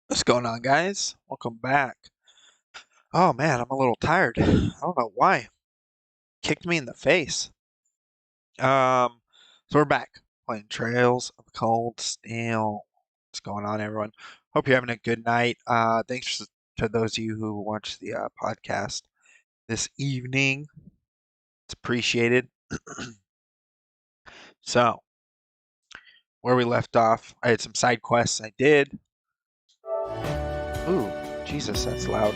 What's going on, guys? Welcome back. Oh man, I'm a little tired. I don't know why. Kicked me in the face. So we're back playing Trails of Cold Steel. What's going on, everyone? Hope you're having a good night. Thanks to those of you who watched the podcast this evening. It's appreciated. So, where we left off, I had some side quests. I did. Ooh, Jesus, that's loud.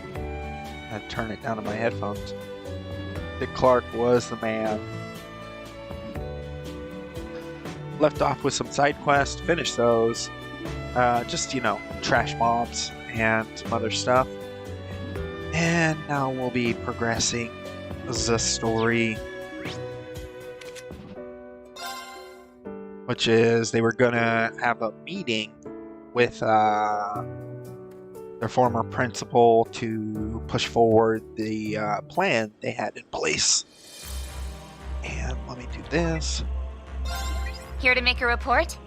I had to turn it down to my headphones. Dick Clark was the man. left off with some side quests, finished those. Just, trash mobs and some other stuff. And now we'll be progressing the story, which is they were gonna have a meeting with their former principal to push forward the plan they had in place. And let me do this. Here to make a report?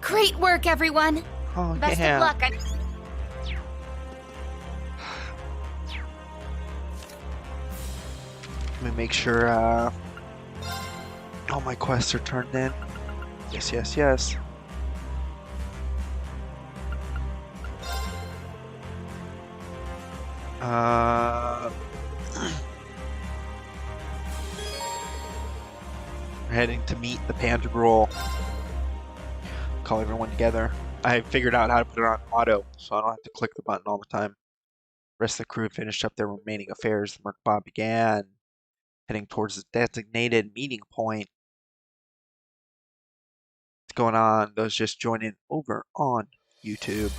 Great work, everyone! Oh, Best yeah. of luck. Let me make sure all my quests are turned in. Yes, yes, yes. We're heading to meet the Pantagruel. Call everyone together. I figured out how to put it on auto, so I don't have to click the button all the time. The rest of the crew finished up their remaining affairs. The Merkbah began heading towards the designated meeting point. What's going on? Those just joining over on YouTube.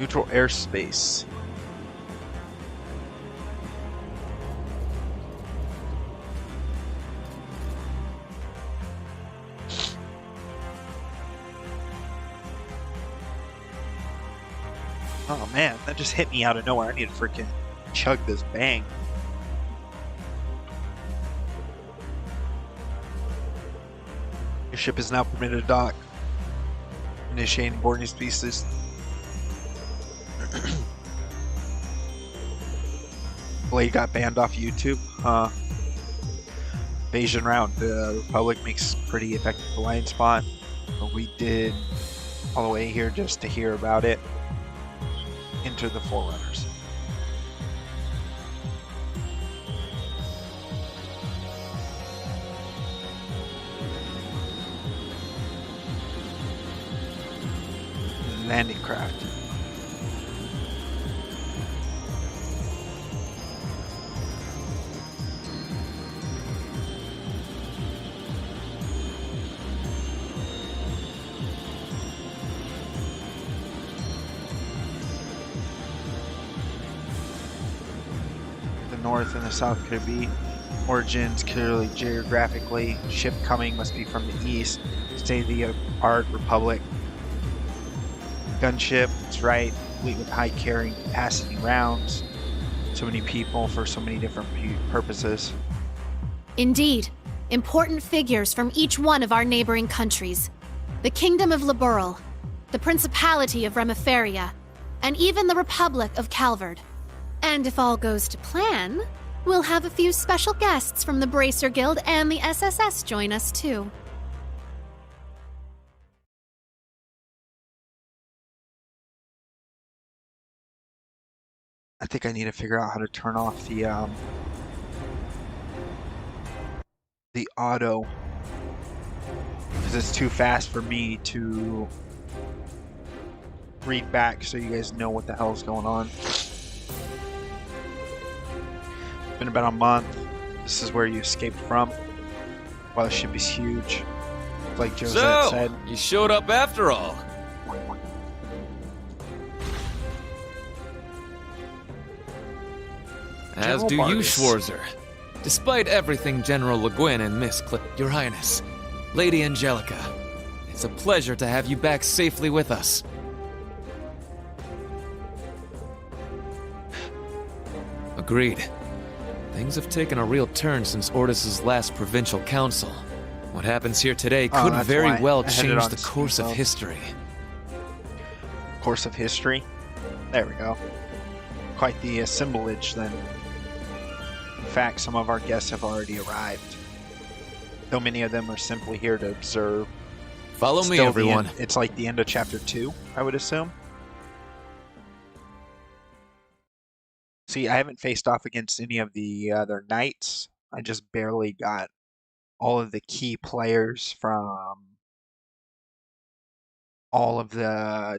Neutral airspace. Oh man, that just hit me out of nowhere. I need to freaking chug this bang. Your ship is now permitted to dock. Initiating boarding species. Blade got banned off YouTube. Invasion round. The Republic makes pretty effective blind spot. But we did all the way here just to hear about it. Enter the Forerunners. Landing craft. North and the south could be. Origins clearly geographically. Ship coming must be from the east. State-of-the-art Republic. Gunship, that's right. Fleet with high carrying capacity rounds. So many people for so many different purposes. Indeed. Important figures from each one of our neighboring countries. The Kingdom of Liberl, the Principality of Remiferia, and even the Republic of Calvard. And if all goes to plan, we'll have a few special guests from the Bracer Guild and the SSS join us too. I think I need to figure out how to turn off the auto, because it's too fast for me to read back so you guys know what the hell is going on. Been about a month. This is where you escaped from. Wow, the ship is huge. Like Josette said. You showed up after all. As do you, Schwarzer. Despite everything General Le Guin and Miss Your Highness, Lady Angelica, it's a pleasure to have you back safely with us. Agreed. Things have taken a real turn since Ordis's last provincial council. What happens here today could very well change the course of history. Course of history? There we go. Quite the assemblage then. In fact, some of our guests have already arrived. Though many of them are simply here to observe. Follow me, everyone. It's like the end of chapter 2, I would assume. See, I haven't faced off against any of the other knights. I just barely got all of the key players from all of the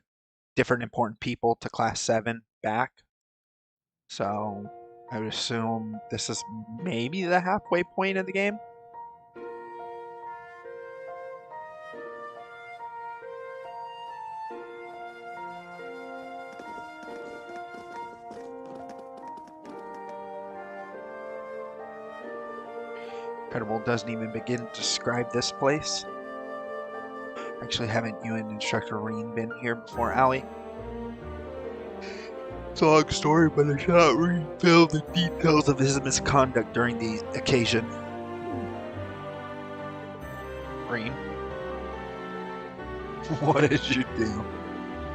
different important people to class 7 back. So I would assume this is maybe the halfway point of the game. Incredible doesn't even begin to describe this place. Actually, haven't you and Instructor Reen been here before, Allie? It's a long story, but I shall reveal the details of his misconduct during the occasion. Reen? What did you do?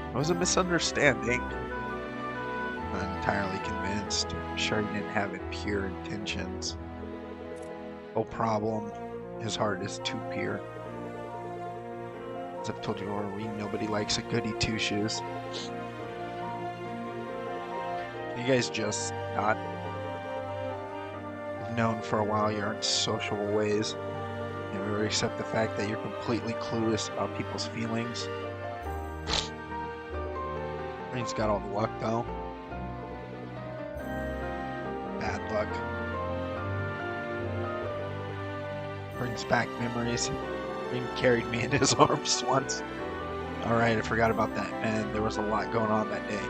It was a misunderstanding. Not entirely convinced. I'm sure he didn't have impure intentions. No problem. His heart is too pure. As I've told you already, nobody likes a goody two-shoes. You guys just not have known for a while your unsociable ways. You never accept the fact that you're completely clueless about people's feelings. Reen's got all the luck though. Bad luck. Brings back memories. Reen carried me in his arms once. Alright, I forgot about that. Man, there was a lot going on that day.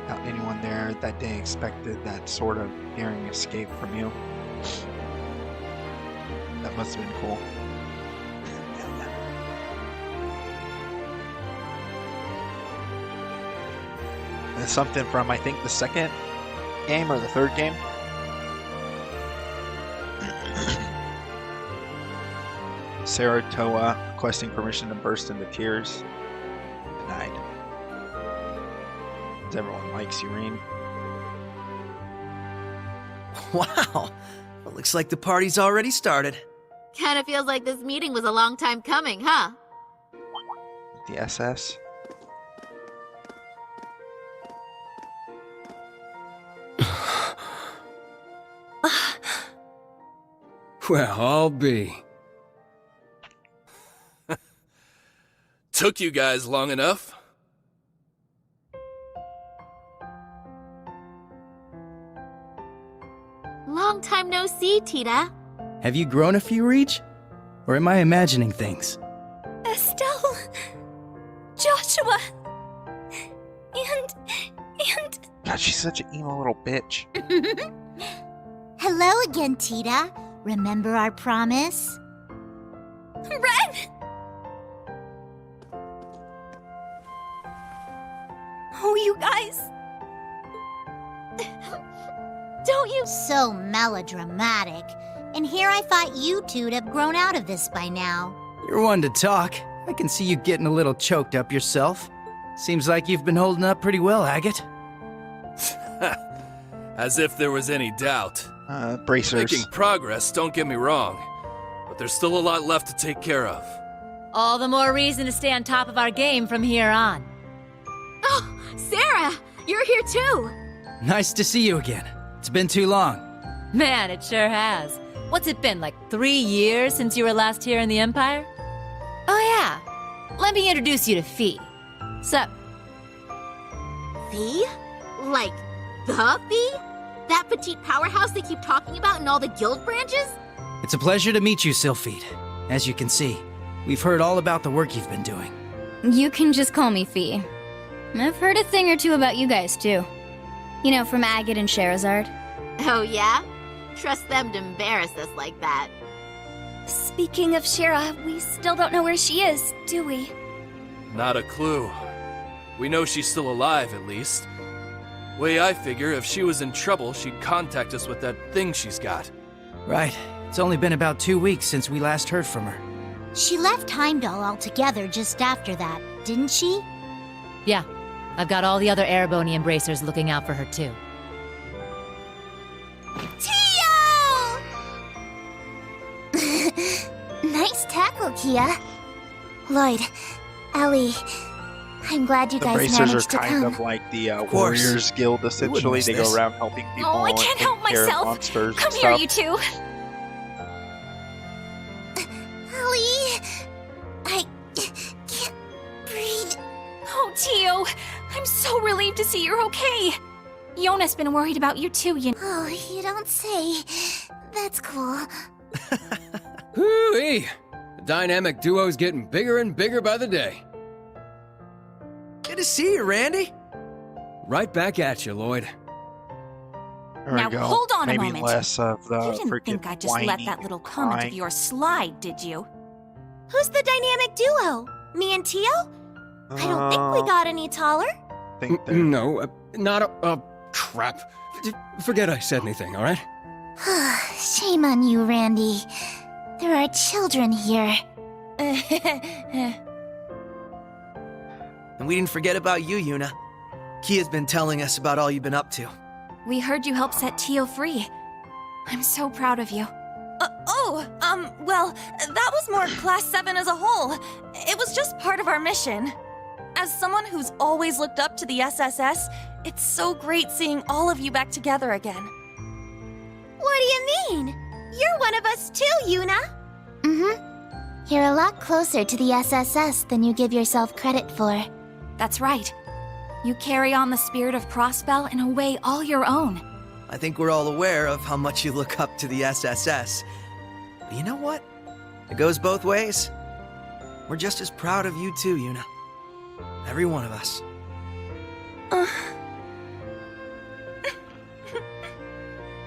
Not anyone there that day expected that sort of daring escape from you. That must have been cool. That's something from, I think, the second game or the third game. Saratoga requesting permission to burst into tears. Denied. Everyone likes you, Reen. Wow. Well, looks like the party's already started. Kinda feels like this meeting was a long time coming, huh? The SS. Well, I'll be. Took you guys long enough. Long time no see, Tita. Have you grown a few, Reach? Or am I imagining things? Estelle, Joshua, and... God, she's such an emo little bitch. Hello again, Tita. Remember our promise? Ren! Oh, you guys. Don't you... So melodramatic. And here I thought you two'd have grown out of this by now. You're one to talk. I can see you getting a little choked up yourself. Seems like you've been holding up pretty well, Agate. As if there was any doubt. Bracers. Making progress, don't get me wrong. But there's still a lot left to take care of. All the more reason to stay on top of our game from here on. Oh, Sarah! You're here too! Nice to see you again. It's been too long. Man, it sure has. What's it been, like 3 years since you were last here in the Empire? Oh yeah, let me introduce you to Fee. Sup? Fee? Like, the Fee? That petite powerhouse they keep talking about in all the guild branches? It's a pleasure to meet you, Sylphide. As you can see, we've heard all about the work you've been doing. You can just call me Fee. I've heard a thing or two about you guys, too. You know, from Agate and Sherazard. Oh yeah? Trust them to embarrass us like that. Speaking of Shera, we still don't know where she is, do we? Not a clue. We know she's still alive, at least. Way I figure, if she was in trouble, she'd contact us with that thing she's got. Right. It's only been about 2 weeks since we last heard from her. She left Heimdall altogether just after that, didn't she? Yeah, I've got all the other Erebonian bracers looking out for her too. Tio! Nice tackle, Kia. Lloyd, Ellie, I'm glad you The guys bracers are managed to kind come. of like the course. Warriors Guild, essentially. miss They this. go around helping people Oh, I and can't taking help care of myself. monsters Come and here, stuff. you two. Ellie, I can't breathe. Oh, Tio, I'm so relieved to see you're okay. Yona's been worried about you too, you know. Oh, you don't say. That's cool. Hoo-wee! The dynamic duo's getting bigger and bigger by the day. Good to see you, Randy. Right back at you, Lloyd. There Now, we go. hold on a Maybe moment. less of the You didn't freaking think I just let whiny that little comment of crying. yours slide, did you? Who's the dynamic duo? Me and Tio? I don't think we got any taller. Think they're- No, not a... crap. Forget I said anything, alright? Shame on you, Randy. There are children here. And we didn't forget about you, Yuna. Kia's been telling us about all you've been up to. We heard you helped set Tio free. I'm so proud of you. Well, that was more Class 7 as a whole. It was just part of our mission. As someone who's always looked up to the SSS, it's so great seeing all of you back together again. What do you mean? You're one of us too, Yuna. Mm-hmm. You're a lot closer to the SSS than you give yourself credit for. That's right. You carry on the spirit of Prospel in a way all your own. I think we're all aware of how much you look up to the SSS. But you know what? It goes both ways. We're just as proud of you too, Yuna. Every one of us.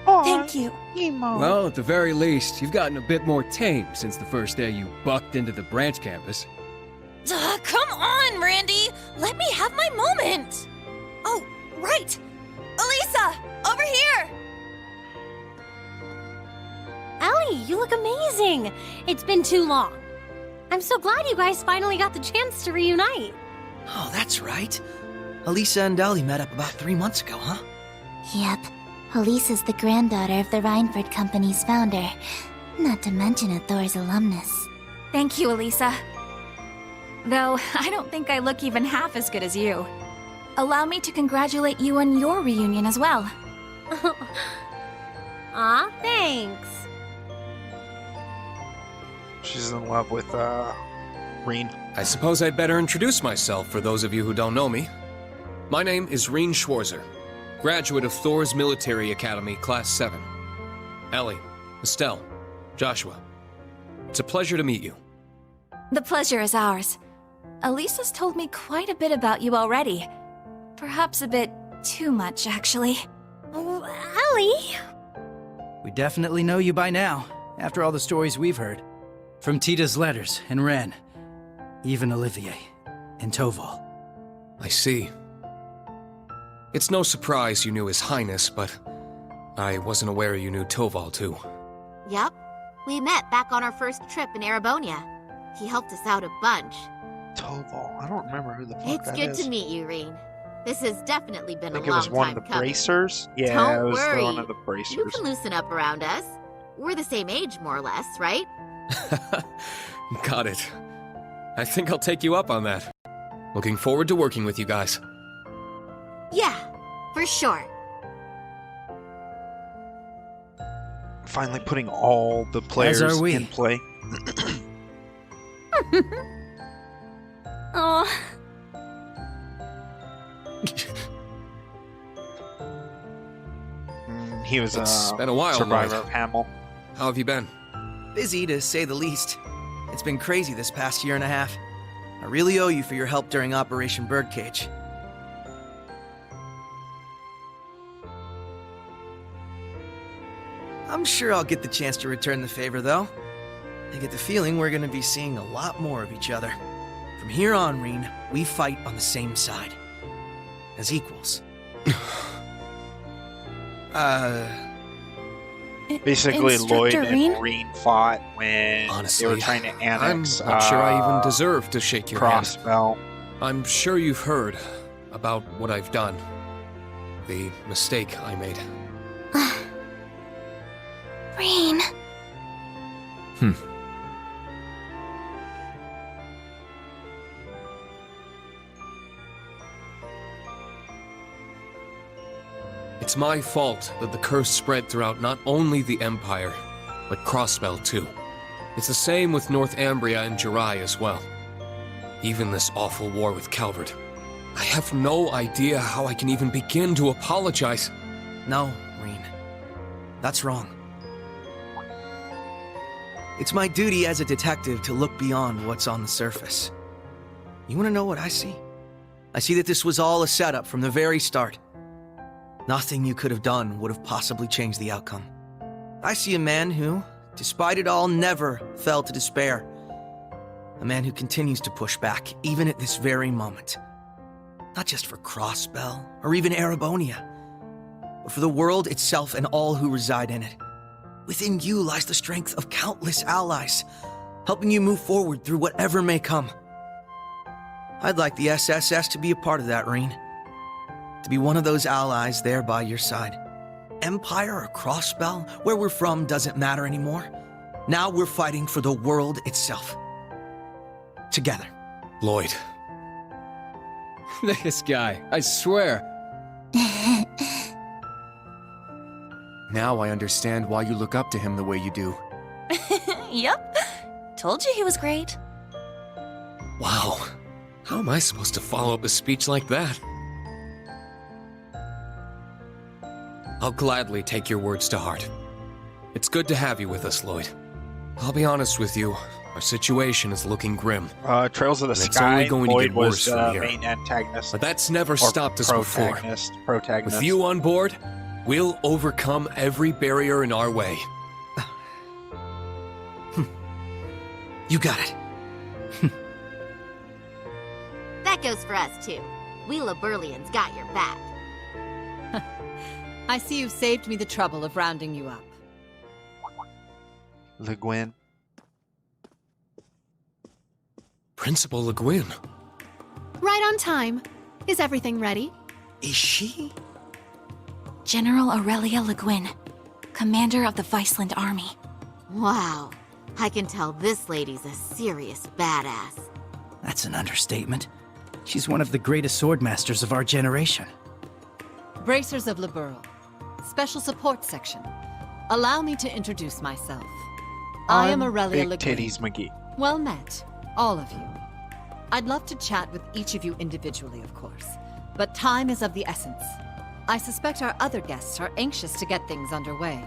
Thank you. Well, at the very least, you've gotten a bit more tame since the first day you bucked into the branch campus. Come on, Randy! Let me have my moment! Oh, right! Elisa! Over here! Ellie, you look amazing! It's been too long. I'm so glad you guys finally got the chance to reunite. Oh, that's right. Elisa and Ellie met up about 3 months ago, huh? Yep. Elisa's the granddaughter of the Reinford Company's founder. Not to mention a Thor's alumnus. Thank you, Elisa. Though, I don't think I look even half as good as you. Allow me to congratulate you on your reunion as well. Aw, thanks. She's in love with Reen. I suppose I'd better introduce myself for those of you who don't know me. My name is Reen Schwarzer, graduate of Thor's Military Academy, Class 7. Ellie, Estelle, Joshua. It's a pleasure to meet you. The pleasure is ours. Elisa's told me quite a bit about you already. Perhaps a bit too much, actually. Oh, Ellie! We definitely know you by now, after all the stories we've heard. From Tita's letters and Ren, even Olivier and Toval. I see. It's no surprise you knew His Highness, but I wasn't aware you knew Toval too. Yep. We met back on our first trip in Arabonia. He helped us out a bunch. Toval. I don't remember who the fuck It's that good is. to meet you, Reen. This has definitely been I a think it long was one time of the coming. bracers. Yeah, Don't it was worry. one of the You bracers. can loosen up around us. We're the same age, more or less, right? Got it. I think I'll take you up on that. Looking forward to working with you guys. Yeah, for sure. Finally putting all the players are we. in play. Aw, He was It's a been a while, survivor Lloyd. of Hamel. How have you been? Busy, to say the least. It's been crazy this past year and a half. I really owe you for your help during Operation Birdcage. I'm sure I'll get the chance to return the favor, though. I get the feeling we're gonna be seeing a lot more of each other. From here on, Reen, we fight on the same side. As equals. Basically, Lloyd Instructor and Reen? Reen fought when Honestly, they were trying to annex. I'm not sure I even deserve to shake your hand. Crossbell. I'm sure you've heard about what I've done. The mistake I made. Reen. It's my fault that the curse spread throughout not only the Empire, but Crossbell too. It's the same with Northumbria and Jirai as well. Even this awful war with Calvert. I have no idea how I can even begin to apologize. No, Reen. That's wrong. It's my duty as a detective to look beyond what's on the surface. You want to know what I see? I see that this was all a setup from the very start. Nothing you could have done would have possibly changed the outcome. I see a man who, despite it all, never fell to despair. A man who continues to push back, even at this very moment. Not just for Crossbell, or even Erebonia, but for the world itself and all who reside in it. Within you lies the strength of countless allies, helping you move forward through whatever may come. I'd like the SSS to be a part of that, Reen. To be one of those allies there by your side. Empire or Crossbell, where we're from doesn't matter anymore. Now we're fighting for the world itself. Together. Lloyd. This guy, I swear. Now I understand why you look up to him the way you do. Yep. Told you he was great. Wow. How am I supposed to follow up a speech like that? I'll gladly take your words to heart. It's good to have you with us, Lloyd. I'll be honest with you, our situation is looking grim. Trails of the And it's Sky, only going to Lloyd get worse was from here. main antagonist. But that's never stopped us before. Protagonist. With you on board, we'll overcome every barrier in our way. You got it. That goes for us, too. We Laburlians got your back. I see you've saved me the trouble of rounding you up. Le Guin. Principal Le Guin. Right on time. Is everything ready? Is she? General Aurelia Le Guin, commander of the Viceland Army. Wow. I can tell this lady's a serious badass. That's an understatement. She's one of the greatest swordmasters of our generation. Bracers of Liberl. Special Support Section. Allow me to introduce myself. I am Aurelia Le Guin. Big Titties McGee. Well met, all of you. I'd love to chat with each of you individually, of course, but time is of the essence. I suspect our other guests are anxious to get things underway.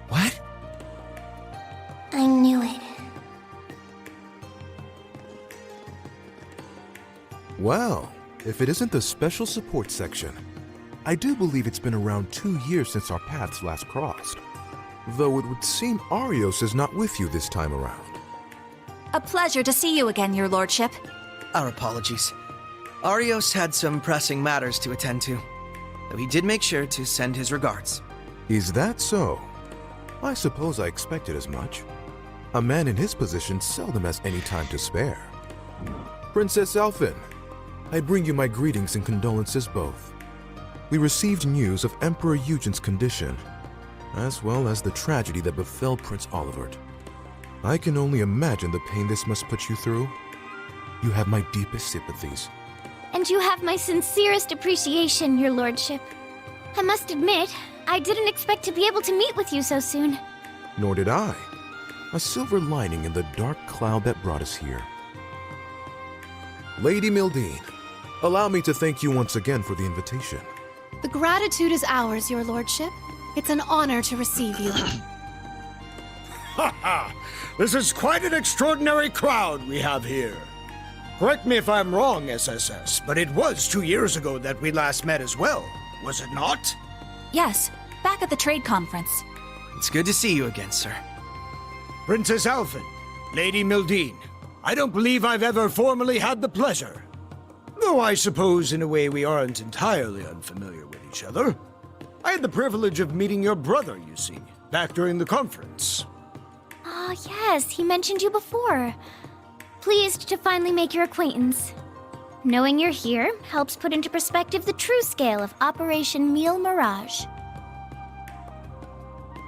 What? I knew it. Well, if it isn't the Special Support Section, I do believe it's been around 2 years since our paths last crossed. Though it would seem Arios is not with you this time around. A pleasure to see you again, Your Lordship. Our apologies. Arios had some pressing matters to attend to, though he did make sure to send his regards. Is that so? I suppose I expected as much. A man in his position seldom has any time to spare. Princess Elphin, I bring you my greetings and condolences both. We received news of Emperor Eugen's condition, as well as the tragedy that befell Prince Olivert. I can only imagine the pain this must put you through. You have my deepest sympathies. And you have my sincerest appreciation, Your Lordship. I must admit, I didn't expect to be able to meet with you so soon. Nor did I. A silver lining in the dark cloud that brought us here. Lady Mildine, allow me to thank you once again for the invitation. The gratitude is ours, Your Lordship. It's an honor to receive you. Ha ha! This is quite an extraordinary crowd we have here. Correct me if I'm wrong, SSS, but it was 2 years ago that we last met as well, was it not? Yes, back at the trade conference. It's good to see you again, sir. Princess Alphin, Lady Mildine, I don't believe I've ever formally had the pleasure. Though I suppose in a way we aren't entirely unfamiliar with each other. I had the privilege of meeting your brother, you see, back during the conference. Ah, yes, he mentioned you before. Pleased to finally make your acquaintance. Knowing you're here helps put into perspective the true scale of Operation Meal Mirage.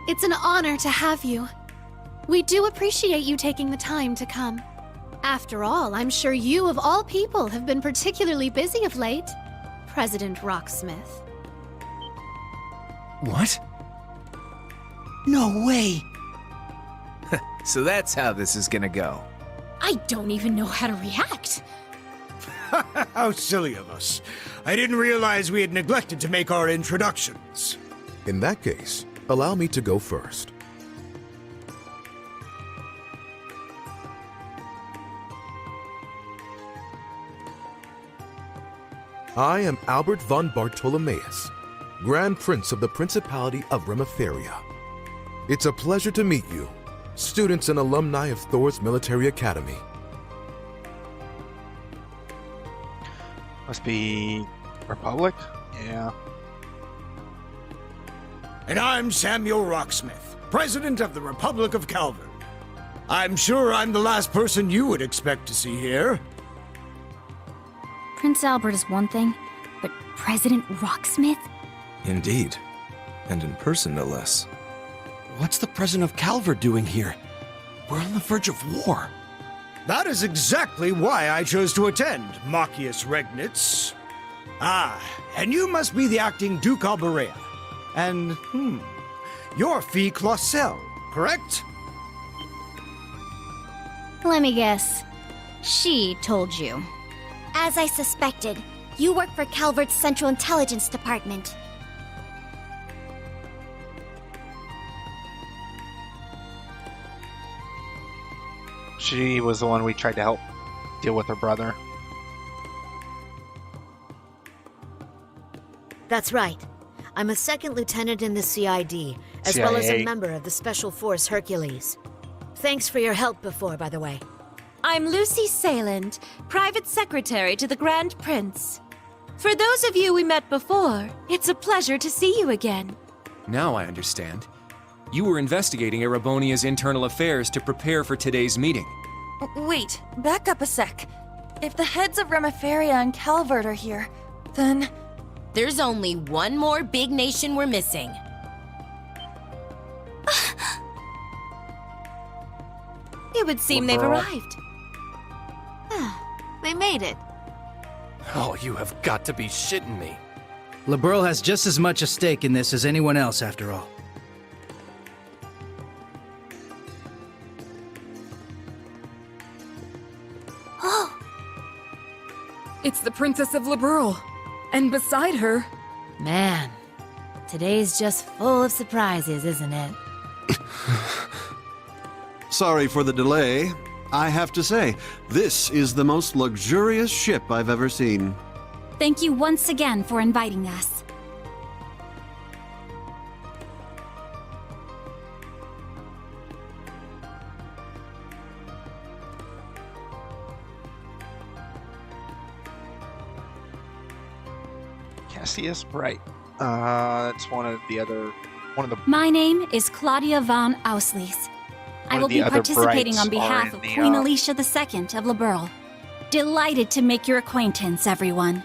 It's an honor to have you. We do appreciate you taking the time to come. After all, I'm sure you, of all people, have been particularly busy of late, President Rocksmith. What? No way! So that's how this is gonna go. I don't even know how to react. How silly of us. I didn't realize we had neglected to make our introductions. In that case, allow me to go first. I am Albert von Bartolomeus, Grand Prince of the Principality of Remiferia. It's a pleasure to meet you, students and alumni of Thor's Military Academy. Must be Republic? Yeah. And I'm Samuel Rocksmith, President of the Republic of Calvard. I'm sure I'm the last person you would expect to see here. Prince Albert is one thing, but President Rocksmith? Indeed. And in person, no less. What's the President of Calvard doing here? We're on the verge of war. That is exactly why I chose to attend, Machius Regnitz. Ah, and you must be the acting Duke Alberea. And, you're Fee Clausel, correct? Let me guess. She told you. As I suspected, you work for Calvard's Central Intelligence Department. She was the one we tried to help deal with her brother. That's right. I'm a second lieutenant in the CID, as well as a member of the Special Force Hercules. Thanks for your help before, by the way. I'm Lucy Sayland, Private Secretary to the Grand Prince. For those of you we met before, it's a pleasure to see you again. Now I understand. You were investigating Erebonia's internal affairs to prepare for today's meeting. Wait, back up a sec. If the heads of Remiferia and Calvard are here, then... There's only one more big nation we're missing. It would seem they've arrived. They made it. Oh, you have got to be shitting me. Liberl has just as much a stake in this as anyone else, after all. Oh! It's the Princess of Liberl. And beside her... Man, today's just full of surprises, isn't it? Sorry for the delay. I have to say, this is the most luxurious ship I've ever seen. Thank you once again for inviting us. Cassius Bright. That's one of the... My name is Claudia von Auslies. I will be participating on behalf of Queen Alicia II of Liberl. Delighted to make your acquaintance, everyone.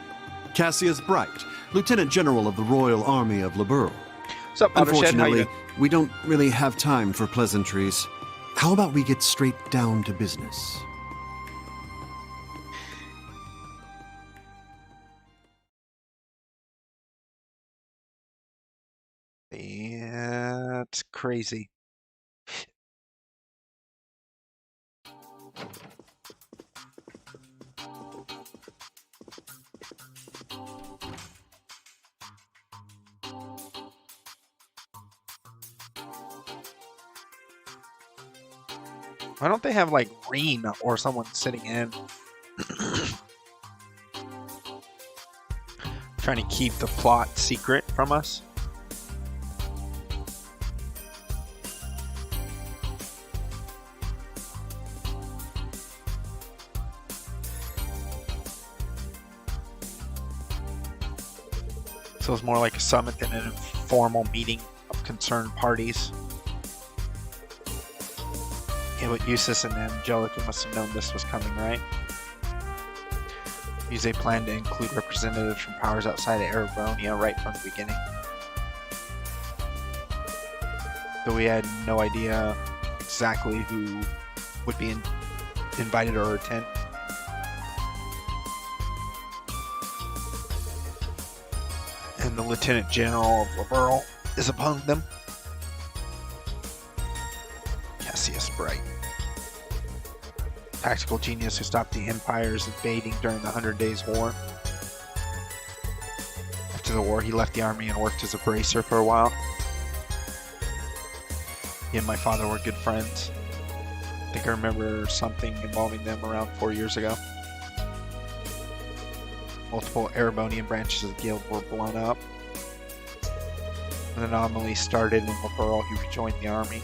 Cassius Bright, Lieutenant General of the Royal Army of Liberl. What's up, Unfortunately, we don't really have time for pleasantries. How about we get straight down to business? That's crazy. Why don't they have like Reen or someone sitting in? Trying to keep the plot secret from us. So it's more like a summit than an informal meeting of concerned parties. Yeah, but Eustace and Angelica must have known this was coming, right? Use a plan to include representatives from powers outside of Erebonia right from the beginning. Though we had no idea exactly who would be invited her to attend. And the Lieutenant General of Liberl is among them. Cassius Bright. Tactical genius who stopped the Empire's invading during the 100 Days War. After the war, he left the army and worked as a bracer for a while. He and my father were good friends. I think I remember something involving them around 4 years ago. Multiple Erebonian branches of the guild were blown up. An anomaly started in Liberl. He rejoined the army.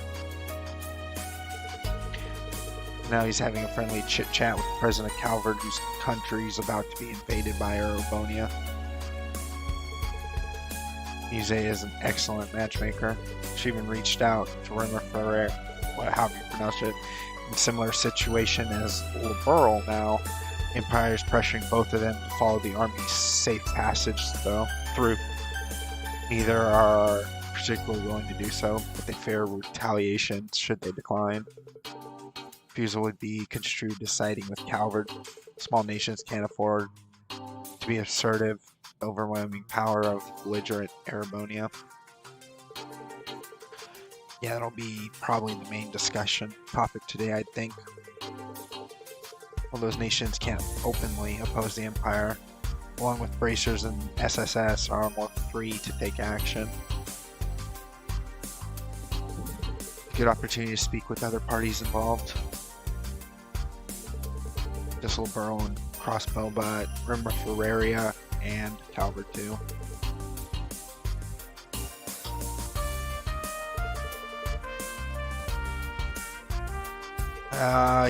Now he's having a friendly chit-chat with President Calvert, whose country is about to be invaded by Erebonia. Mise is an excellent matchmaker. She even reached out to Rimmer Ferrer, however you pronounce it, in a similar situation as Liberl now. Empire is pressuring both of them to follow the army's safe passage through. Neither are particularly willing to do so, but they fear retaliation should they decline. Refusal would be construed as siding with Calvert. Small nations can't afford to be assertive, overwhelming power of belligerent Erebonia. Yeah, that'll be probably the main discussion topic today, I think. Well, those nations can't openly oppose the Empire, along with bracers and SSS are more free to take action. Good opportunity to speak with other parties involved. Just Liberl and Crossbow, but remember Ferraria and Calvert too.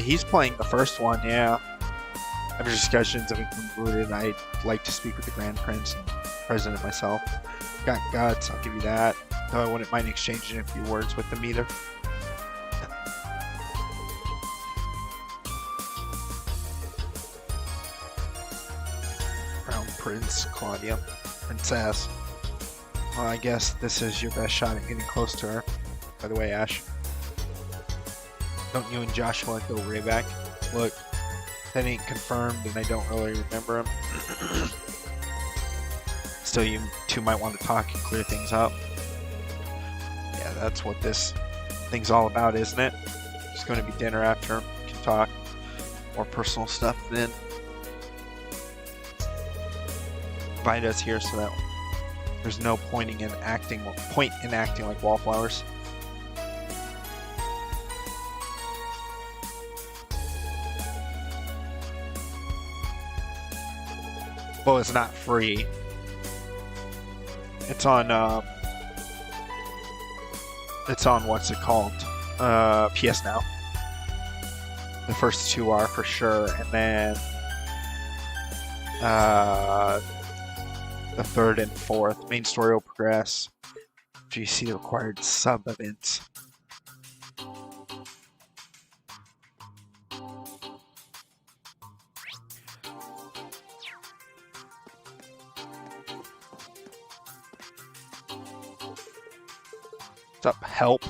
He's playing the first one, yeah. After discussions have been concluded, I'd like to speak with the Grand Prince and President myself. Got guts, I'll give you that. Though I wouldn't mind exchanging a few words with them either. Crown Prince, Claudia. Princess. Well, I guess this is your best shot at getting close to her. By the way, Ash. Don't you and Joshua go way back? Look, that ain't confirmed and I don't really remember him. Still, you two might want to talk and clear things up. Yeah, that's what this thing's all about, isn't it? It's going to be dinner after. We can talk more personal stuff then. Invite us here so that there's no point in acting like wallflowers. Well, it's not free. It's on what's it called? PS Now. The first two are for sure, and then the third and fourth. Main story will progress. GC required sub events. What's up, help?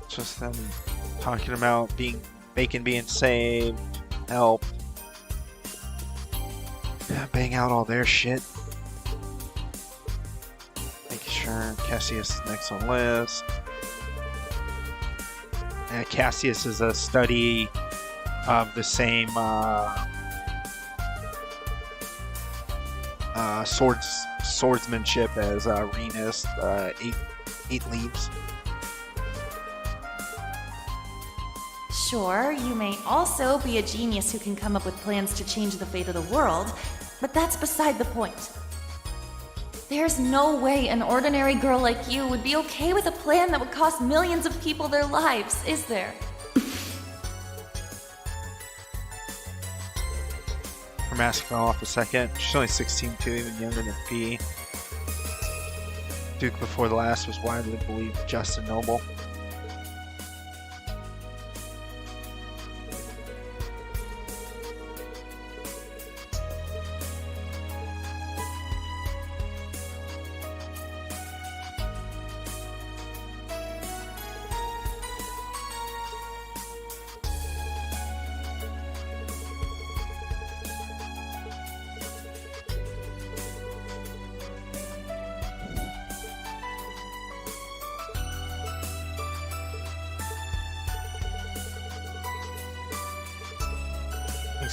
Just them talking about bacon being saved, help. Yeah, bang out all their shit. Making sure Cassius is next on the list. Cassius is a study of the same swordsmanship as Renus, eight leaves. Sure, you may also be a genius who can come up with plans to change the fate of the world, but that's beside the point. There's no way an ordinary girl like you would be okay with a plan that would cost millions of people their lives, is there? Her mask fell off a second. She's only 16 too, even younger than P. Duke before the last was widely believed just and noble.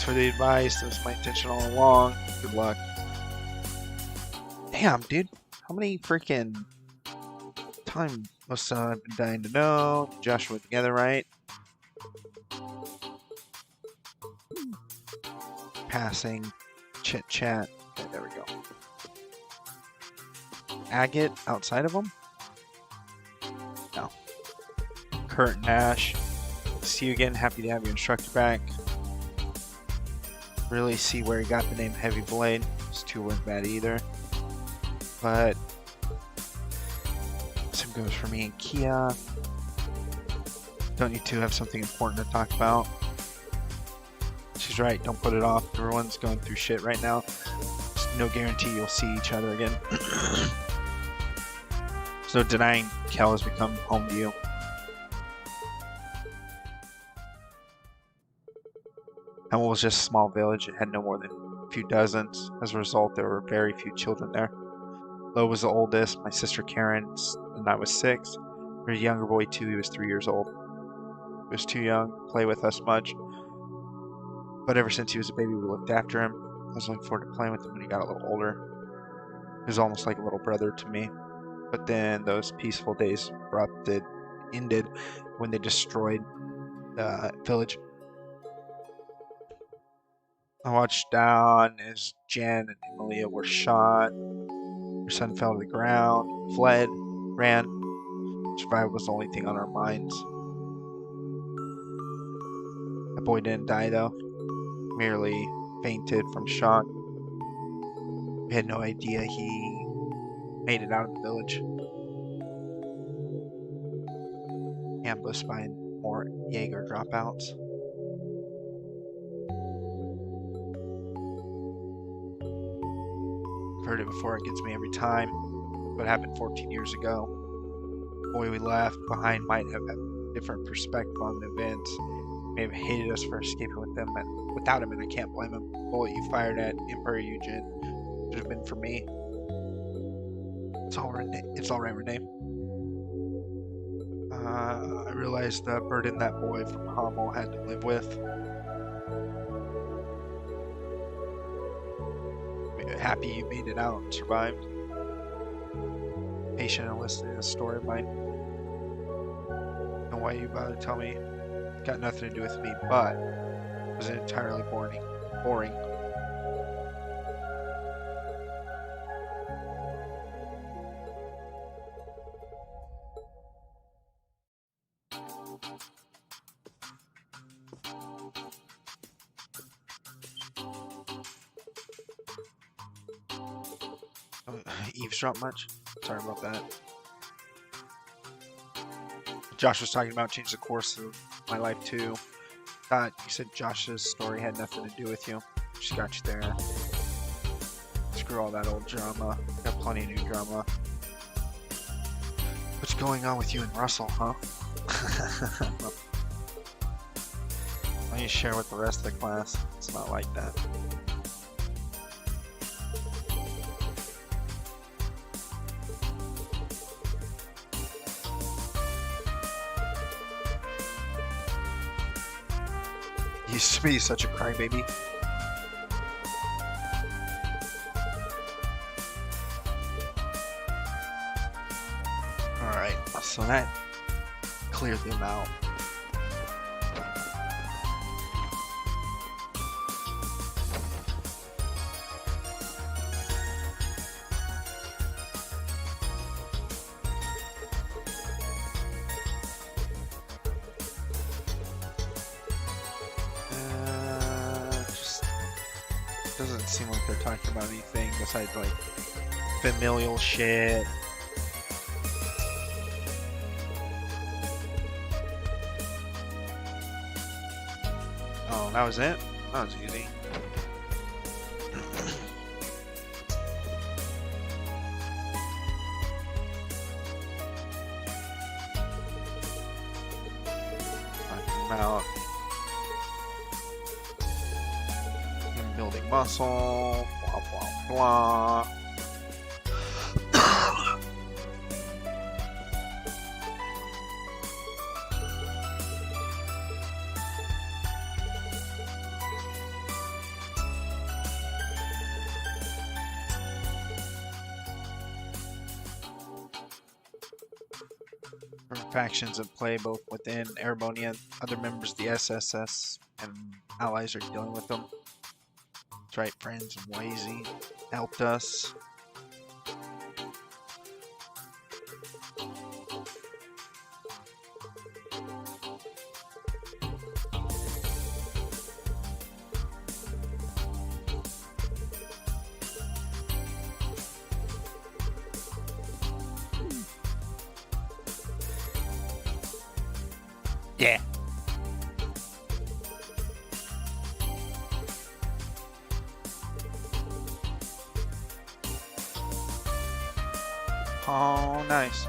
Thanks for the advice. That was my intention all along. Good luck. Damn, dude. How many freaking time must I've been dying to know? Joshua together, right? Passing. Chit chat. Okay, there we go. Agate outside of them? No. Kurt Nash. See you again. Happy to have your instructor back. Really see where he got the name Heavy Blade. Those two weren't bad either. But same goes for me and Kia. Don't you two have something important to talk about? She's right, don't put it off. Everyone's going through shit right now. There's no guarantee you'll see each other again. So denying Kel has become home to you. Hemel was just a small village. It had no more than a few dozens. As a result, there were very few children there. Lo was the oldest, my sister Karen, and I was 6. Her younger boy too, he was 3 years old. He was too young to play with us much. But ever since he was a baby, we looked after him. I was looking forward to playing with him when he got a little older. He was almost like a little brother to me. But then those peaceful days ended when they destroyed the village. I watched down as Jen and Emilia were shot. Her son fell to the ground, fled, ran. Survival was the only thing on our minds. The boy didn't die though, merely fainted from shock. We had no idea he made it out of the village. Ambushed by more Jaeger dropouts. I've heard it before, it gets me every time. What happened 14 years ago. The boy we left behind might have had a different perspective on the events. May have hated us for escaping without him, and I can't blame him. The bullet you fired at Emperor Eugen should have been for me. It's all right, Renee. I realized the burden that boy from Hamel had to live with. Happy you made it out and survived. Patient and listening to the story of mine. Know why you about to tell me? Got nothing to do with me, but it was entirely boring. Eavesdrop much? Sorry about that. Josh was talking about changing the course of my life too. Thought you said Josh's story had nothing to do with you. Just got you there. Screw all that old drama. Got plenty of new drama. What's going on with you and Russell, huh? Why don't you share with the rest of the class? It's not like that. He used to be such a crybaby. Alright, so that cleared them out. Doesn't seem like they're talking about anything besides like familial shit. Oh, that was it? That was easy. Talking about building muscle, blah blah blah. Factions at play both within Erebonia, other members of the SSS, and allies are dealing with them. That's right, friends. Wazy helped us. Yeah. Oh, nice.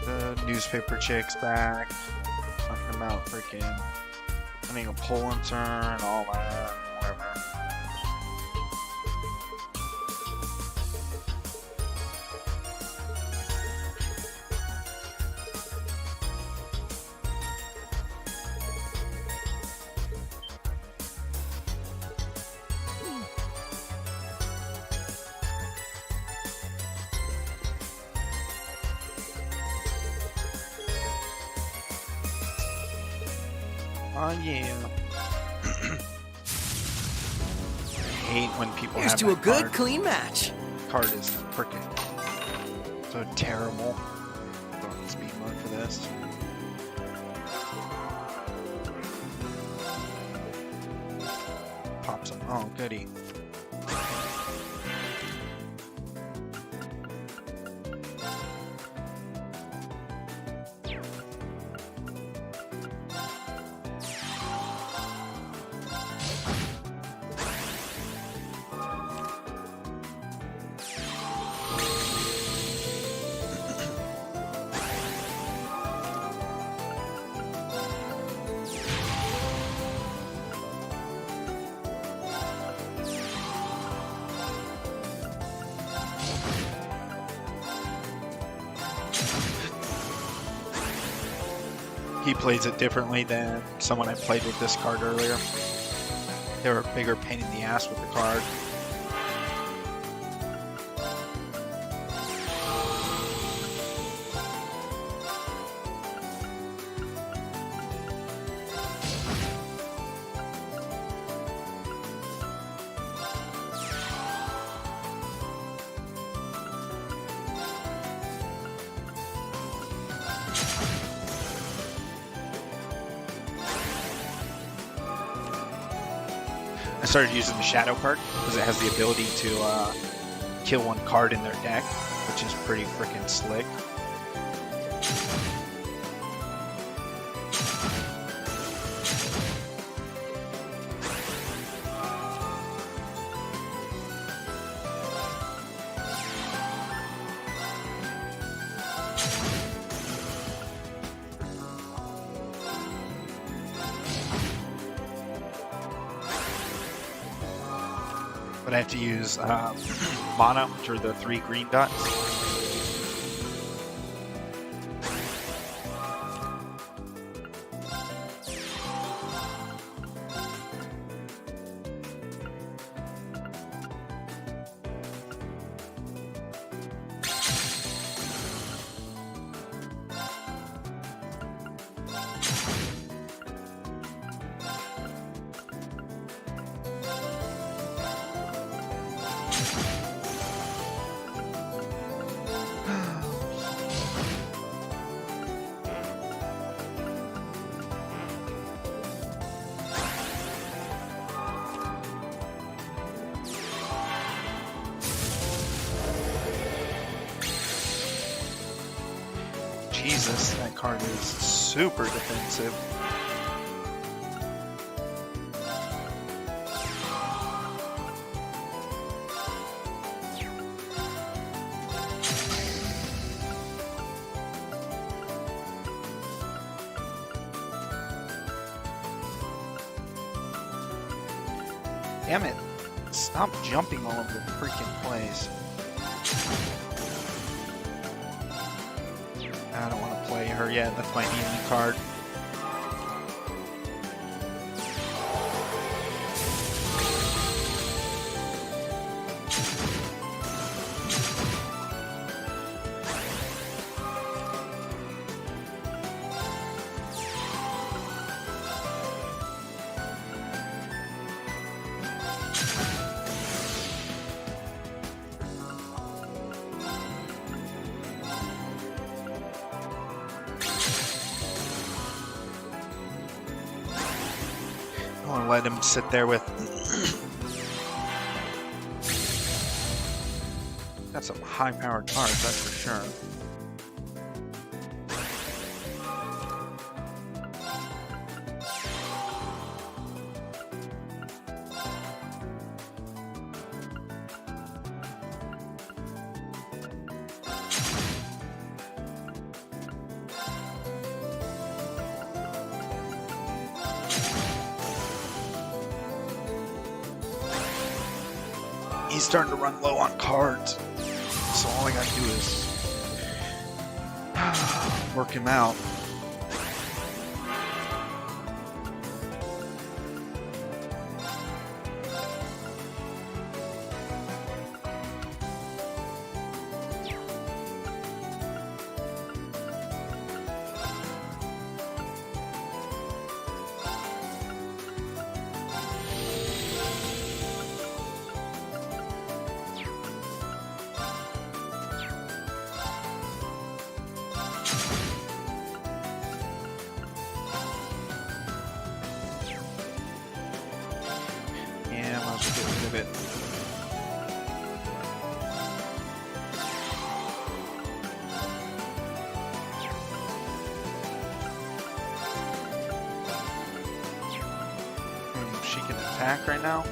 The newspaper chick's back. Talking about freaking having a Pulitzer and all that, whatever. Oh yeah. I hate when people Here's have to a that good, card. clean match. Card is freaking so terrible. Going speed mode for this. Pops up. Oh, goody. He plays it differently than someone I played with this card earlier. They were a bigger pain in the ass with the card. I started using the Shadow card because it has the ability to kill one card in their deck, which is pretty freaking slick. But I have to use mana, which are the 3 green dots. Jesus, that card is super defensive. Damn it. Stop jumping all over the freaking place. I don't want to play her yet. That's my healing card. I'll let him sit there with... Got some high-powered cards, that's for sure. He's starting to run low on cards, so all I gotta do is work him out. Yeah, I might as well get rid of it. She can attack right now.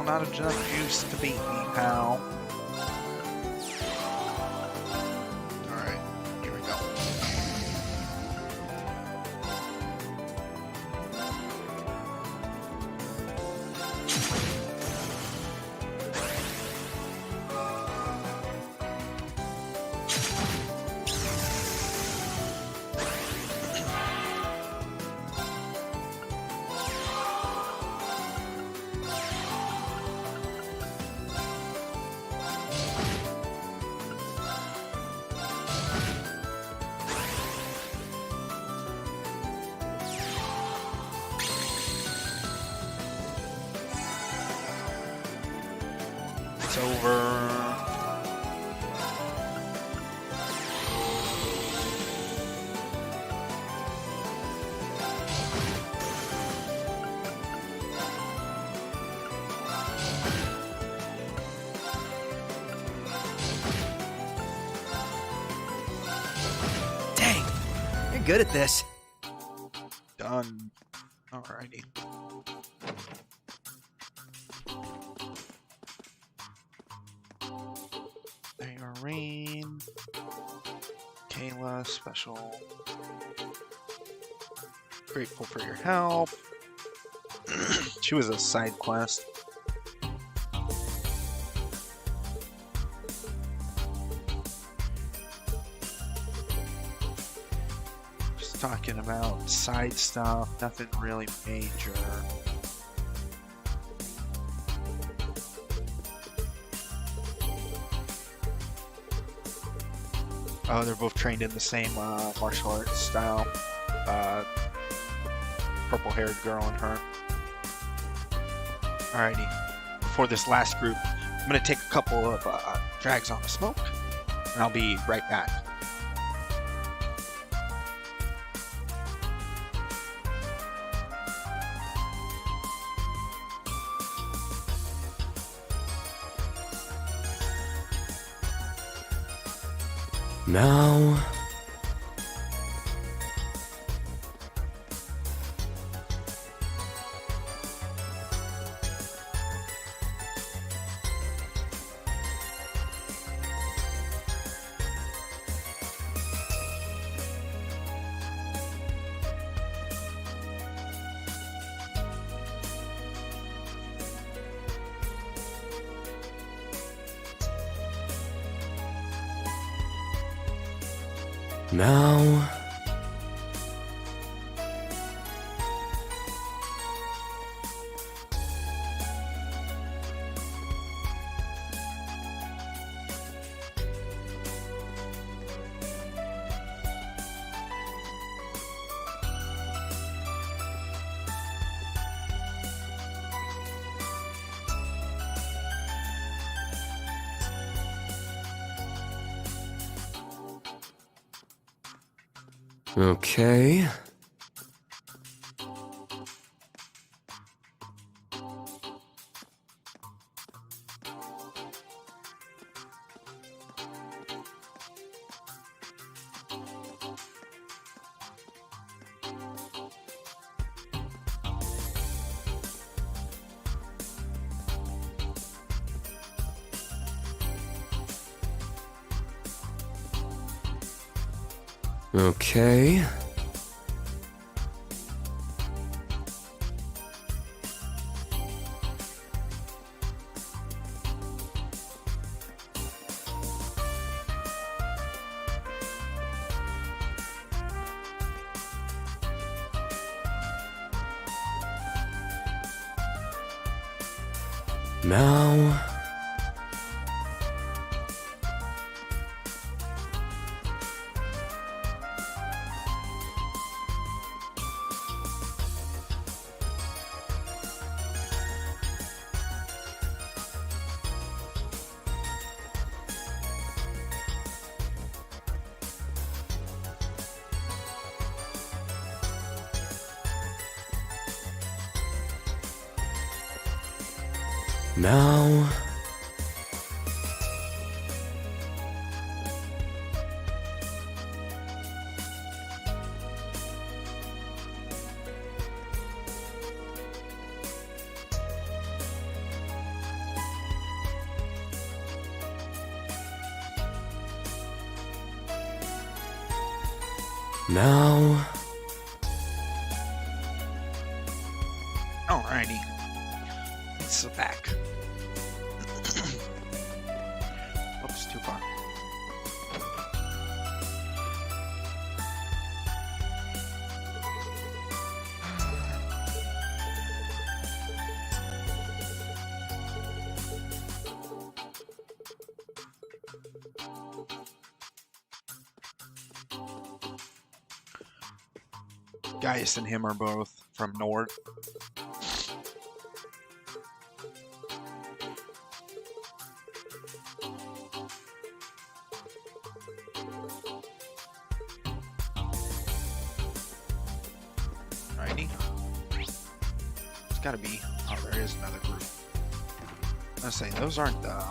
Not enough juice to beat me, pal. Alright, here we go. It's over. Dang, you're good at this. Done. Alrighty. Rain, Kayla, special. Grateful for your help. She was a side quest. Just talking about side stuff, nothing really major. Oh, they're both trained in the same martial arts style. Purple-haired girl and her. Alrighty. For this last group, I'm going to take a couple of drags on the smoke, and I'll be right back. Now... Now... Okay. Okay. Now... Now... Now... Alrighty. Let's go back. Oops, too far. Gaius and him are both from Nord. Righty. It's gotta be. Oh, there is another group. I was saying, those aren't the.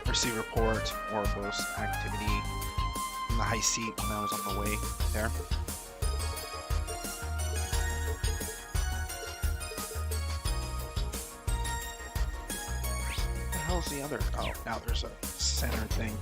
Receive report Ouroboros activity from the high seat when I was on the way there. What the hell's the other? Oh, now there's a center thing.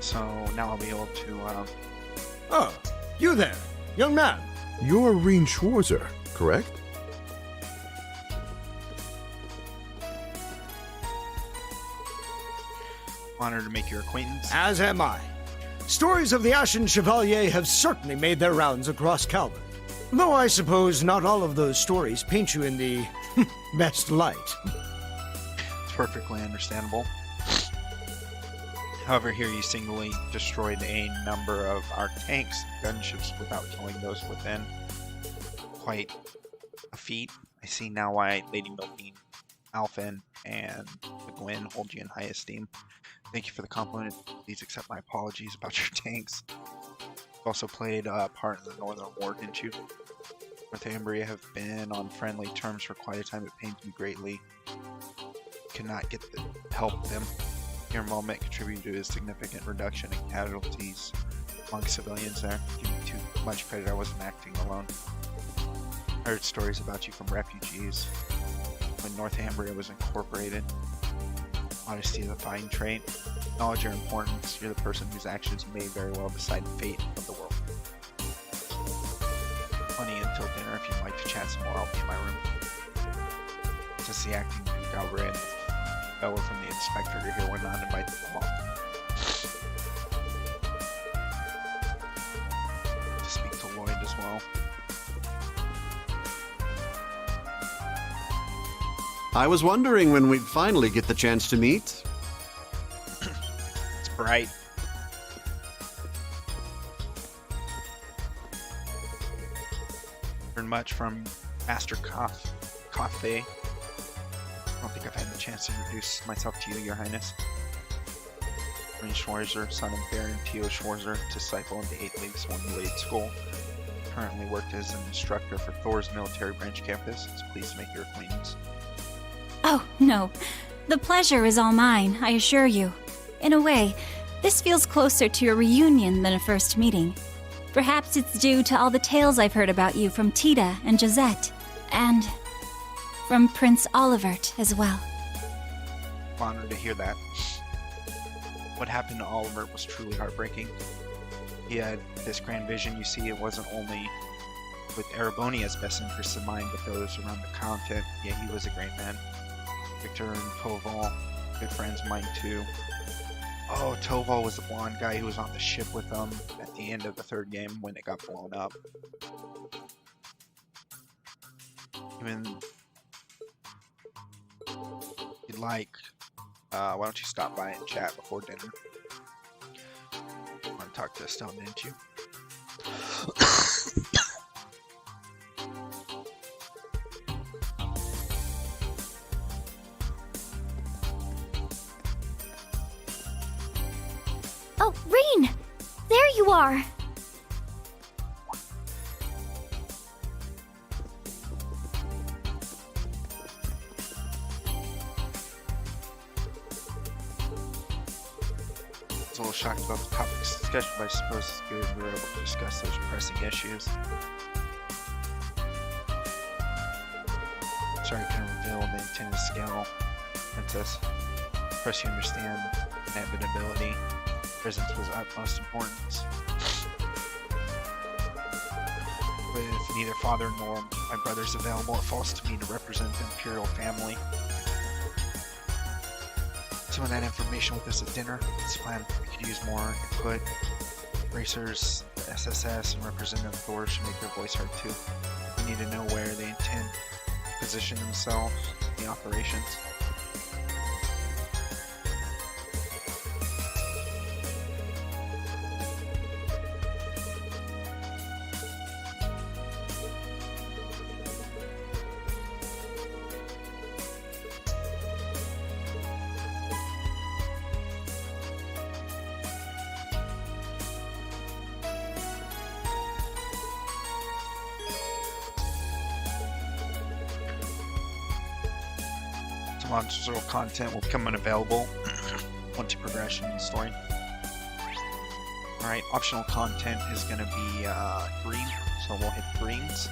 So now I'll be able to, Oh, you there, young man. You're Reen Schwarzer, correct? Honored to make your acquaintance. As am I. Stories of the Ashen Chevalier have certainly made their rounds across Calvin. Though I suppose not all of those stories paint you in the best light. It's perfectly understandable. However, here you singly destroyed a number of our tanks and gunships without killing those within. Quite a feat. I see now why Lady Miltine Alphen, and Gwen hold you in high esteem. Thank you for the compliment. Please accept my apologies about your tanks. Also played a part in the Northern War, didn't you? Northumbria have been on friendly terms for quite a time. It pains me greatly. Cannot get the help them. Your involvement contributed to a significant reduction in casualties among civilians there. Give me too much credit, I wasn't acting alone. I heard stories about you from refugees. When Northumbria was incorporated, honesty is a fine trait. Acknowledge your importance. You're the person whose actions may very well decide the fate of the world. Plenty until dinner. If you'd like to chat some more, I'll be in my room. Since the acting Galbraith and the fellow from the inspector are here, why not invite them along? To speak to Lloyd as well. I was wondering when we'd finally get the chance to meet. It's bright. Learned much from Master Coffee. I don't think I've had the chance to introduce myself to you, Your Highness. Rin Schwarzer, son of Baron Theo Schwarzer, disciple in the 8 Leagues 1 Blade School. Currently worked as an instructor for Thor's military branch campus. It's pleased to make your acquaintance. Oh, no. The pleasure is all mine, I assure you. In a way, this feels closer to a reunion than a first meeting. Perhaps it's due to all the tales I've heard about you from Tita and Josette, and from Prince Olivert as well. I'm honored to hear that. What happened to Olivert was truly heartbreaking. He had this grand vision, you see. It wasn't only with Erebonia's best interests in mind, but those around the continent. Yeah, he was a great man. Victor and Toval, good friends of mine too. Oh, Toval was the blonde guy who was on the ship with them at the end of the 3rd game when it got blown up. Even if you'd like, why don't you stop by and chat before dinner? Want to talk to Estelle, didn't you? Oh, Reen! There you are! I was a little shocked about the topic's discussion, but I suppose it's good we were able to discuss those pressing issues. Sorry I couldn't reveal the intended scale, Princess. Trust you understand inevitability. Presence was utmost importance. With neither father nor my brothers available, it falls to me to represent the Imperial family. Some of that information with us at dinner. It's planned we could use more input. Racers, the SSS, and Representative Thor should make their voice heard too. We need to know where they intend to position themselves in the operations. Monstral content will become unavailable once you progress in the story. Alright, optional content is going to be green, so we'll hit greens.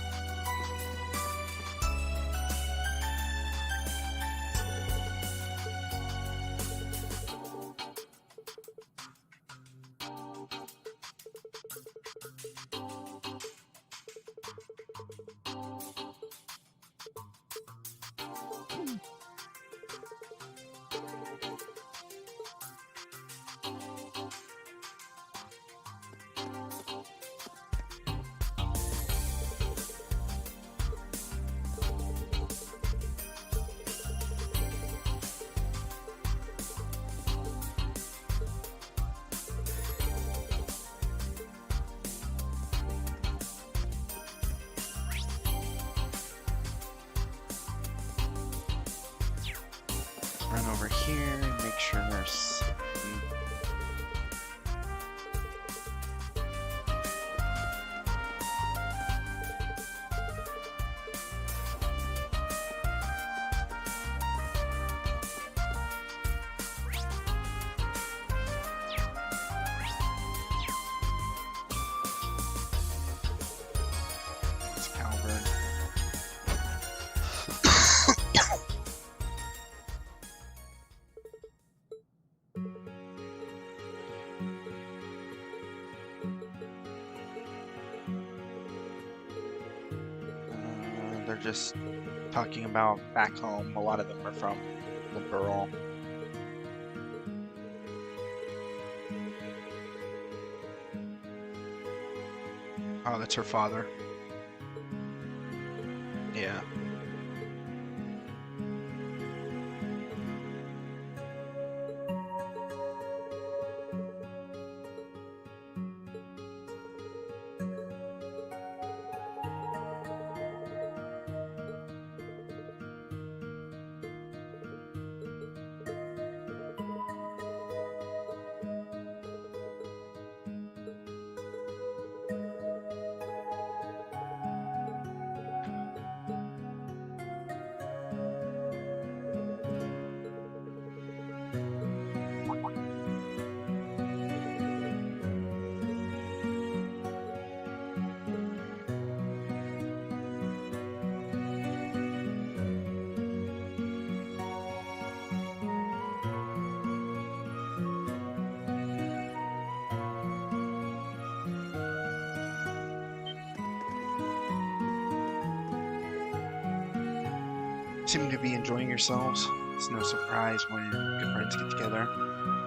Run over here and make sure they're safe. It's Calvert. They're just talking about back home. A lot of them are from the Burl. Oh, that's her father. Yeah. Seem to be enjoying yourselves. It's no surprise when good friends get together.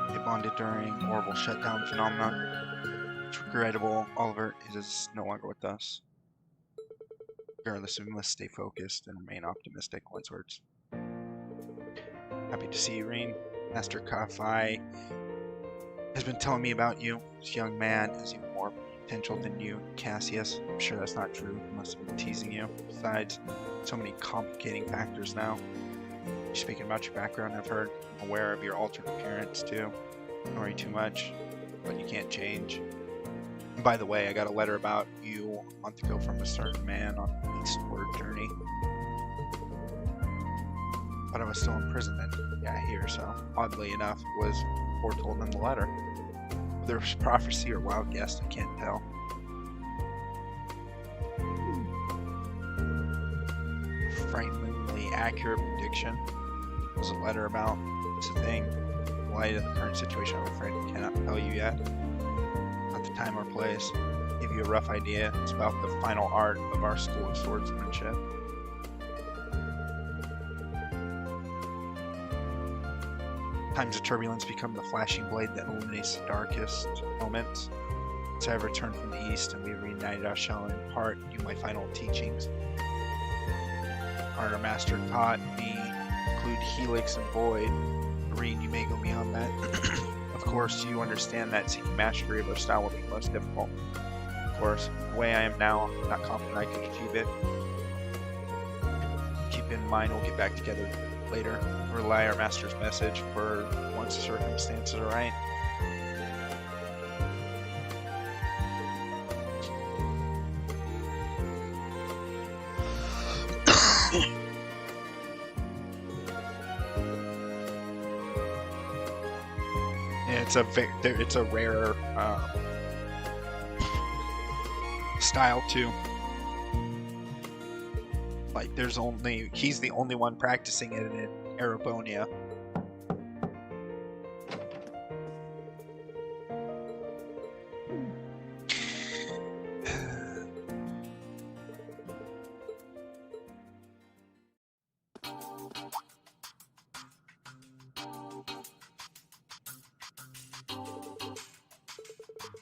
They bonded during horrible shutdown phenomenon. It's regrettable Oliver is no longer with us. Regardless, we must stay focused and remain optimistic. Wise words. Happy to see you, Reen. Master Kafai has been telling me about you. This young man has even more potential than you, Cassius. I'm sure that's not true. He must have been teasing you. Besides, so many complicating factors now. Speaking about your background, I've heard. I'm aware of your altered appearance too. Don't worry too much, but you can't change. And by the way, I got a letter about you a month ago from a certain man on an eastward journey. But I was still in prison then. Yeah, I hear so. Oddly enough, it was foretold in the letter. Whether it was prophecy or wild guess, I can't tell. Frighteningly accurate prediction. It was a letter about it's a thing. In light of the current situation, I'm afraid I cannot tell you yet. Not the time or place. Give you a rough idea. It's about the final art of our school of swordsmanship. Times of turbulence become the flashing blade that illuminates the darkest moments. So I return from the east and we reunited, I shall impart you my final teachings. Our master taught me include Helix and Void. Marine, you may go beyond that. Of course, you understand that seeking mastery of our style will be most difficult. Of course, the way I am now, I'm not confident I can achieve it. Keep in mind, we'll get back together later. Relay our master's message for once the circumstances are right. It's a rare style too. Like he's the only one practicing it in Erebonia.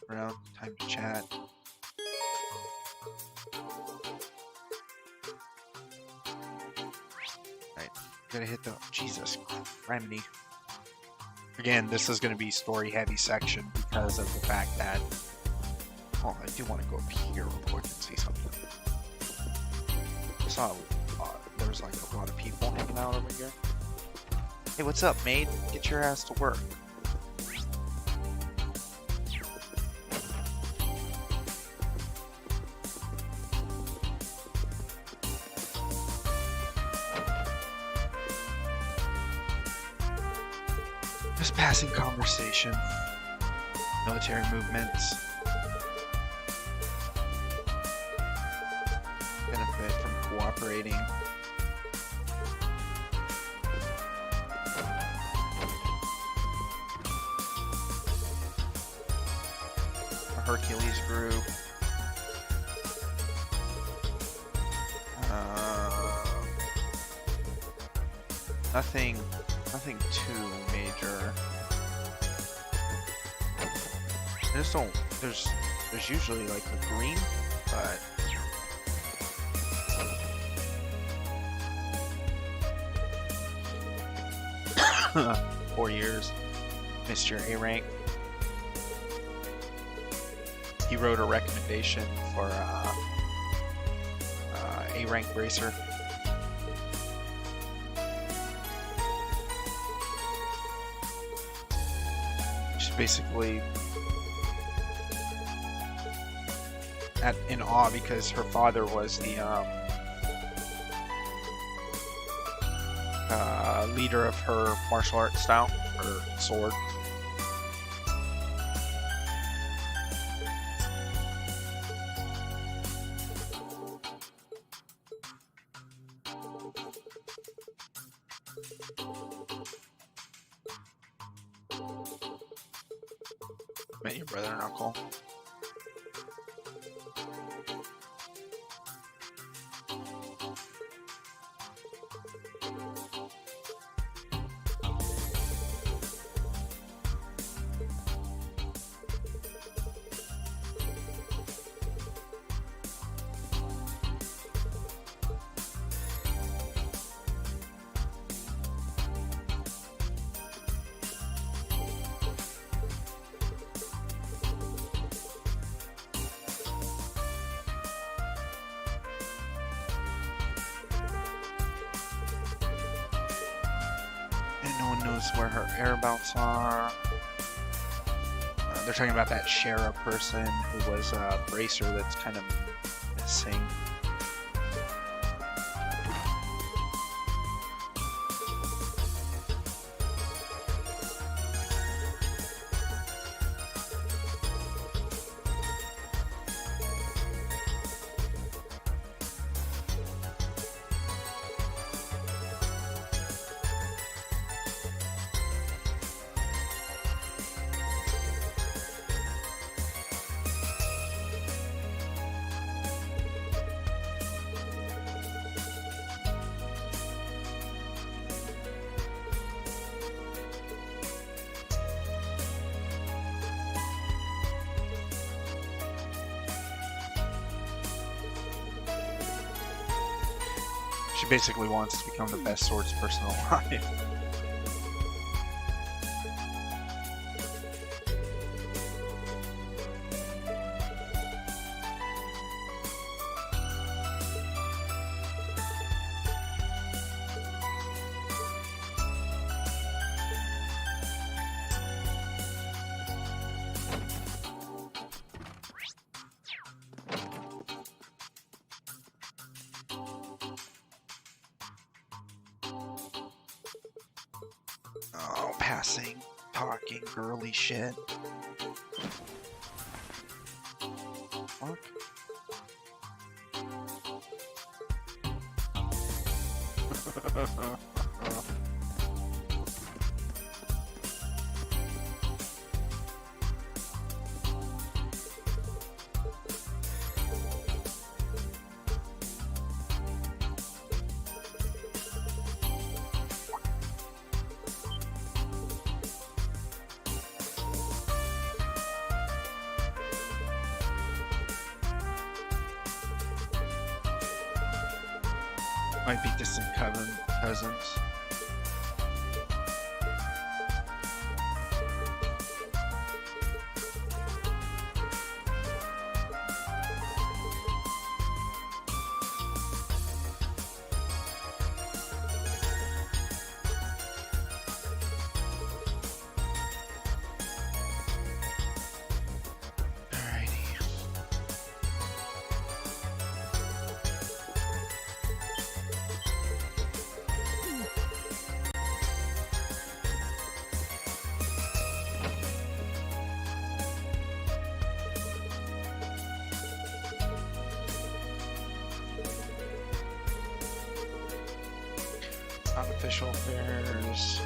Around time to chat. Right, gotta hit the Jesus remedy. Again, this is gonna be story heavy section because of the fact that I do want to go up here real quick and see something. I saw there was like a lot of people hanging out over here. Hey, what's up, maid? Get your ass to work. Just passing conversation. Military movements. Benefit from cooperating. A Hercules group. Nothing too major. I just don't. There's usually like a green, but. 4 years. Missed your A rank. He wrote a recommendation for A rank bracer. She's basically in awe because her father was the leader of her martial arts style, her sword. Met your brother and uncle. No one knows where her airabouts are. They're talking about that Shara person who was a bracer that's kind of missing. She basically wants to become the best swords person alive. Oh, passing, talking, girly shit. Fuck. Might be distant cousins. Official affairs.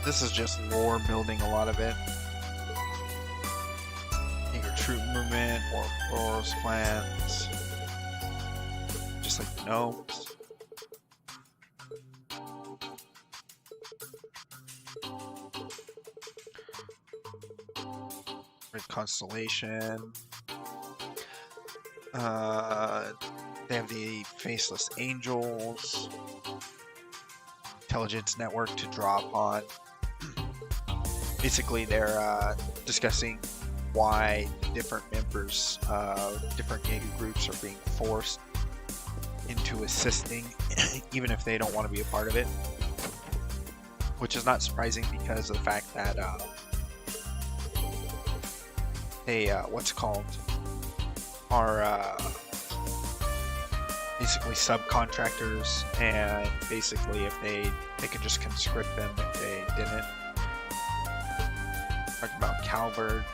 This is just lore building, a lot of it. Your troop movement, or forest plans. Just like the gnomes. Red Constellation. They have the Faceless Angels. Intelligence network to draw upon. Basically, they're discussing why the different members of different Jaeger groups are being forced into assisting, even if they don't want to be a part of it. Which is not surprising because of the fact that they, are basically subcontractors, and basically if they could just conscript them if they didn't. Talking about Calvard.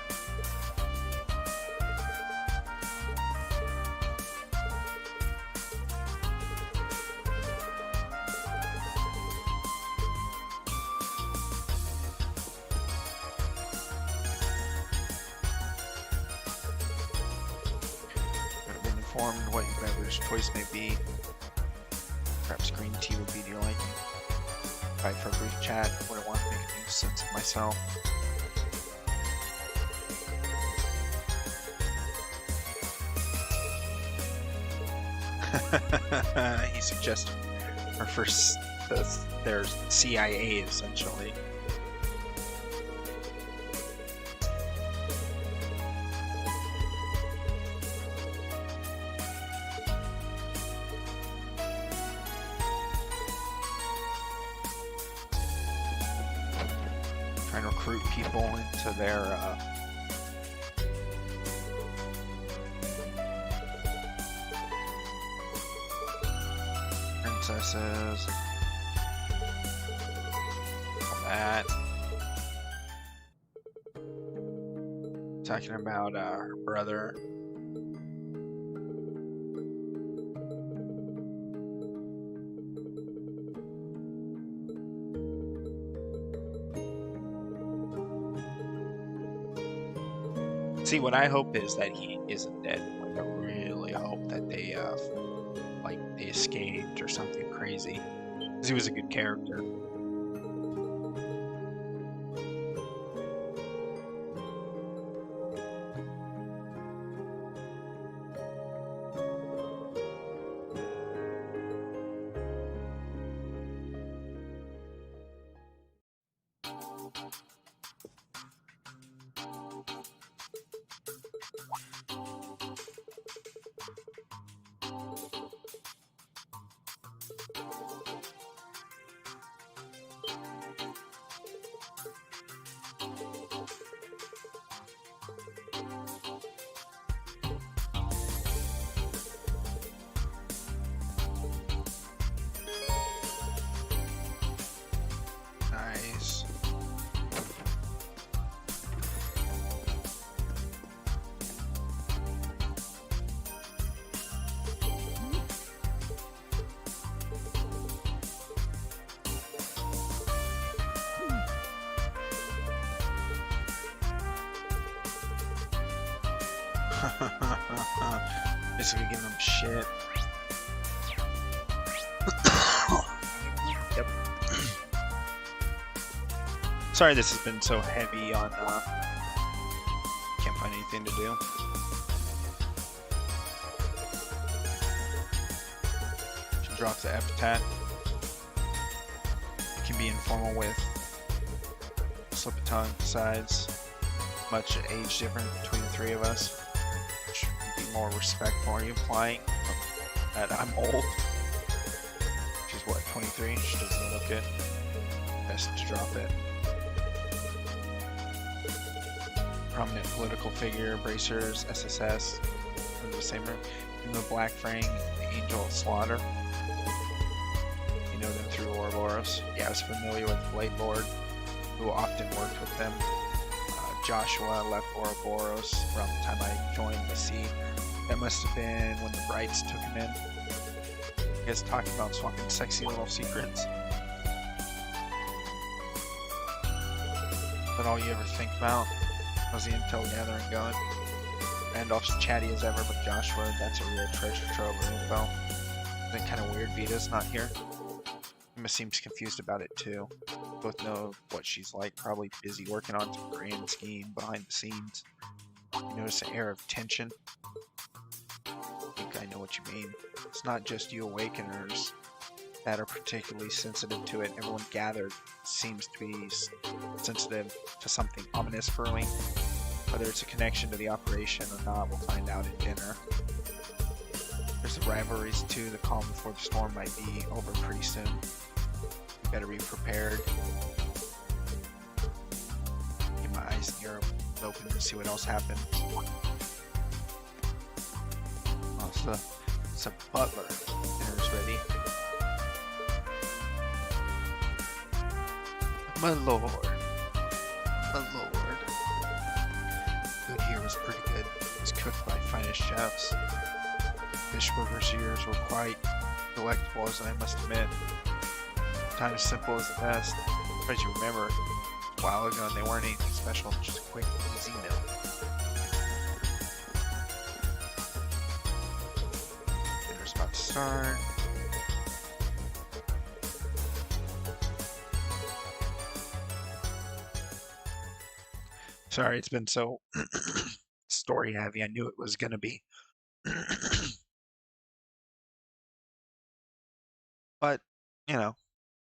I've been informed what your beverage choice may be. Perhaps green tea would be to your liking. Invite for a brief chat. Wouldn't want to make a nuisance of myself. He suggested her first their CIA essentially. Trying to recruit people into their princesses. All that. Talking about her brother. See, what I hope is that he isn't dead. Like, I really hope that they escaped or something crazy. Because he was a good character. Nice. Basically giving them shit. Yep. Sorry this has been so heavy on, can't find anything to do. Should drop the epitaph. It can be informal with slip of tongue, besides much age difference between the three of us. Which would be more respectful. Are you implying that I'm old? She's what, 23? She doesn't look it. Best to drop it. Prominent political figure, bracers, SSS. in the same room. In the Black Fang, the Angel of Slaughter. You know them through Ouroboros. Yeah, I was familiar with Blade Lord, who often worked with them. Joshua left Ouroboros around the time I joined the sea. That must have been when the Brights took him in. You guys talking about swapping sexy little secrets. Is that all you ever think about? How's the intel gathering going? Randolph's chatty as ever, but Joshua, that's a real treasure trove of info. Isn't it kind of weird Vita's not here? Emma seems confused about it too. Both know what she's like, probably busy working on some grand scheme behind the scenes. You notice an air of tension? I think I know what you mean. It's not just you awakeners that are particularly sensitive to it. Everyone gathered seems to be sensitive to something ominous brewing. Whether it's a connection to the operation or not, we'll find out at dinner. There's the rivalries too. The calm before the storm might be over pretty soon. You better be prepared. Get my eyes and ears open and see what else happens. Oh, it's a butler. Dinner's ready. My lord. My lord. Food here was pretty good. It was cooked by finest chefs. Fishburger's ears were quite delectable, as I must admit. Sometimes simple is the best. As you remember, a while ago they weren't anything special, just a quick, easy meal. Dinner's about to start. Sorry, it's been so story heavy. I knew it was going to be. But, you know,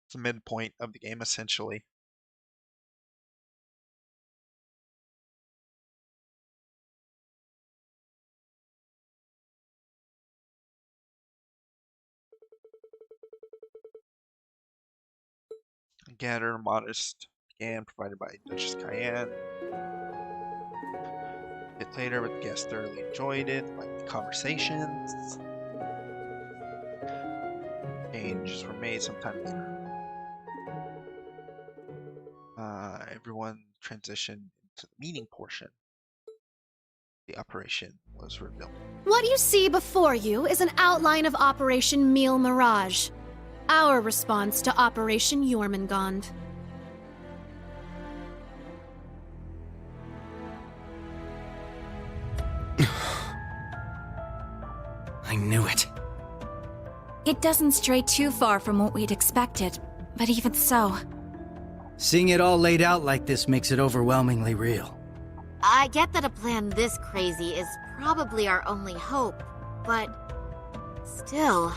it's the midpoint of the game essentially. Gather, modest began, provided by Duchess Cayenne. A bit later, but the guests thoroughly enjoyed it, like the conversations. Changes were made sometime later. Everyone transitioned to the meeting portion. The operation was revealed. What you see before you is an outline of Operation Meal Mirage, our response to Operation Jormungand. I knew it. It doesn't stray too far from what we'd expected, but even so... Seeing it all laid out like this makes it overwhelmingly real. I get that a plan this crazy is probably our only hope, but still,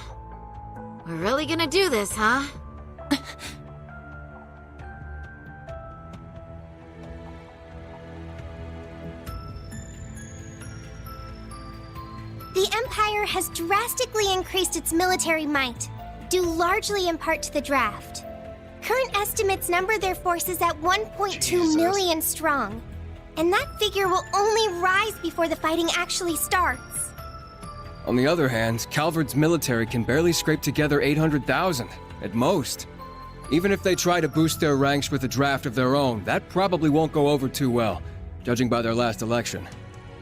we're really gonna do this, huh? The Empire has drastically increased its military might, due largely in part to the draft. Current estimates number their forces at 1.2 million strong, and that figure will only rise before the fighting actually starts. On the other hand, Calvard's military can barely scrape together 800,000, at most. Even if they try to boost their ranks with a draft of their own, that probably won't go over too well, judging by their last election.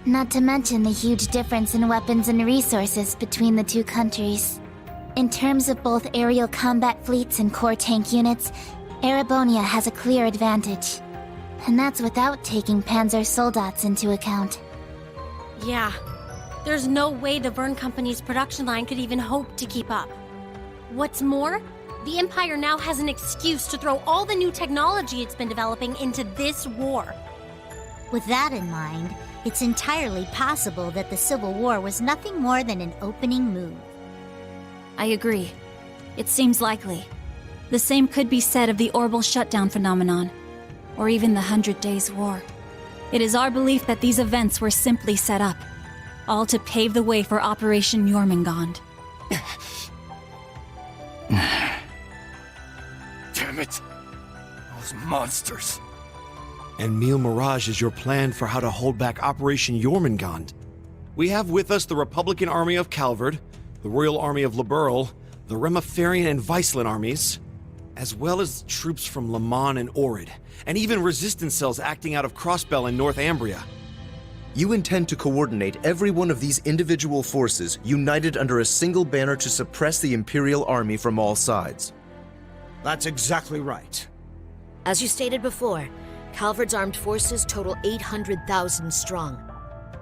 Not to mention the huge difference in weapons and resources between the two countries. In terms of both aerial combat fleets and core tank units, Erebonia has a clear advantage. And that's without taking Panzer Soldats into account. Yeah. There's no way the Verne Company's production line could even hope to keep up. What's more, the Empire now has an excuse to throw all the new technology it's been developing into this war. With that in mind, it's entirely possible that the Civil War was nothing more than an opening move. I agree. It seems likely. The same could be said of the orbital shutdown phenomenon, or even the 100 Days' War. It is our belief that these events were simply set up, all to pave the way for Operation Jormungand. Damn it! Those monsters! And Meal Mirage is your plan for how to hold back Operation Jormungand? We have with us the Republican Army of Calvard, the Royal Army of Liberl, the Remiferian and Viceland armies, as well as troops from Le Mans and Orid, and even resistance cells acting out of Crossbell in Northumbria. You intend to coordinate every one of these individual forces united under a single banner to suppress the Imperial Army from all sides. That's exactly right. As you stated before, Calvard's armed forces total 800,000 strong.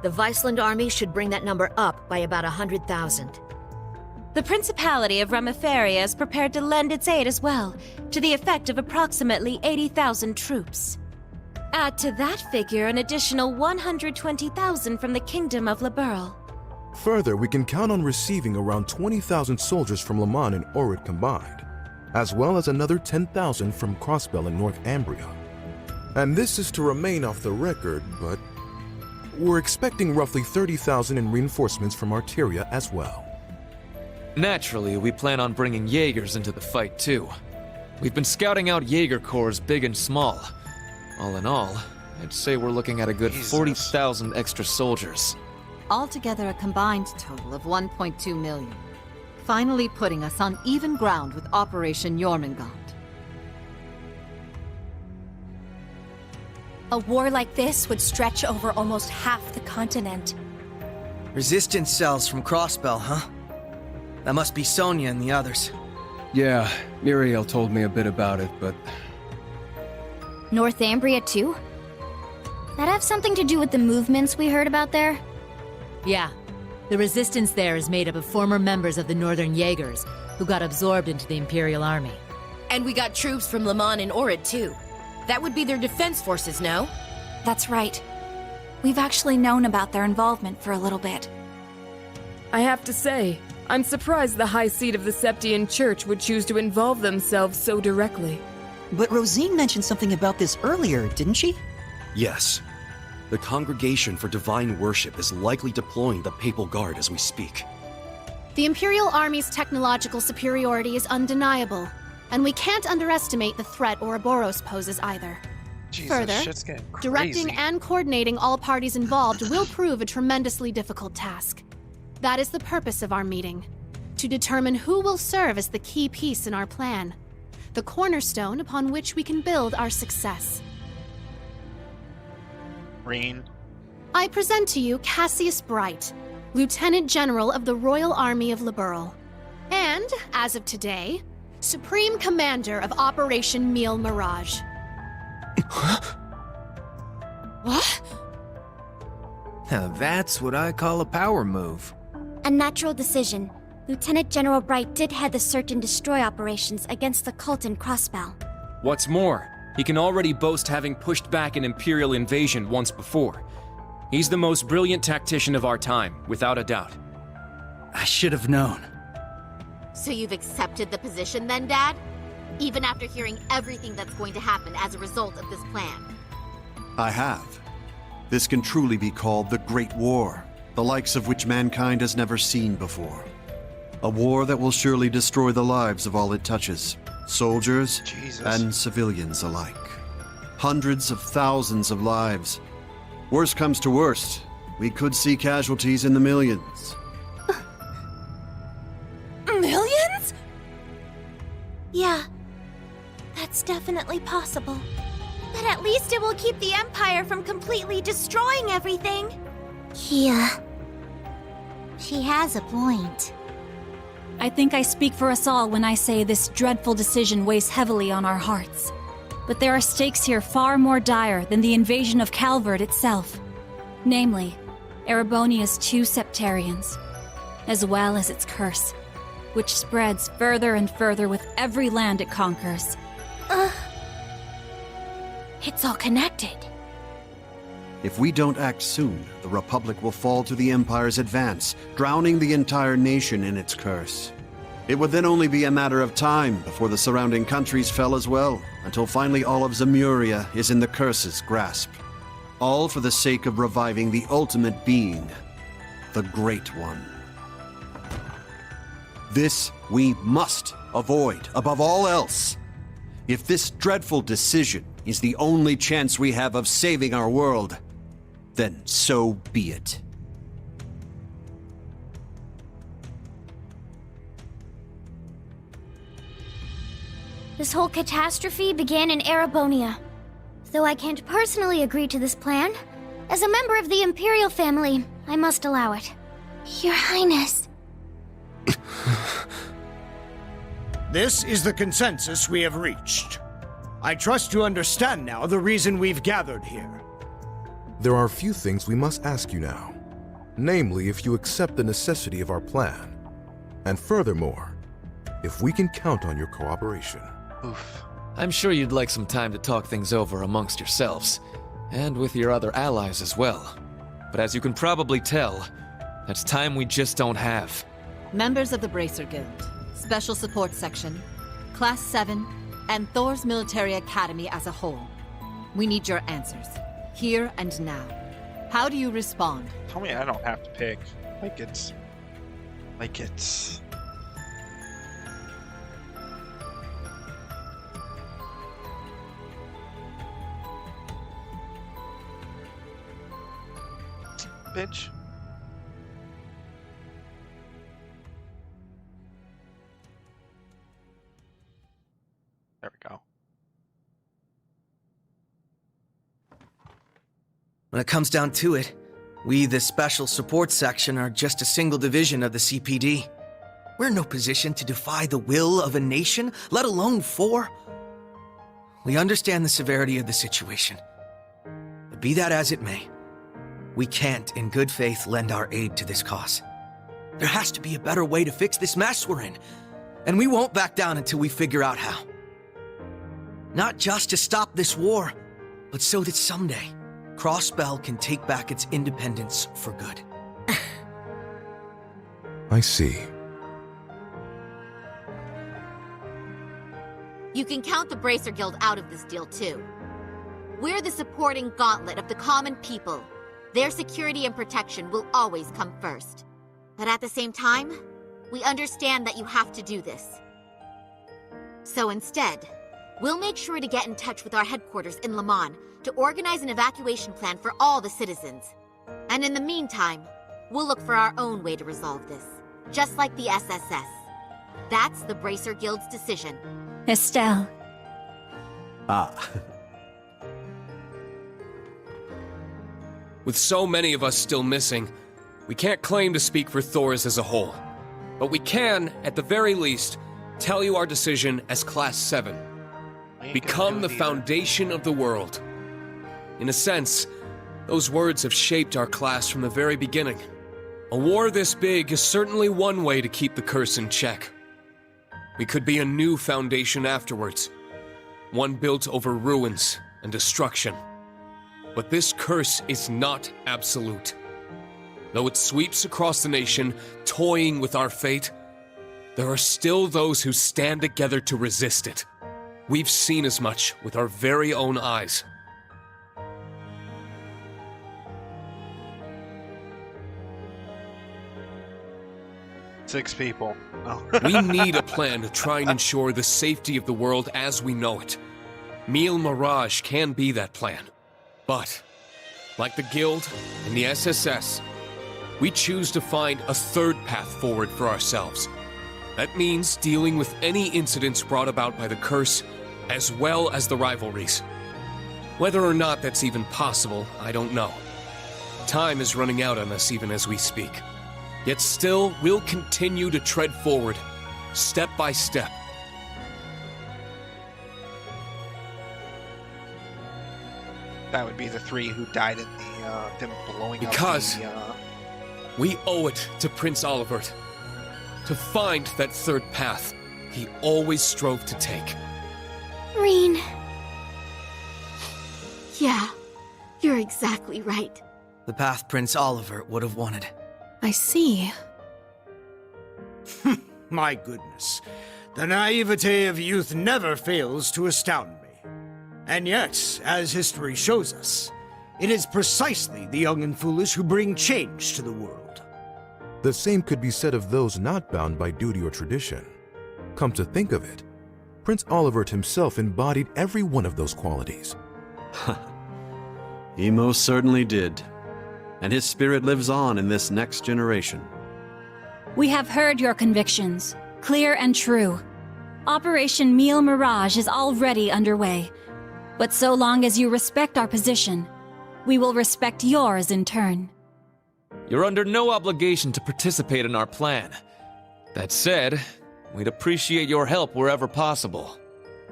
The Viceland army should bring that number up by about 100,000. The Principality of Remiferia is prepared to lend its aid as well, to the effect of approximately 80,000 troops. Add to that figure an additional 120,000 from the Kingdom of Liberl. Further, we can count on receiving around 20,000 soldiers from Le Mans and Orid combined, as well as another 10,000 from Crossbell and Northumbria. And this is to remain off the record, but we're expecting roughly 30,000 in reinforcements from Arteria as well. Naturally, we plan on bringing Jaegers into the fight too. We've been scouting out Jaeger corps big and small. All in all, I'd say we're looking at a good 40,000 extra soldiers. Altogether a combined total of 1.2 million. Finally putting us on even ground with Operation Jormungand. A war like this would stretch over almost half the continent. Resistance cells from Crossbell, huh? That must be Sonia and the others. Yeah, Muriel told me a bit about it, but... Northumbria too? That have something to do with the movements we heard about there? Yeah. The resistance there is made up of former members of the Northern Jaegers, who got absorbed into the Imperial Army. And we got troops from Le Mans and Orid, too. That would be their defense forces, no? That's right. We've actually known about their involvement for a little bit. I have to say, I'm surprised the High Seat of the Septian Church would choose to involve themselves so directly. But Rosine mentioned something about this earlier, didn't she? Yes. The Congregation for Divine Worship is likely deploying the Papal Guard as we speak. The Imperial Army's technological superiority is undeniable, and we can't underestimate the threat Ouroboros poses either. Jesus, Further, shit's getting crazy. directing and coordinating all parties involved will prove a tremendously difficult task. That is the purpose of our meeting, to determine who will serve as the key piece in our plan, the cornerstone upon which we can build our success. Reen. I present to you Cassius Bright, Lieutenant General of the Royal Army of Liberl, and, as of today, Supreme Commander of Operation Meal Mirage. What? Now that's what I call a power move. A natural decision. Lieutenant General Bright did head the search and destroy operations against the cult in Crossbell. What's more, he can already boast having pushed back an Imperial invasion once before. He's the most brilliant tactician of our time, without a doubt. I should have known. So you've accepted the position then, Dad? Even after hearing everything that's going to happen as a result of this plan? I have. This can truly be called the Great War, the likes of which mankind has never seen before. A war that will surely destroy the lives of all it touches, soldiers and civilians alike. Hundreds of thousands of lives. Worst comes to worst, we could see casualties in the millions. Millions? Yeah, that's definitely possible. But at least it will keep the Empire from completely destroying everything. Yeah. She has a point. I think I speak for us all when I say this dreadful decision weighs heavily on our hearts. But there are stakes here far more dire than the invasion of Calvard itself. Namely, Erebonia's 2 Septarians, as well as its curse, which spreads further and further with every land it conquers. It's all connected. If we don't act soon, the Republic will fall to the Empire's advance, drowning the entire nation in its curse. It would then only be a matter of time before the surrounding countries fell as well, until finally all of Zemuria is in the curse's grasp. All for the sake of reviving the ultimate being, the Great One. This we must avoid above all else. If this dreadful decision is the only chance we have of saving our world, then so be it. This whole catastrophe began in Erebonia. Though I can't personally agree to this plan, as a member of the Imperial family, I must allow it. Your Highness. This is the consensus we have reached. I trust you understand now the reason we've gathered here. There are a few things we must ask you now. Namely, if you accept the necessity of our plan. And furthermore, if we can count on your cooperation. Oof. I'm sure you'd like some time to talk things over amongst yourselves, and with your other allies as well. But as you can probably tell, that's time we just don't have. Members of the Bracer Guild, Special Support Section, Class 7, and Thor's Military Academy as a whole. We need your answers, here and now. How do you respond? Tell me I don't have to pick. Like it's... Bitch. There we go. When it comes down to it, we, the Special Support Section, are just a single division of the CPD. We're in no position to defy the will of a nation, let alone 4. We understand the severity of the situation. But be that as it may, we can't, in good faith, lend our aid to this cause. There has to be a better way to fix this mess we're in, and we won't back down until we figure out how. Not just to stop this war, but so that someday, Crossbell can take back its independence for good. I see. You can count the Bracer Guild out of this deal, too. We're the supporting gauntlet of the common people. Their security and protection will always come first. But at the same time, we understand that you have to do this. So instead, we'll make sure to get in touch with our headquarters in Le Mans to organize an evacuation plan for all the citizens. And in the meantime, we'll look for our own way to resolve this, just like the SSS. That's the Bracer Guild's decision. Estelle. Ah. With so many of us still missing, we can't claim to speak for Thors as a whole. But we can, at the very least, tell you our decision as Class 7. Become the foundation of the world. In a sense, those words have shaped our class from the very beginning. A war this big is certainly one way to keep the curse in check. We could be a new foundation afterwards, one built over ruins and destruction. But this curse is not absolute. Though it sweeps across the nation, toying with our fate, there are still those who stand together to resist it. We've seen as much with our very own eyes. Six people. Oh. We need a plan to try and ensure the safety of the world as we know it. Mille Mirage can be that plan. But, like the Guild and the SSS, we choose to find a third path forward for ourselves. That means dealing with any incidents brought about by the curse, as well as the rivalries. Whether or not that's even possible, I don't know. Time is running out on us even as we speak. Yet still, we'll continue to tread forward, step by step. That would be the 3 who died in the them blowing because up the, we owe it to Prince Olivert to find that third path he always strove to take. Reen. Yeah, you're exactly right. The path Prince Olivert would have wanted. I see. My goodness. The naivete of youth never fails to astound me. And yet, as history shows us, it is precisely the young and foolish who bring change to the world. The same could be said of those not bound by duty or tradition. Come to think of it, Prince Olivert himself embodied every one of those qualities. He most certainly did. And his spirit lives on in this next generation. We have heard your convictions, clear and true. Operation Meal Mirage is already underway. But so long as you respect our position, we will respect yours in turn. You're under no obligation to participate in our plan. That said, we'd appreciate your help wherever possible.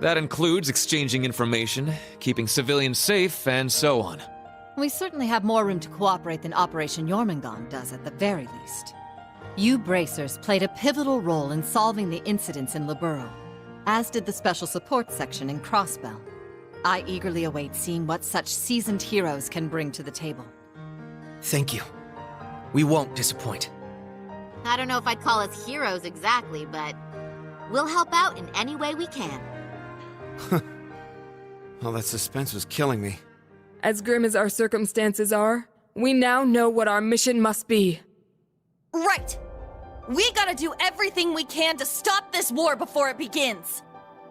That includes exchanging information, keeping civilians safe, and so on. We certainly have more room to cooperate than Operation Jormungand does at the very least. You Bracers played a pivotal role in solving the incidents in Liberl, as did the Special Support Section in Crossbell. I eagerly await seeing what such seasoned heroes can bring to the table. Thank you. We won't disappoint. I don't know if I'd call us heroes exactly, but we'll help out in any way we can. All that suspense was killing me. As grim as our circumstances are, we now know what our mission must be. Right! We gotta do everything we can to stop this war before it begins.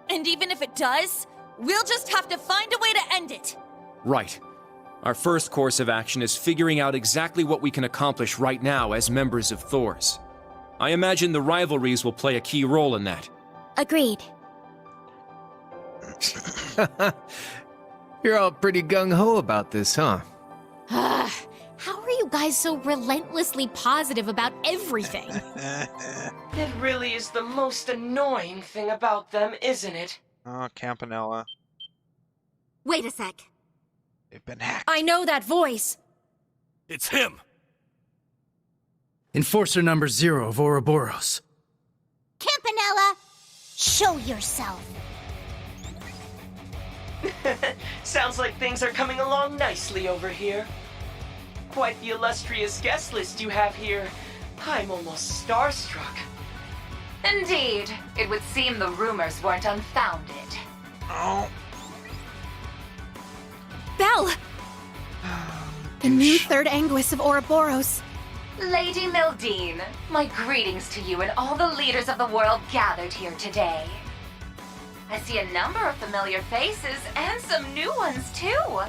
And even if it does, we'll just have to find a way to end it. Right. Our first course of action is figuring out exactly what we can accomplish right now as members of Thors. I imagine the rivalries will play a key role in that. Agreed. You're all pretty gung-ho about this, huh? How are you guys so relentlessly positive about everything? It really is the most annoying thing about them, isn't it? Oh, Campanella. Wait a sec. They've been hacked. I know that voice. It's him! Enforcer number 0 of Ouroboros. Campanella, show yourself. Sounds like things are coming along nicely over here. Quite the illustrious guest list you have here. I'm almost starstruck. Indeed. It would seem the rumors weren't unfounded. Oh. Belle! The new third Anguis of Ouroboros. Lady Mildine, my greetings to you and all the leaders of the world gathered here today. I see a number of familiar faces and some new ones too.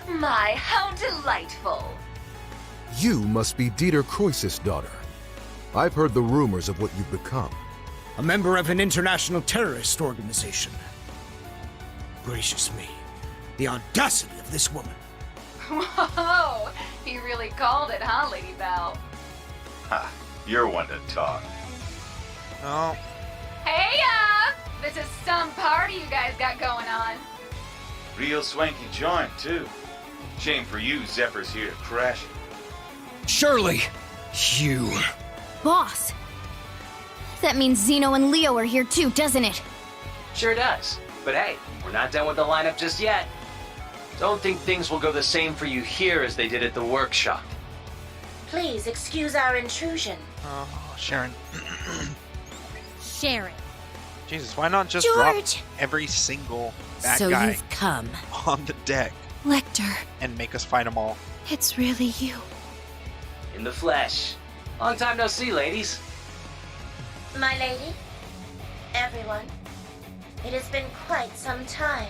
My, how delightful. You must be Dieter Croesus' daughter. I've heard the rumors of what you've become. A member of an international terrorist organization. Gracious me, the audacity of this woman. Whoa, he really called it, huh, Lady Belle? Ha, you're one to talk. Oh. Hey, this is some party you guys got going on. Real swanky joint, too. Shame for you, Zephyr's here to crash it. Shirley! You... Boss! That means Zeno and Leo are here too, doesn't it? Sure does. But hey, we're not done with the lineup just yet. Don't think things will go the same for you here as they did at the workshop. Please excuse our intrusion. Oh, Sharon. Sharon. Jesus, why not just George! drop every single bad So guy you've come. on the deck Lecter, and make us fight them all? it's really you. In the flesh. Long time no see, ladies. My lady, everyone, it has been quite some time.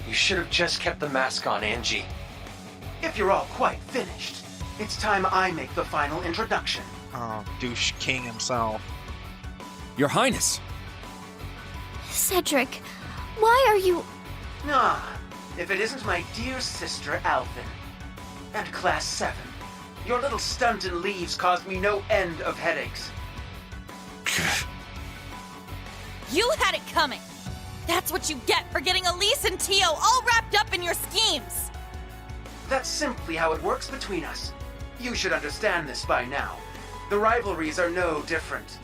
You should have just kept the mask on, Angie. If you're all quite finished, it's time I make the final introduction. Oh, douche king himself. Your Highness! Cedric, why are you... Ah, if it isn't my dear sister, Alvin. And Class 7. Your little stunt in leaves caused me no end of headaches. You had it coming. That's what you get for getting Elise and Tio all wrapped up in your schemes. That's simply how it works between us. You should understand this by now. The rivalries are no different.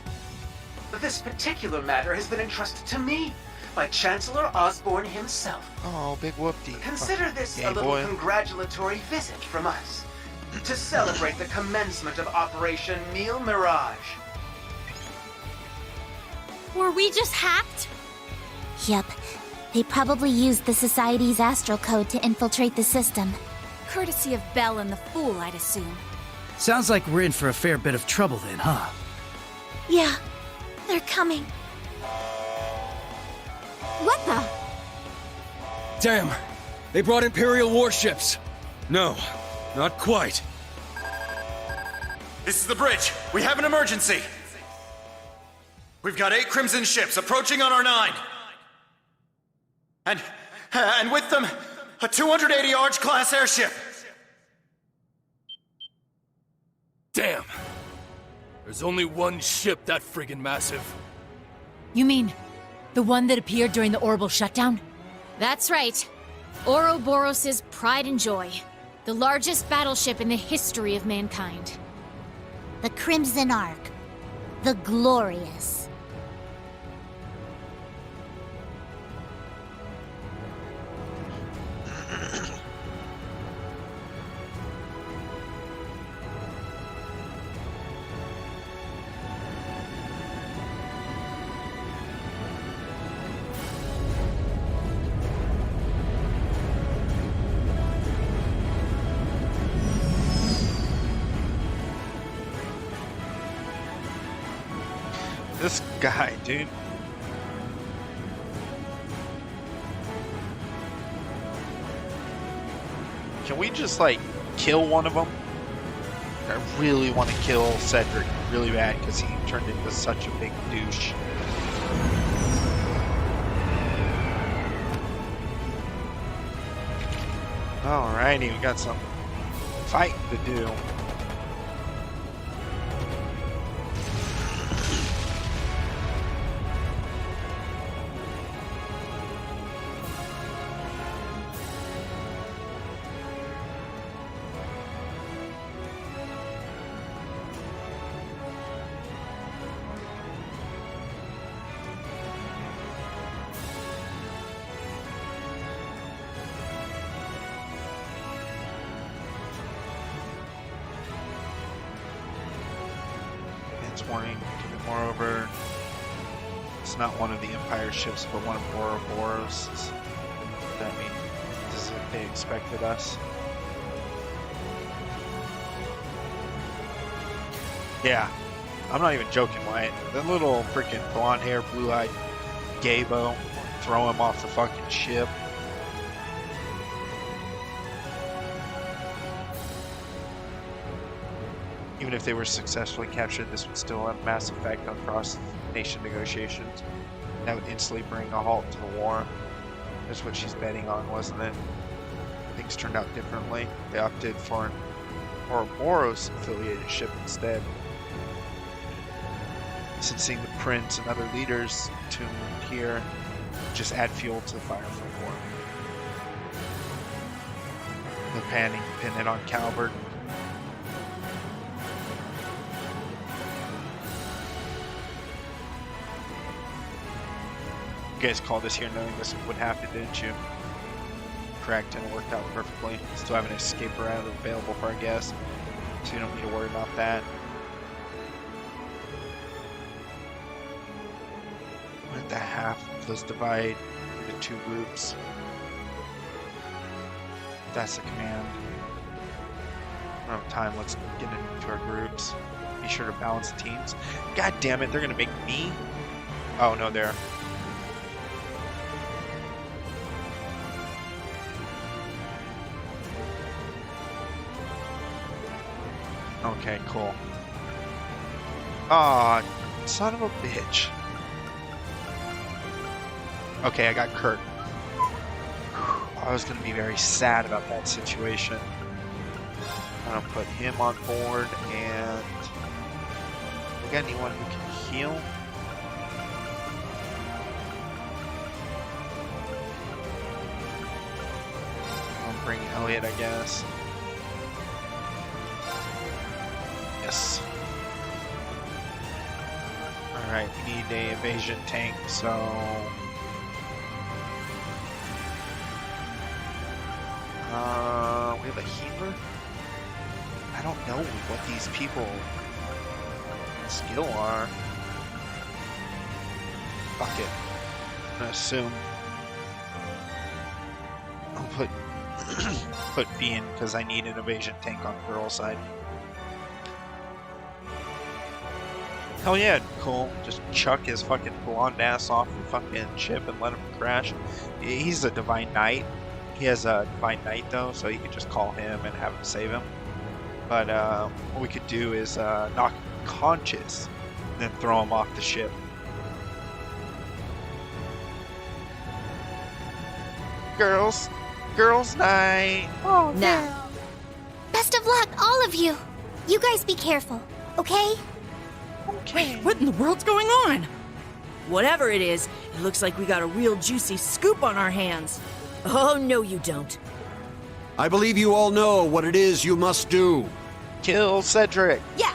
But this particular matter has been entrusted to me by Chancellor Osborne himself. Oh, big whoop-dee. Consider this a little congratulatory visit from us to celebrate the commencement of Operation Meal Mirage. Were we just hacked? Yep. They probably used the Society's astral code to infiltrate the system. Courtesy of Belle and the Fool, I'd assume. Sounds like we're in for a fair bit of trouble then, huh? Yeah, they're coming. What the? Damn! They brought Imperial warships! No, not quite. This is the bridge. We have an emergency. We've got 8 Crimson ships approaching on our 9. And with them, a 280 Arch-class airship. Damn. There's only one ship that friggin' massive. You mean the one that appeared during the orbital shutdown? That's right. Ouroboros' pride and joy. The largest battleship in the history of mankind. The Crimson Ark. The Glorious. This guy, dude. Can we just, like, kill one of them? I really want to kill Cedric really bad because he turned into such a big douche. Alrighty, we got some fighting to do. Warning. Moreover, it's not one of the Empire ships, but one of Ouroboros. I mean, this is what they expected us. Yeah, I'm not even joking, Wyatt. That little freaking blonde hair, blue-eyed gaybo, throw him off the fucking ship. Even if they were successfully captured, this would still have a mass effect on cross-nation negotiations. That would instantly bring a halt to the war. That's what she's betting on, wasn't it? Things turned out differently. They opted for an Ouroboros-affiliated ship instead. Since seeing the prince and other leaders tuned here, just add fuel to the fire for war. The panning pin it on Calvert. You guys called us here knowing this would happen, didn't you? Correct, and it worked out perfectly. Still have an escape route available for our guests, so you don't need to worry about that. Let the half of those divide into 2 groups. That's the command. I don't have time, let's get into our groups. Be sure to balance the teams. God damn it, they're gonna make me? Oh no, they're... Okay, cool. Aw, son of a bitch. Okay, I got Kurt. I was going to be very sad about that situation. I'm going to put him on board, and... We got anyone who can heal? I'll bring Elliot, I guess. Yes. Alright, we need a evasion tank, so... we have a healer? I don't know what these people skill are. Fuck it. I'm gonna assume. I'll put put B in because I need an evasion tank on the girl side. Hell yeah, cool. Just chuck his fucking blonde ass off the fucking ship and let him crash. He's a Divine Knight. He has a Divine Knight though, so you could just call him and have him save him. But what we could do is knock him conscious, and then throw him off the ship. Girls night. Oh, Now. Best of luck, all of you. You guys be careful, okay? Okay. What in the world's going on? Whatever it is, it looks like we got a real juicy scoop on our hands. Oh, no you don't. I believe you all know what it is you must do. Kill Cedric. Yeah.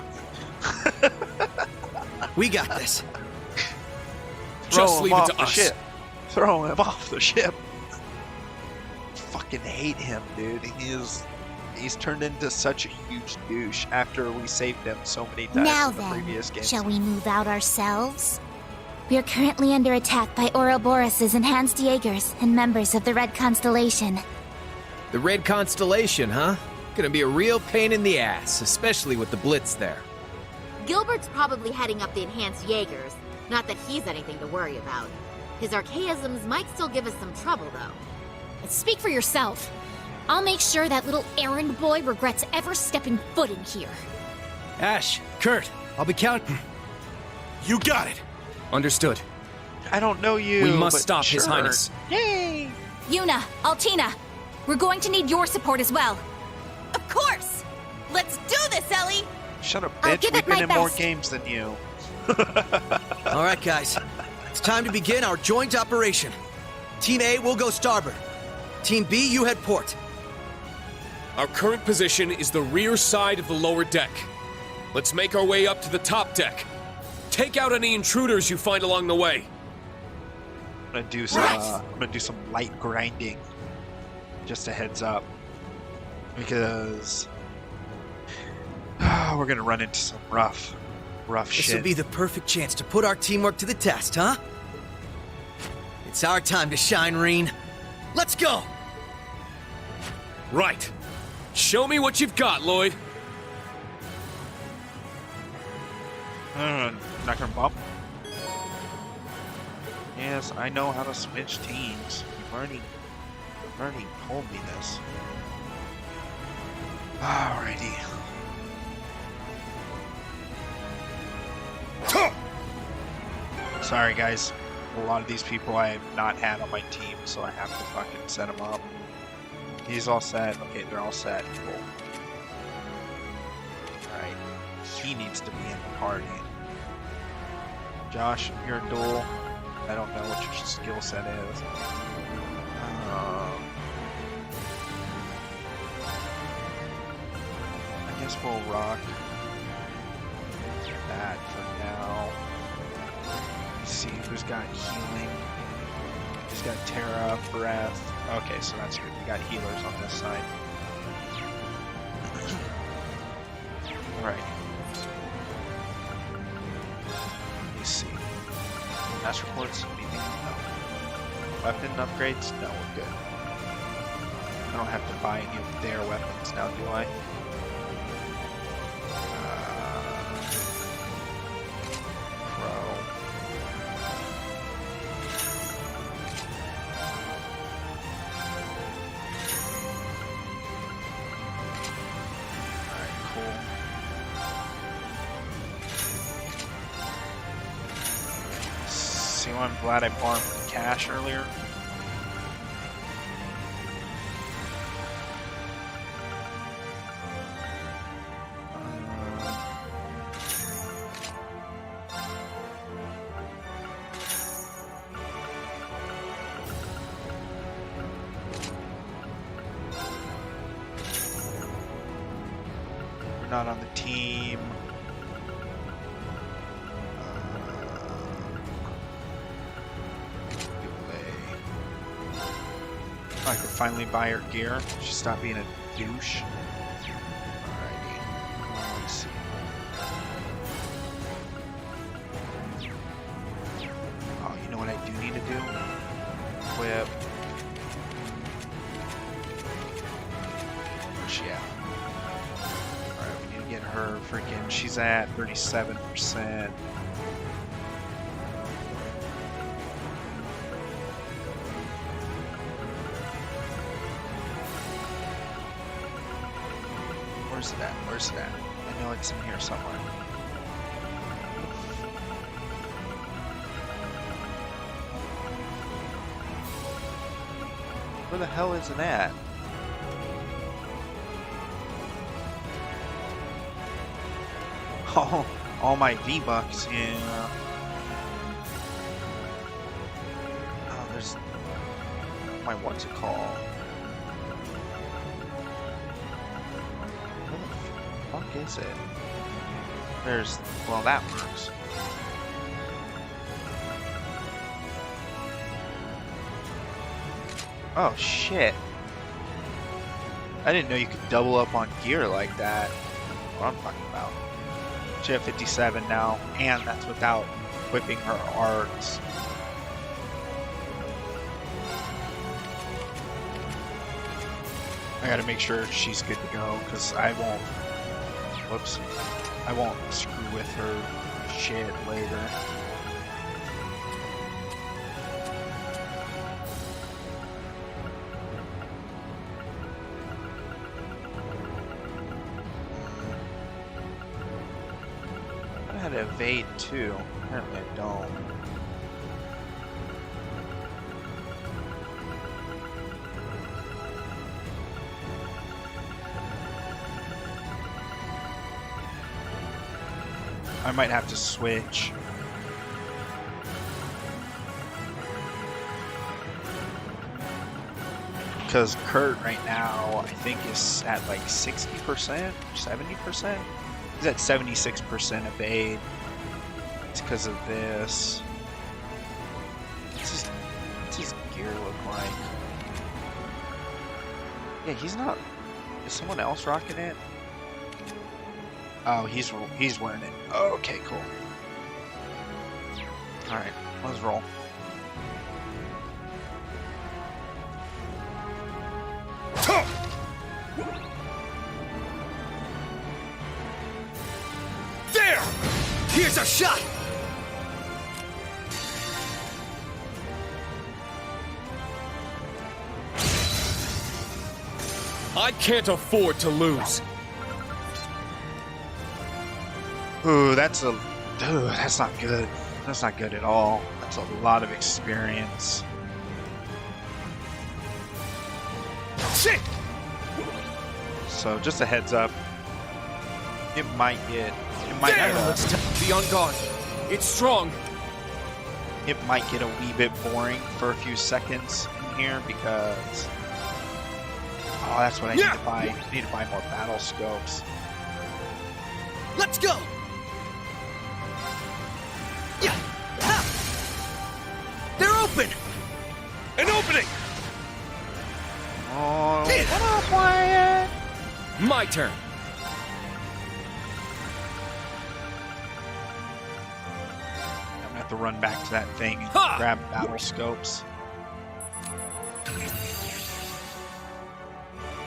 We got this. Just Throw leave him it off to the us. ship. Throw him off the ship. Fucking hate him, dude. He's turned into such a huge douche after we saved him so many times Now in the then, previous games. shall we move out ourselves? We are currently under attack by Ouroboros' enhanced Jaegers and members of the Red Constellation. The Red Constellation, huh? Gonna be a real pain in the ass, especially with the Blitz there. Gilbert's probably heading up the enhanced Jaegers. Not that he's anything to worry about. His archaisms might still give us some trouble, though. Speak for yourself. I'll make sure that little errand boy regrets ever stepping foot in here. Ash, Kurt, I'll be counting. You got it. Understood. I don't know you. We must but stop sure. His Highness. Yay! Yuna, Altina, we're going to need your support as well. Of course! Let's do this, Ellie! Shut up, I'll bitch. give We've it been my in more best. games than you. All right, guys. It's time to begin our joint operation. Team A will go starboard. Team B, you head port. Our current position is the rear side of the lower deck. Let's make our way up to the top deck. Take out any intruders you find along the way. I'm gonna do some light grinding. Just a heads up, because we're gonna run into some rough This shit. will be the perfect chance to put our teamwork to the test, huh? It's our time to shine, Reen. Let's go! Right. Show me what you've got, Lloyd. Not gonna bump. Yes, I know how to switch teams. You've already told me this. Alrighty. Sorry, guys. A lot of these people I have not had on my team, so I have to fucking set them up. He's all set. Okay, they're all set. Cool. Alright. He needs to be in the party. Josh, you're a duel. I don't know what your skill set is. I guess we'll rock that for now. Let's see who's got healing. Who's got Terra, Breath. Okay, so that's good. We got healers on this side. Alright. Let me see. Master reports, anything? No. Weapon upgrades? No, we're good. I don't have to buy any of their weapons now, do I? Pro. Alright, cool. See why I'm glad I farmed cash earlier? We're not on the team. I could finally buy her gear. She stopped being a douche. Alrighty. Let's see. Oh, you know what I do need to do? Equip. Where's she at? Alright, we need to get her freaking. She's at 37%. Where's it at? Where's it at? I know it's in here somewhere. Where the hell is it at? Oh, all my V-Bucks, yeah. Oh, there's my what's it called? Where the fuck is it? There's, well, that works. Oh shit. I didn't know you could double up on gear like that. What I'm talking about. She have 57 now, and that's without equipping her arts. I gotta make sure she's good to go, because I won't, whoops, I won't screw with her shit later. I had to evade too. Apparently I don't. I might have to switch. Because Kurt right now, I think, is at like 60%, 70%? He's at 76% evade. It's because of this. What's his gear look like? Yeah, he's not... Is someone else rocking it? Oh, he's wearing it. Oh, okay, cool. Alright, let's roll. There! Here's a shot! I can't afford to lose. Ooh, that's not good. That's not good at all. That's a lot of experience. Shit! So just a heads up. It might get Be on guard. It's strong. It might get a wee bit boring for a few seconds in here because that's what I need to buy. I need to buy more battle scopes. Let's go! Yeah! Ha! They're open! An opening! Oh, what up, Wyatt? My turn. I'm gonna have to run back to that thing and grab battle scopes.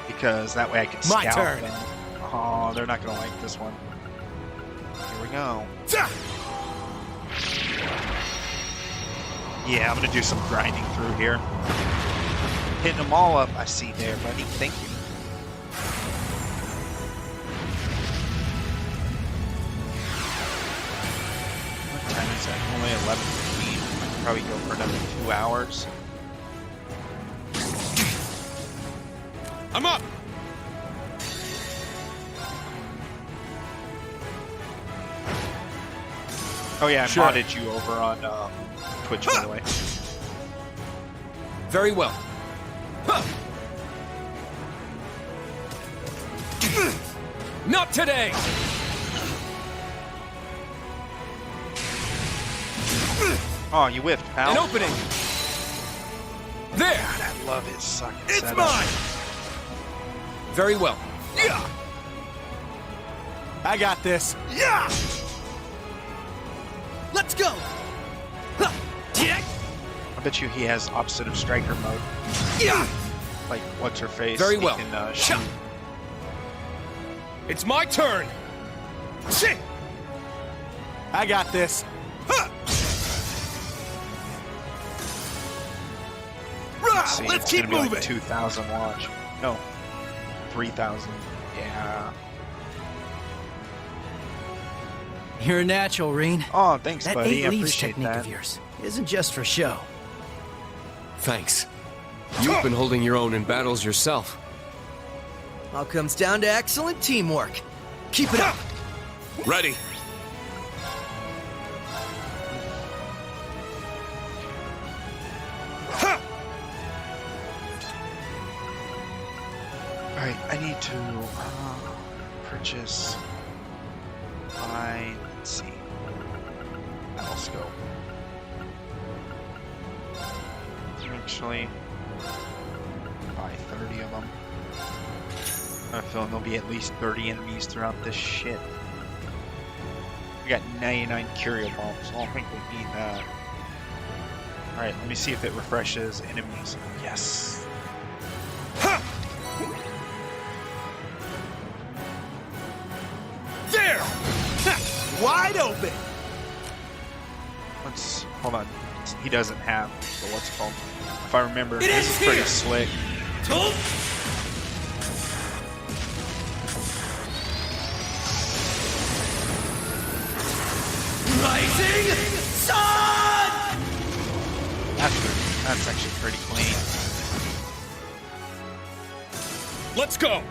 Because that way I can scout them. Oh, they're not gonna like this one. Here we go. Yeah, I'm gonna do some grinding through here. Hitting them all up. I see there, buddy. Thank you. What time is that? Only 11:15. I can probably go for another 2 hours. I'm up! Oh yeah, I Sure. modded you over on Twitch, by the way. Very well. Not today! Oh, you whiffed, pal. An opening! There! God, I love his sucking It's setup. mine! Very well. Yeah! I got this. Yeah! Let's go! Huh. Yeah! I bet you he has opposite of striker mode. Yeah! Like, what's her face? Very He well. can, shoot. It's my turn! Shit! I got this. Huh. Rah, See, let's it's keep gonna be moving! like 2,000 watch. No, 3,000. Yeah. You're a natural, Reen. Oh, thanks, That buddy. I 8 leaves appreciate technique that. of yours isn't just for show. Thanks. You've been holding your own in battles yourself. All comes down to excellent teamwork. Keep it up. Ready. Alright, I need to purchase my, let's see, battle scope. Actually, buy 30 of them. I have a feeling there'll be at least 30 enemies throughout this shit. We got 99 curio bombs, so I don't think we need that. Alright, let me see if it refreshes enemies. Yes. There! Wide open! Let's, hold on. He doesn't have the what's it called. If I remember, this is pretty slick. Rising sun! That's actually pretty clean. Let's go!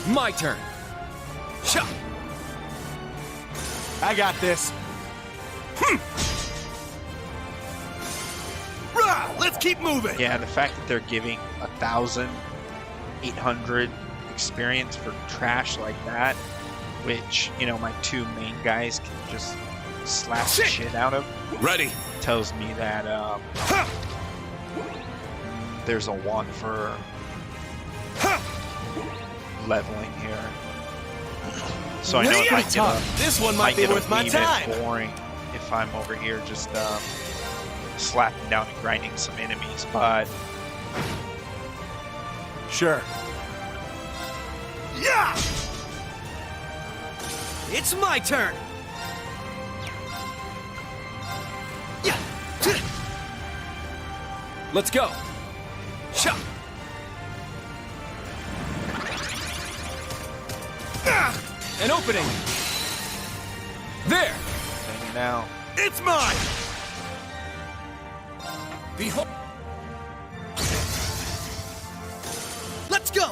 My turn. Shot! I got this. Rah, let's keep moving. Yeah, the fact that they're giving 1,800 experience for trash like that, which, you know, my two main guys can just slap the shit out of. Ready. Tells me that there's a want for leveling here. So I know it might get this one might be worth my time. Boring if I'm over here just slapping down and grinding some enemies, but sure. Yeah. It's my turn. Yeah. Let's go. Shot. An opening. There. Now. It's mine. Behold. Let's go.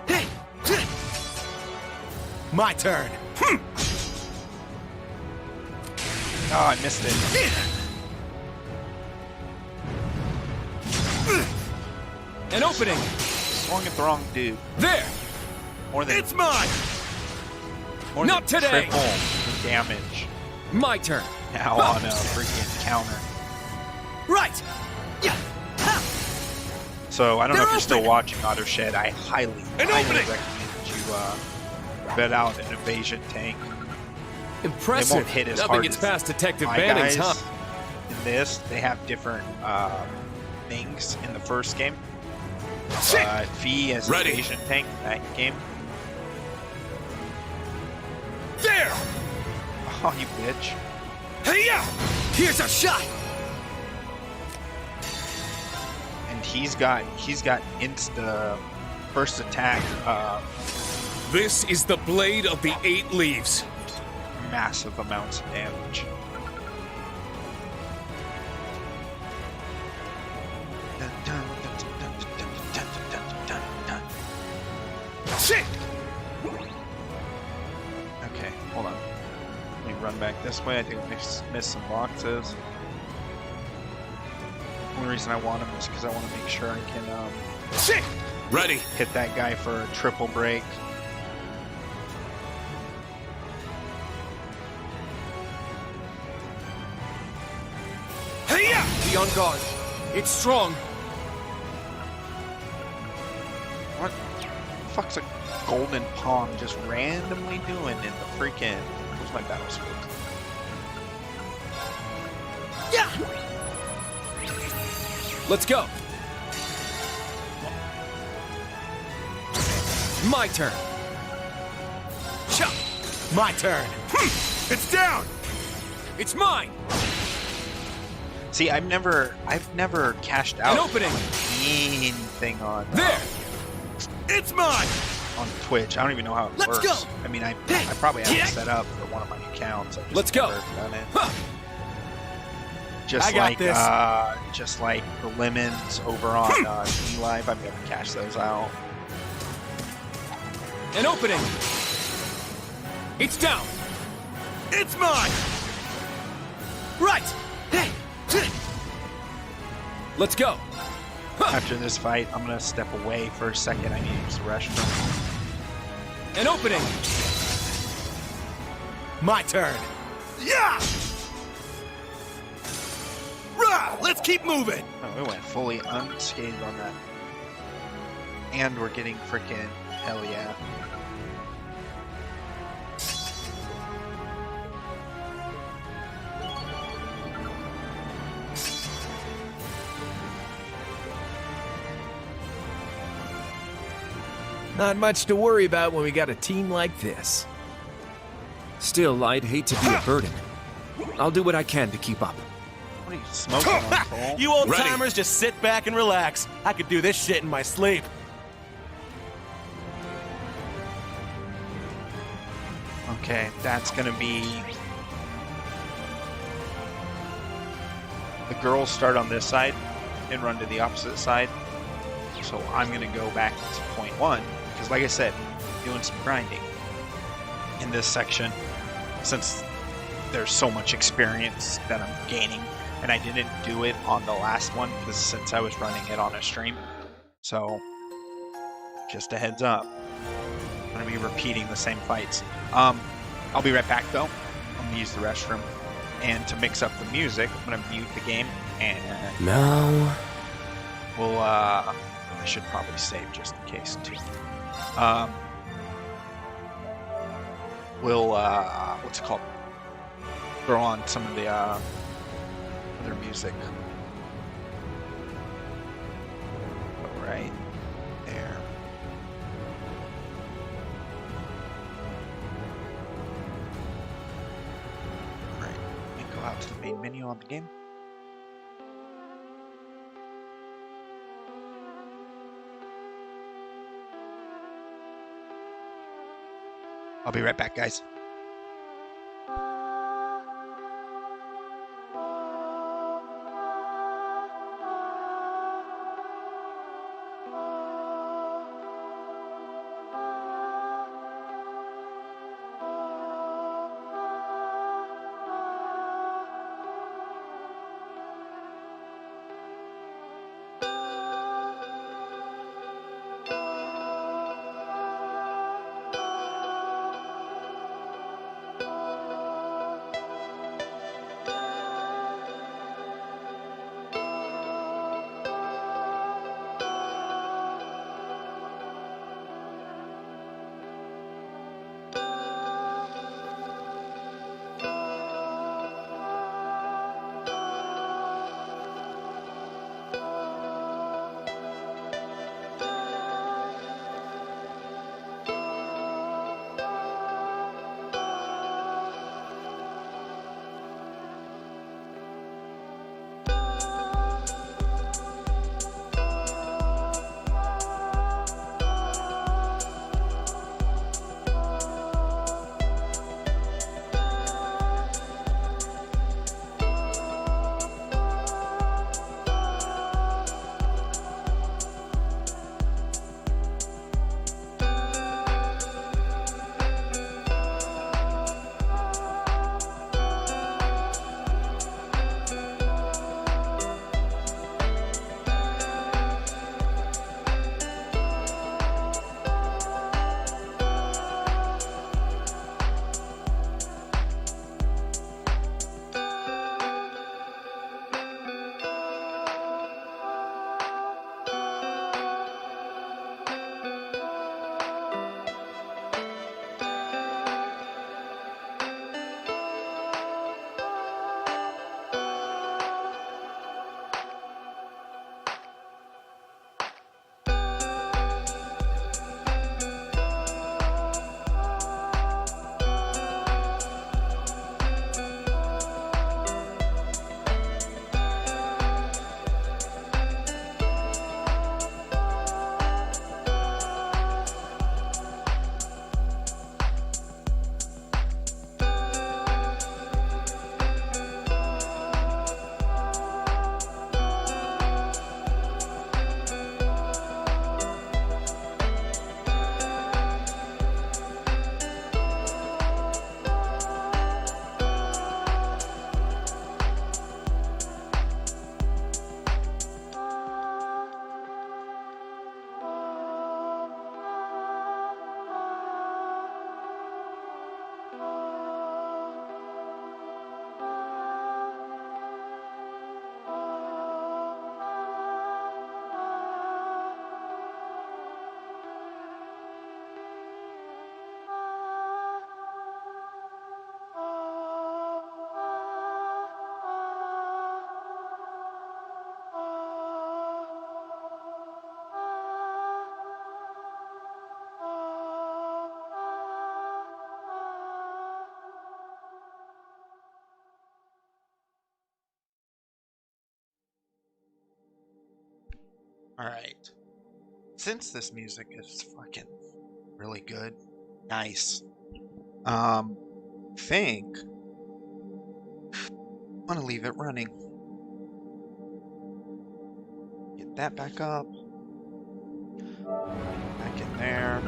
Hey. My turn. Oh, I missed it. An opening. Swung at the wrong dude. There. More than it's mine. More Not than today. Triple damage. My turn. Now on a freaking counter. Right. Yeah. So I don't know if you're still watching Ottershed. I highly recommend you vet out an evasion tank. Impressive. It won't hit as Nothing hard gets as past Detective my Banning's, guys. huh? In this, they have different things in the first game. Fee as an evasion tank in that game. There! Oh, you bitch. Hey, yeah! Here's a shot! And he's got insta first attack. This is the Blade of the Eight Leaves. Massive amounts of damage. Shit! Okay, hold on. Let me run back this way. I think I missed some boxes. The only reason I want him is because I want to make sure I can shit! Ready. Hit that guy for a triple break. Hey, yeah! Be on guard. It's strong. What the fuck's a golden palm just randomly doing in the freaking... Where's my battle scope? Yeah! Let's go. My turn. Shot! My turn. It's down! It's mine! See, I've never cashed out An opening. anything on There. It's mine. On Twitch. I don't even know how it Let's works. go. I mean, I probably have it set up for one of my accounts. I've just Let's go. never done it. Huh. Just I got this. Just like the lemons over on Live, I'm gonna cash those out. An opening. It's down. It's mine. Right. Let's go. After this fight, I'm gonna step away for a second. I need to use the restroom. An opening. My turn. Yeah. Rah, let's keep moving. Oh, we went fully unscathed on that. And we're getting freaking hell yeah. Not much to worry about when we got a team like this. Still, I'd hate to be a burden. I'll do what I can to keep up. What are you smoking on, Cole? You old timers just sit back and relax. I could do this shit in my sleep. Okay, that's gonna be... The girls start on this side and run to the opposite side. So I'm gonna go back to point 1, because like I said, doing some grinding in this section, since there's so much experience that I'm gaining, and I didn't do it on the last one, because since I was running it on a stream. So, just a heads up. I'm gonna be repeating the same fights. I'll be right back though. I'm gonna use the restroom. And to mix up the music, I'm gonna mute the game and No. we'll I should probably save just in case too. We'll what's it called? Throw on some of the other music. Right there. Right. And go out to the main menu on the game. I'll be right back, guys. Alright. Since this music is fucking really good, nice. Think I'm gonna leave it running. Get that back up. Back in there.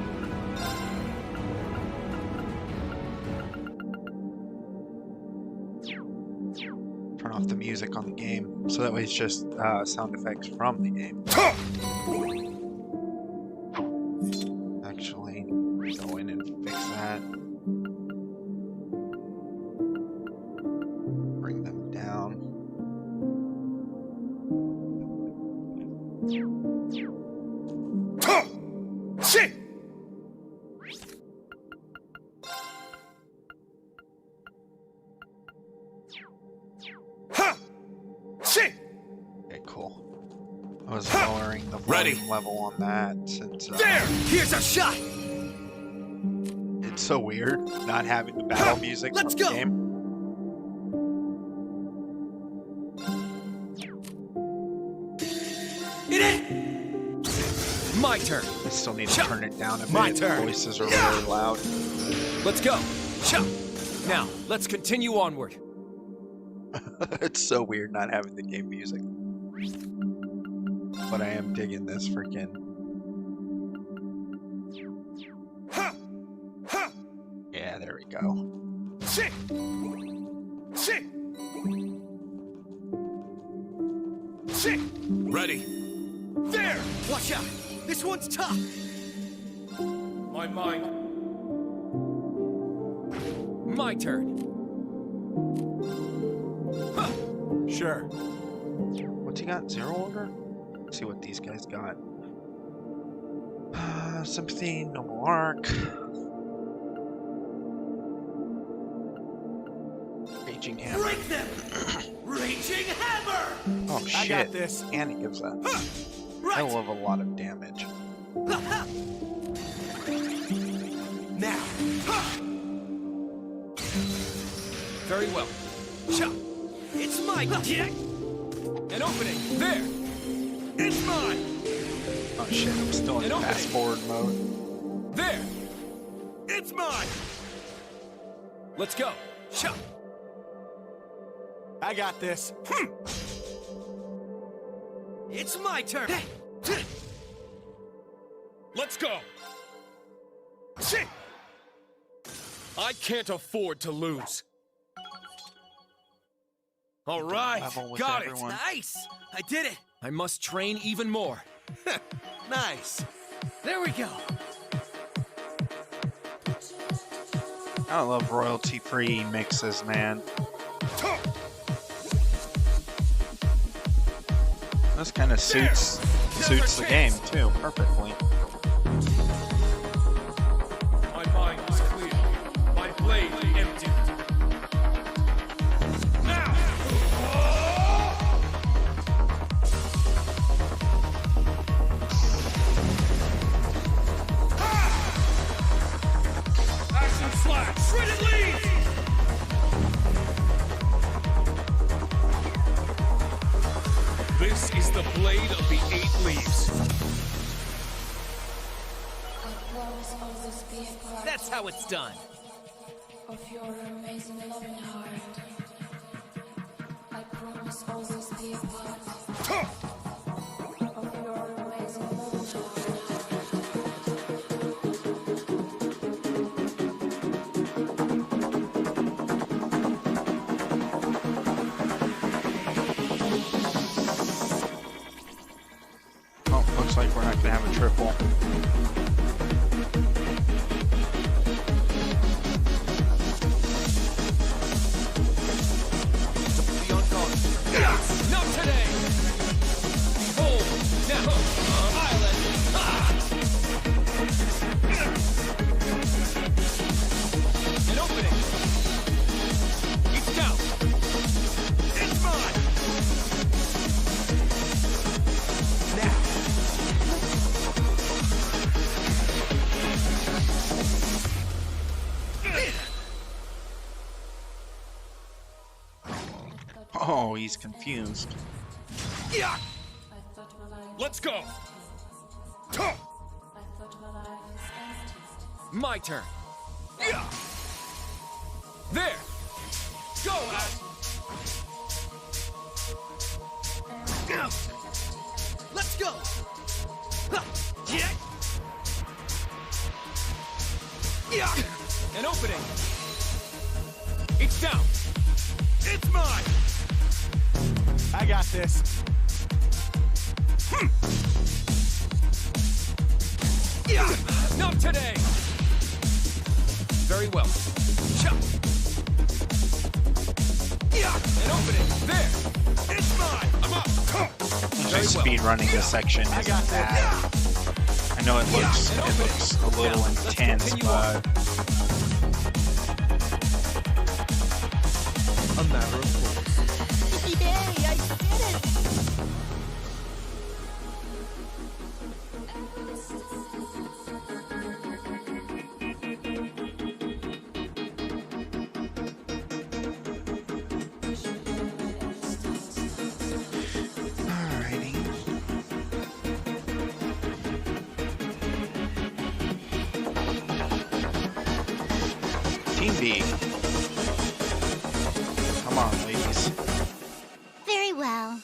Turn off the music on the game, so that way it's just sound effects from the game. Actually, go in and fix that. Bring them down. Shit! Okay, cool. I was lowering the volume level on that since There! Here's a shot! it's so weird not having the battle music Let's from the go! game. My turn. I still need to turn it down a bit. My The turn. voices are really loud. Let's go. Cha. Now, let's continue onward. It's so weird not having the game music. But I am digging this freaking. Yeah, there we go. Shit! Shit! Shit! Ready. There! Watch out! This one's tough! My mind. My turn. Sure. What's he got? Zero order? Let's see what these guys got. Sympathy, Noble Arc. Raging Hammer. Break them! Raging Hammer! Oh shit. I got this. And he gives a hell of a lot of damage. Now. Very well. Cha. It's my kick! An opening. There. It's mine! Oh shit, I'm still in An fast forward mode. There. It's mine! Let's go. Cha. I got this. It's my turn! Let's go. Shit! I can't afford to lose. All right, Level with got everyone. Nice! I did it! I must train even more. Nice! There we go! I love royalty-free mixes, man. This kind of suits the game too perfectly. My mind is clear. My blade empty. Now! Action slash! Shredded leaves! This is the blade of the 8 leaves. That's how it's done. Of your amazing loving heart, I promise always be a part of your amazing loving Oh, looks like we're not gonna have a triple. Not today. Behold, now, island. An opening. It's down. It's mine! Now. Oh, he's confused. Yeah. I thought my life Let's go! My turn. There! Go, Ash! Let's go! An opening! It's down! It's mine! I got this. Not today! Very well. An opening! There! It's mine! I'm up! Just speed running this section isn't bad. I know it looks a little intense, but A matter of course. Yay, I did it! alrighty. Team B. Come on, ladies. Very well.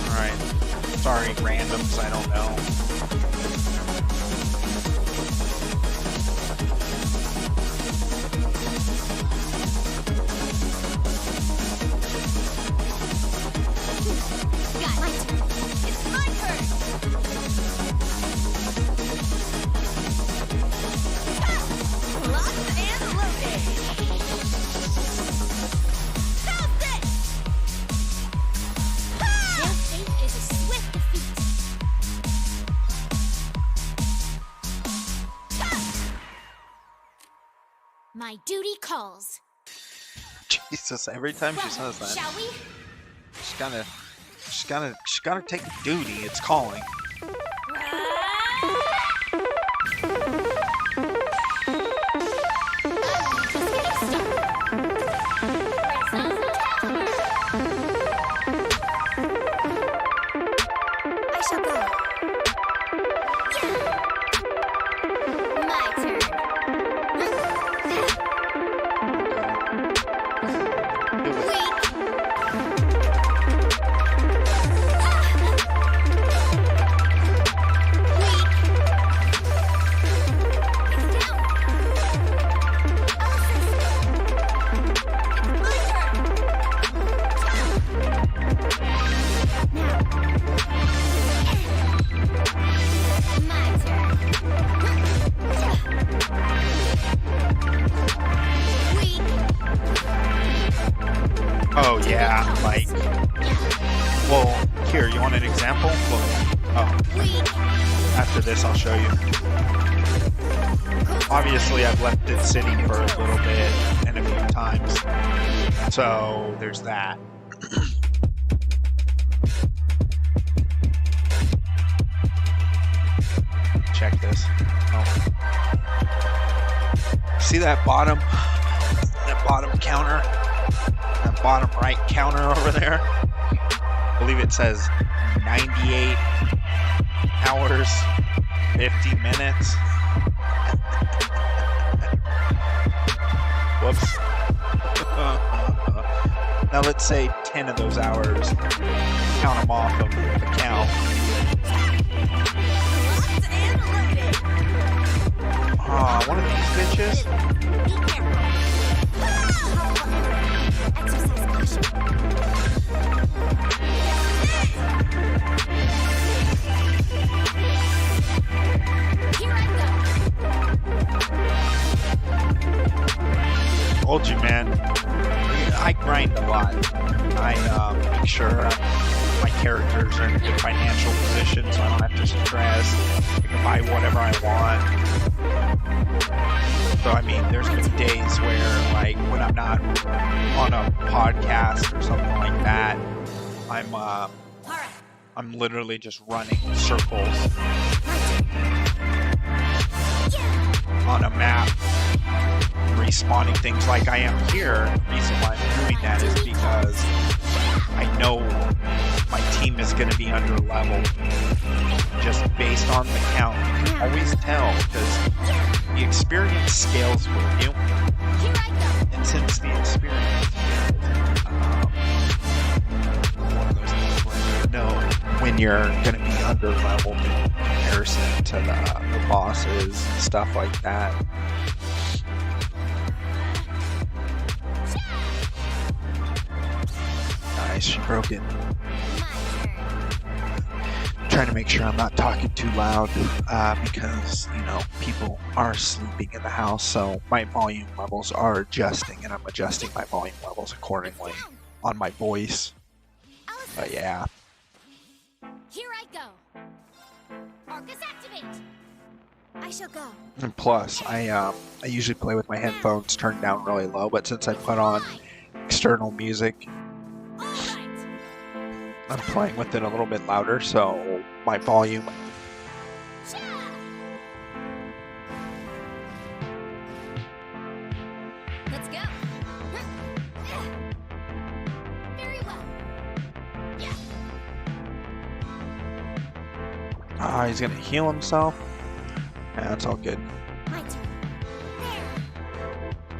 Alright. Sorry, randoms, I don't know. It's my turn! Locked and loaded! How's this? Their fate is a swift defeat. My duty calls. Jesus, every time she says that, Shall we? she's gotta take duty. It's calling. I shall go. My turn. Oh yeah, like. Well, here, you want an example? Look. Oh. After this, I'll show you. Obviously, I've left it sitting for a little bit and a few times. So, there's that. Check this. Oh. See that bottom counter? That bottom right counter over there? I believe it says 98 hours, 50 minutes. Whoops. Now let's say 10 of those hours. Count them off of the count. Aw, one of these bitches? Told you, man. I grind a lot. I make sure my characters are in a good financial position so I don't have to stress. I can buy whatever I want. So, I mean, there's been days where, like, when I'm not on a podcast or something like that, I'm literally just running circles on a map, respawning things like I am here. The reason why I'm doing that is because I know my team is going to be under leveled just based on the count. You can always tell because the experience scales with you. And since the experience one of those things where you know when you're going to be under leveled in comparison to the bosses and stuff like that. Nice, she broke it. I'm trying to make sure I'm not talking too loud because, you know, people are sleeping in the house, so my volume levels are adjusting, and I'm adjusting my volume levels accordingly on my voice. But yeah. Here I go. Arcus activate. I shall go. And plus, I usually play with my headphones turned down really low, but since I put on external music, I'm playing with it a little bit louder, so my volume. Let's go. Very well. Yeah. Ah, he's gonna heal himself. Yeah, that's all good. My turn.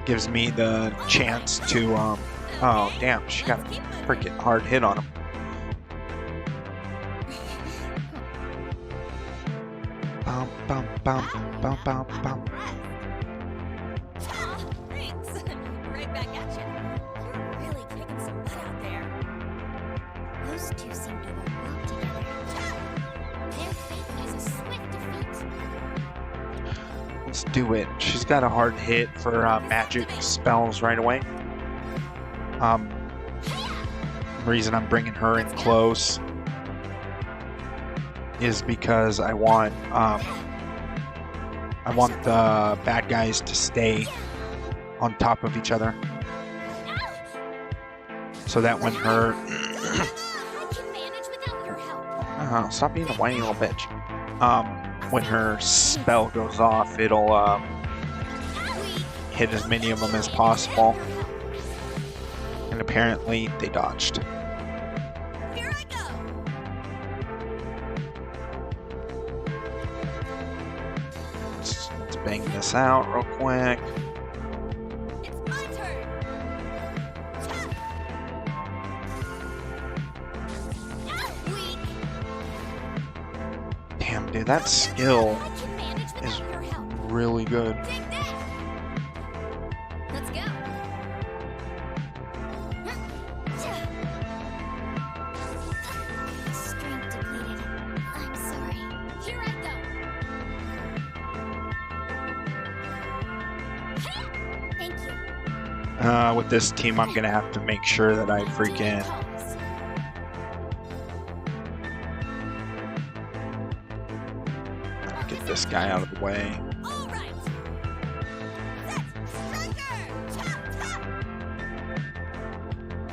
Gives me the chance to oh damn, she got a freaking hard hit on him. Bum bum bum bum bum bum. Thanks. Right back at you. You're really kicking some butt out there. Those two seem to work well together. Their fate is a swift defeat. Let's do it. She's got a hard hit for magic spells right away. The reason I'm bringing her in close is because I want the bad guys to stay on top of each other, so that when her stop being a whiny little bitch. When her spell goes off, it'll hit as many of them as possible. And apparently they dodged. Here I go. Let's bang this out real quick. It's my turn. Weak. Damn, dude, that skill is really good. Let's go. Strength depleted. I'm sorry. Here I go. Thank you. With this team, I'm gonna have to make sure that I freaking get this guy out of the way. All right.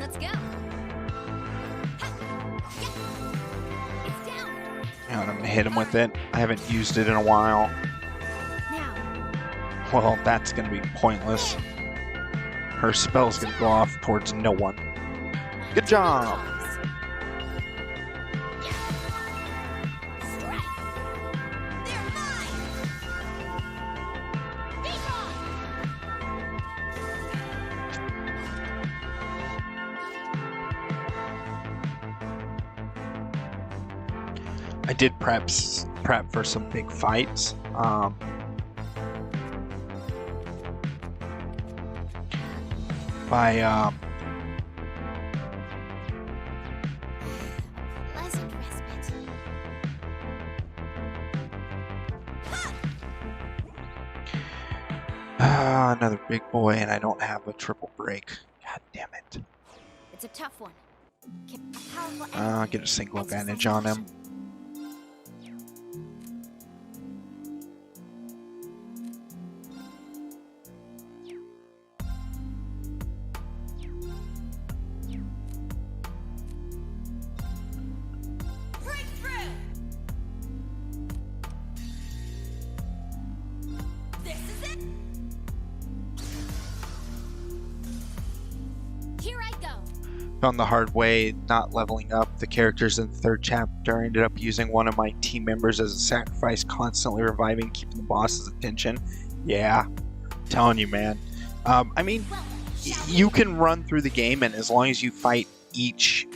Let's go. It's down. And I'm gonna hit him with it. I haven't used it in a while. Now. Well, that's gonna be pointless. Her spell's gonna go off towards no one. Good job! I did prep for some big fights. By Pleasant respite. another big boy, and I don't have a triple break. God damn it. It's a tough one. Powerful Get a single advantage on him. Found the hard way not leveling up the characters in the third chapter. I ended up using one of my team members as a sacrifice, constantly reviving, keeping the boss's attention. Yeah, telling you, man. I mean, you can run through the game, and as long as you fight each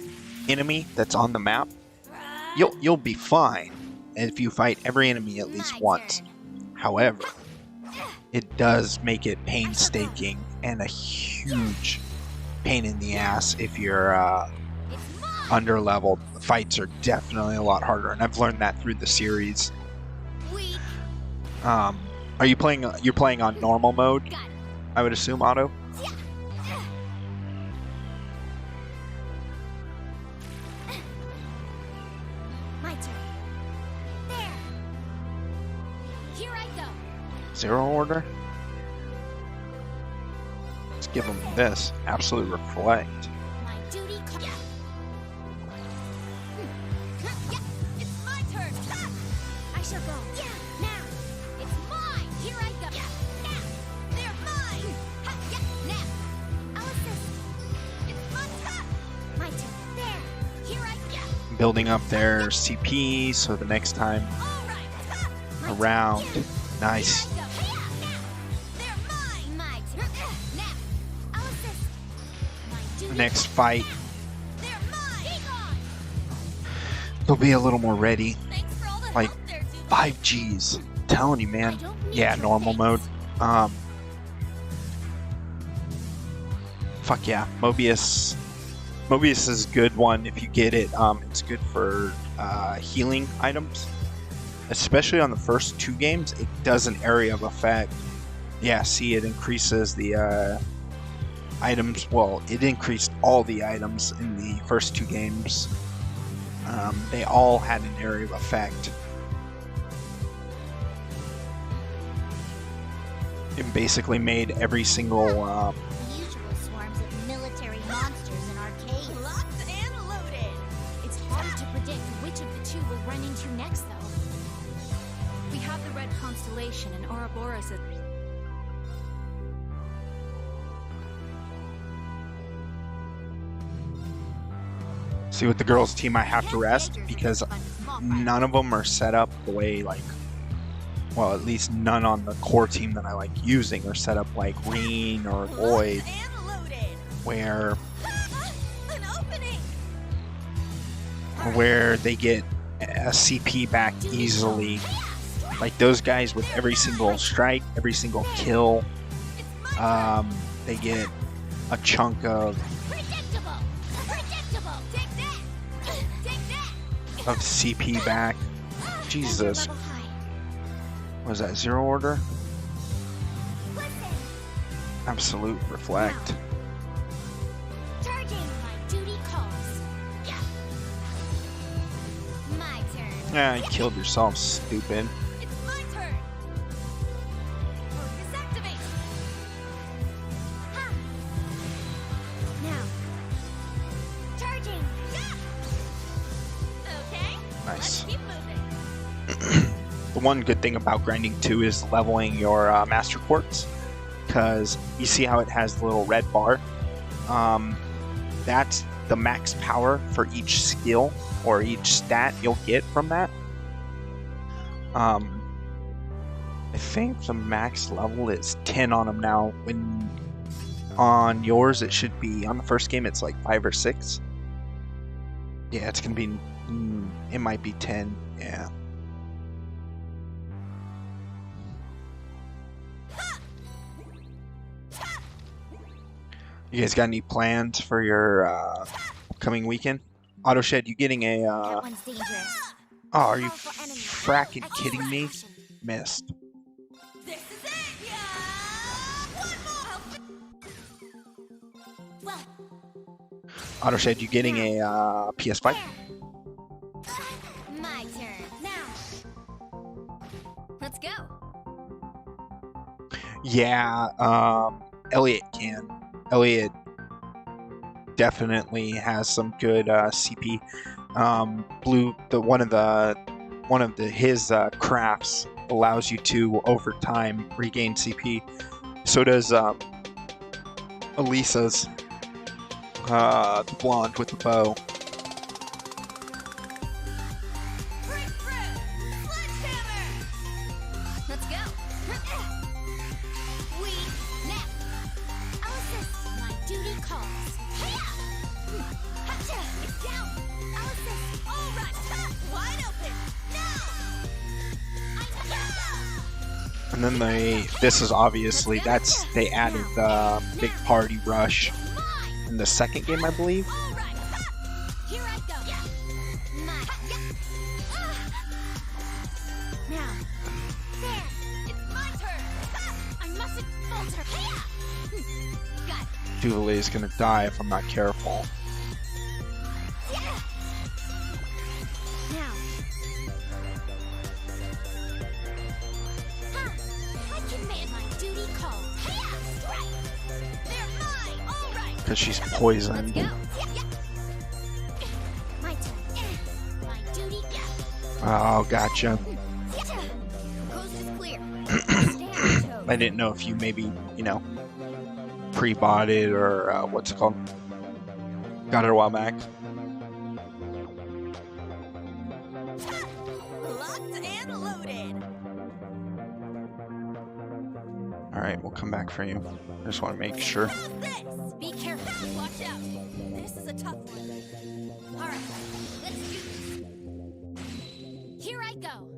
enemy that's on the map, you'll be fine. And if you fight every enemy at least once. However, it does make it painstaking and a huge pain in the ass if you're under-leveled. The fights are definitely a lot harder, and I've learned that through the series. Are you playing? You're playing on normal mode, I would assume, Otto? My turn. There. Here I go. Zero order? Let's give them this. Absolute reflect. My duty. Yeah. It's my turn. I shall go. Yeah. Now. It's mine. Here I go. Yeah. Now. They're mine. Yeah. Now. I'll assist. It's my turn. My turn. There. Here I go. Building up their CP so the next time around. Nice. Next fight, they'll be a little more ready. Like 5Gs. I'm telling you, man. Yeah, normal mode. Fuck yeah, Mobius. Mobius is a good one if you get it. It's good for healing items, especially on the first 2 games. It does an area of effect. Yeah, see, it increases the items. Well, it increased all the items in the first 2 games. They all had an area of effect. It basically made every single The usual swarms of military monsters in arcades. Locked and loaded. It's hard to predict which of the two we'll run into next, though. We have the Red Constellation and Ouroboros as... See, with the girls' team, I have to rest because none of them are set up the way, like, well, at least none on the core team that I like using are set up like Reen or Lloyd, where they get a CP back easily. Like those guys with every single strike, every single kill, they get a chunk of CP back. Jesus. Was that zero order? Absolute reflect. Charging. My duty calls. Yeah. My turn. Yeah, you killed yourself, stupid. It's my turn. Focus activate. Ha. Now. Charging. Yeah. Okay. Nice. Let's keep moving. The one good thing about grinding 2 is leveling your Master Quartz, because you see how it has the little red bar? That's the max power for each skill or each stat you'll get from that. I think the max level is 10 on them now. When on yours it should be, on the first game it's like 5 or 6. Yeah, it's gonna be, it might be 10, yeah. You guys got any plans for your upcoming weekend? Autoshed, you getting a That one's dangerous. oh, are you fracking kidding me? Missed. This is it. Yeah. One more. Well, Autoshed, you getting a PS5? my turn. Now. Let's go. Yeah, Elliot can. Elliot definitely has some good CP. One of his crafts allows you to over time regain CP. So does Elisa's. The blonde with the bow. Let's go. We now. Alice, my duty calls. Hacha! It's down. Alice, all right. Wide open. Now. And then this is obviously, they added the big party rush in the second game, I believe. Here I go. Now. There. It's my turn. I mustn't falter. Got it. Jubilee is gonna die if I'm not careful. Now. I command my duty call. Strike. They're mine. All right. Because she's poisoned. My turn. My duty. Oh, gotcha. Coast is clear. I didn't know if you maybe, pre-bought it or what's it called? Got it a while back. Locked and loaded. Alright, we'll come back for you. I just want to make sure. Be careful. Watch out. This is a tough one. All right, let's do this. Here I go.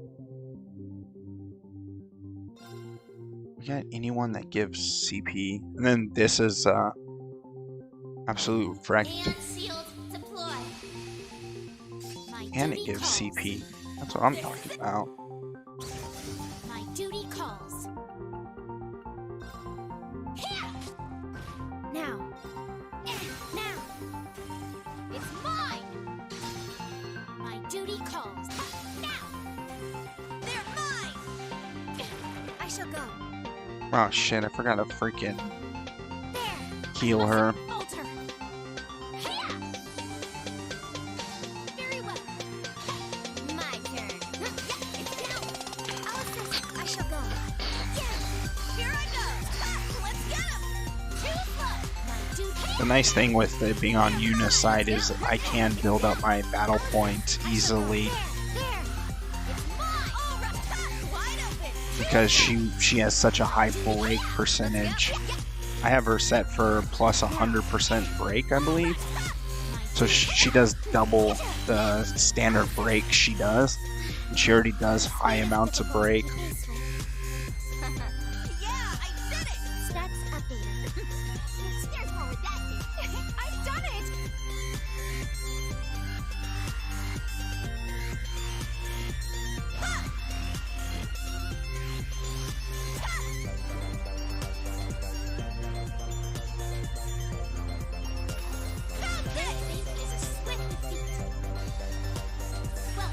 We got anyone that gives CP? And then this is absolute wrecked. And shield deploy. And it gives CP. That's what I'm talking about. My duty calls. Here. Now. Now. It's mine. My duty calls. Now. They're mine. I shall go. Oh shit, I forgot to freaking heal her. Falter. Here. Very well. My turn. It's down. Alice, I shall go. Yeah. Here I go. Let's get him. Too slow. My duty. The nice thing with it being on Yuna's side is I can build up my battle points easily. Because she has such a high break percentage. I have her set for plus 100% break, I believe. So she does double the standard break she does. And she already does high amounts of break. Stats updated. There's more with that. I've done it. This is a swift defeat. Well.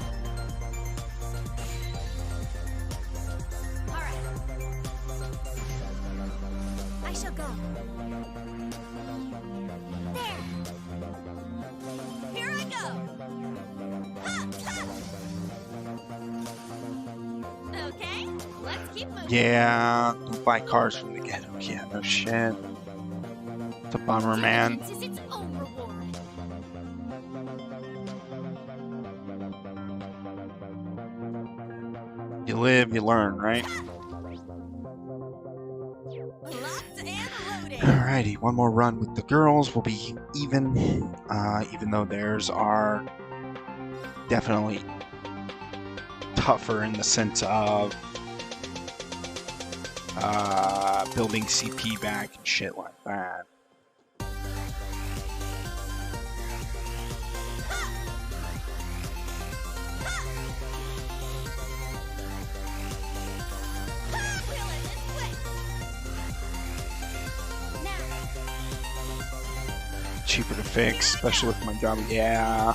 All right. I shall go. There. Here I go. Okay, let's keep moving. Yeah, don't buy cars from the ghetto. Yeah, no shit. It's a bummer, man. This is its own reward. You live, you learn, right? Alrighty, one more run with the girls. We'll be even, even though theirs are definitely tougher in the sense of building CP back and shit like that. Cheaper to fix, especially with my job. Yeah.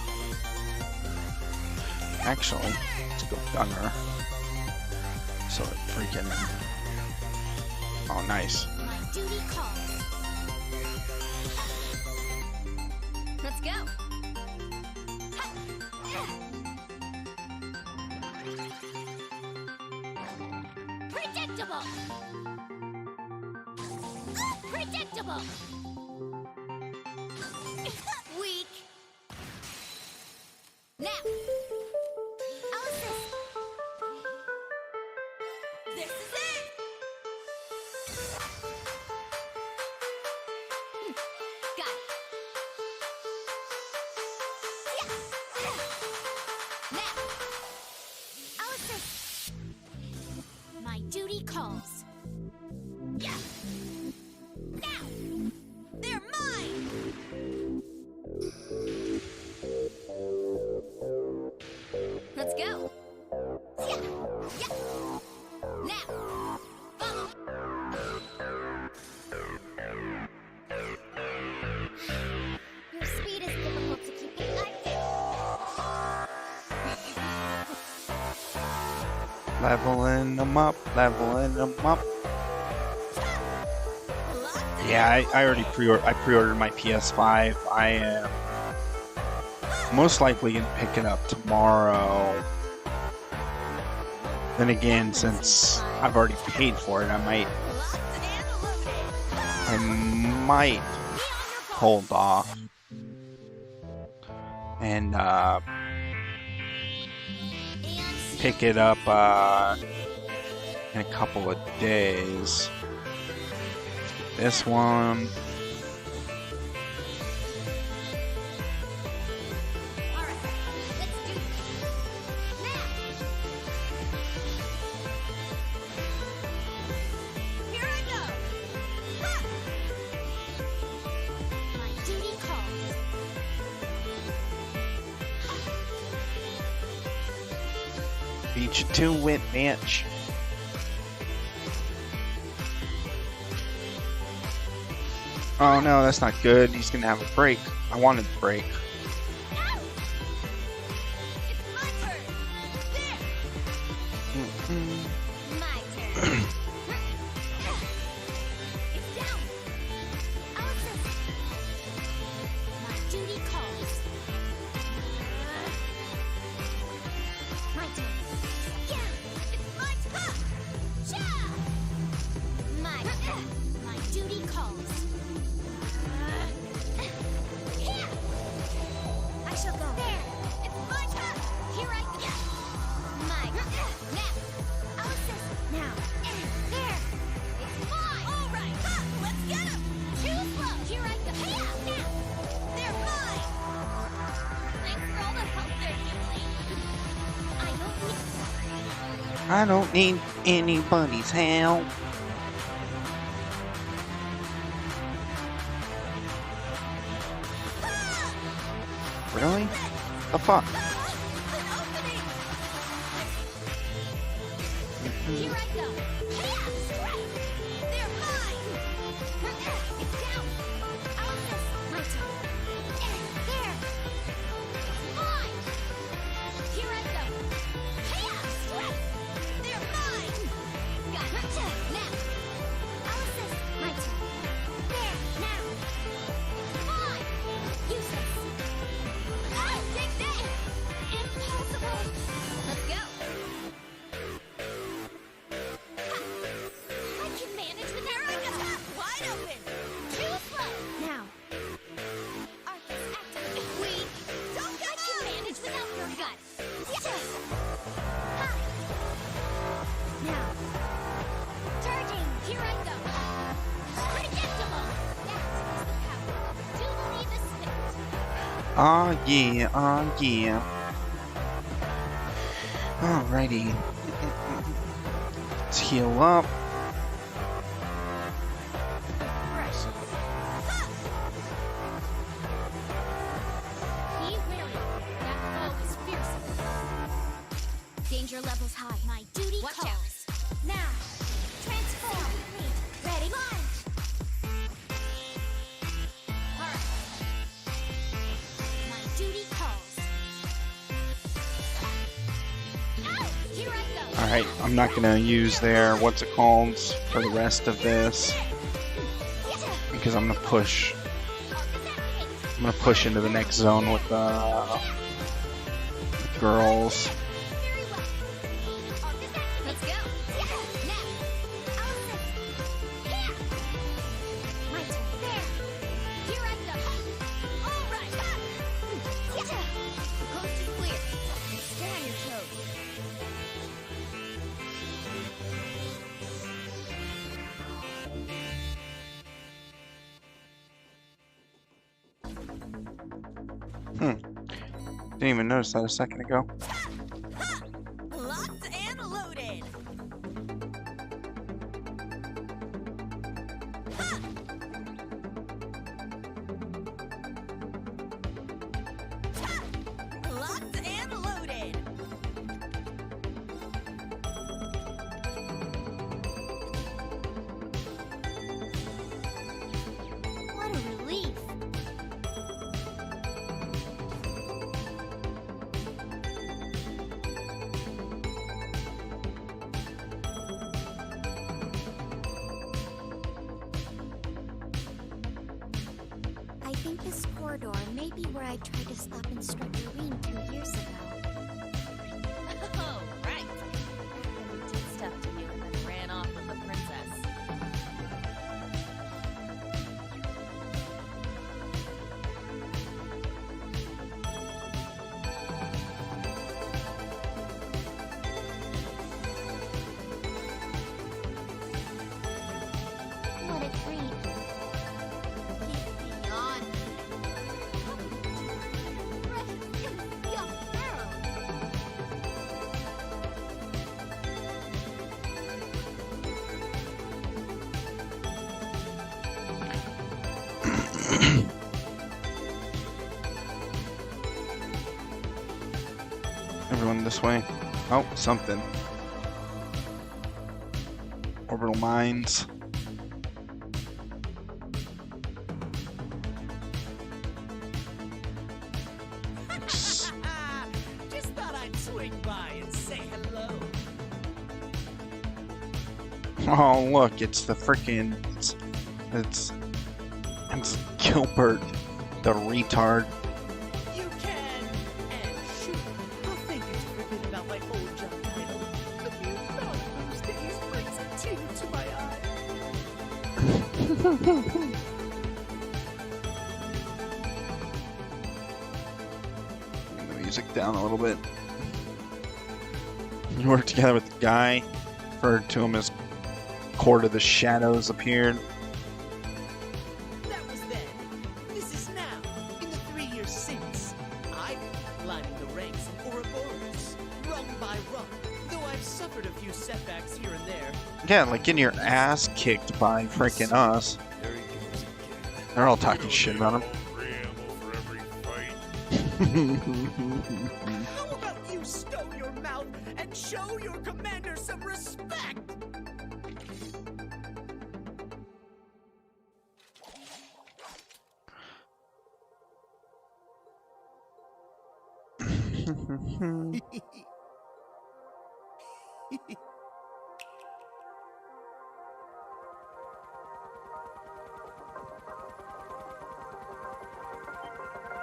Actually, let's go Gunner. So it freaking. Oh, nice. My duty calls. Let's go. Predictable. Predictable. This is it! Got it. Now, Alice, my duty calls. Yeah! Now! They're mine! Let's go. Yeah. Now, follow. Your speed is difficult to keep in line with. Leveling them up, leveling them up. Yeah, I already pre-ordered my PS5. I am most likely gonna pick it up tomorrow. Then again, since I've already paid for it, I might hold off and pick it up in a couple of days. This one. Beat you to it, bitch. Oh no, that's not good. He's gonna have a break. I wanted the break. I don't need anybody's help. Really? The fuck? Here I go. They're mine. It's down. Alice, my turn. There. Mine. Here I go. They're mine. Gotcha. Now. Alice, my turn. There. Now. Mine. Useless. Take that. Impossible. Let's go. I can manage without your help. Wide open. Too slow. Now. Arcus active. Weak. Don't come I can manage without your gut. Ha. Now. Charging. Here I go. Predictable. That is the power of duly the spirit. Oh yeah, oh yeah. Alrighty. Let's heal up. Be wary. That foe is fearsome. Danger levels high. My duty calls. Now. Transform. Ready? Launch. Alright. My duty calls. Here I go. Alright, I'm not gonna use their what's it called for the rest of this. Because I'm gonna push. I'm gonna push into the next zone with the girls. Let's go. Now. Alice. Here. My turn. There. Here I go. All right. The coast is clear. Didn't even notice that a second ago. Locked and loaded. Locked and loaded. What a relief. I think this corridor may be where I tried to stop Instructor Rean 2 years ago. Oh, right. He did stuff to you and then ran off with the princess. What a treat. Keep me on. Precious young girl. Everyone this way. Oh, something. Orbital mines. Just thought I'd swing by and say hello. Oh, look, it's the freaking. It's Gilbert, the retard. You can and should. I'll thank you for forgetting about my old job title. But you thought those days brings a tear to my eye. Bring the music down a little bit. You work together with the guy, referred to him as Court of the Shadows, appeared. That was then. This is now. In the 3 years since, I've been climbing the ranks of Ouroboros, rung by rung. Though I've suffered a few setbacks here and there. Yeah, like getting your ass kicked by freaking us. They're all talking shit about him. How about you stow your mouth and show your commander some respect?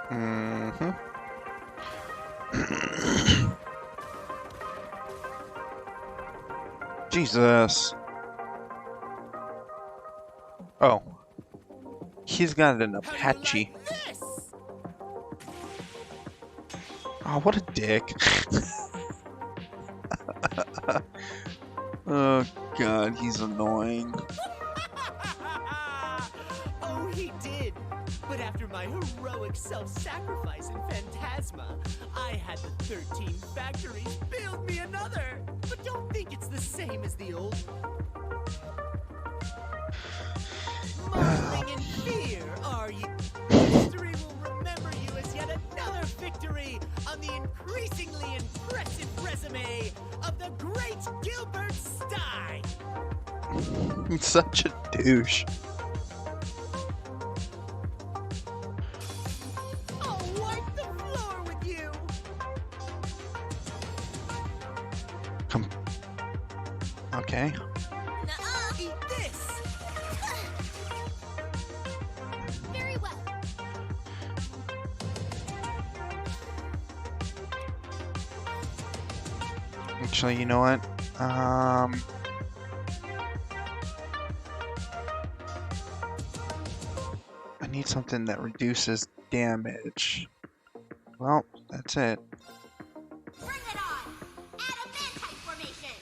Mm-hmm. Jesus. Oh. He's got an Apache. Oh, what a dick. Oh, God, he's annoying. Oh, he did. But after my heroic self-sacrifice in Phantasma, I had the 13 factories build me another. But don't think it's the same as the old one. Mumbling in fear, are you? History will remember you as yet another victory on the increasingly impressive resume of the great Gilbert Stein. He's such a douche. I'll wipe the floor with you. Come. Okay. Eat this. Very well. Actually, you know what? I need something that reduces damage. Well, that's it. Bring it on! Adamantite formation!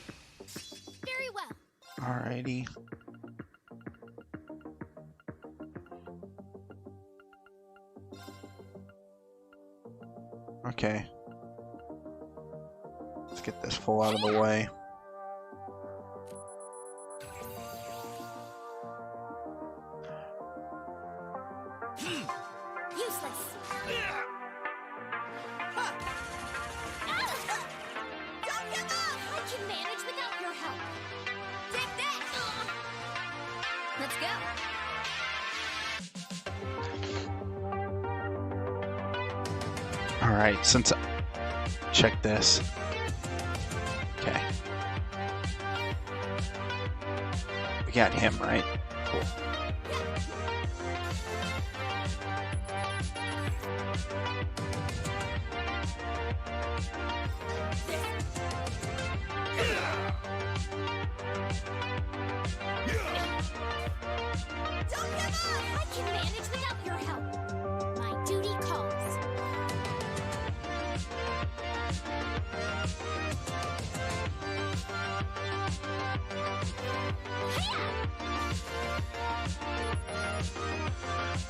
Very well. Alrighty. Okay. Let's get this fool out of the way. Useless. Don't give up! I can manage without your help. Take that! Let's go. Alright, since... Check this. Okay. We got him, right? Cool. Don't give up! I can manage without your help. My duty calls.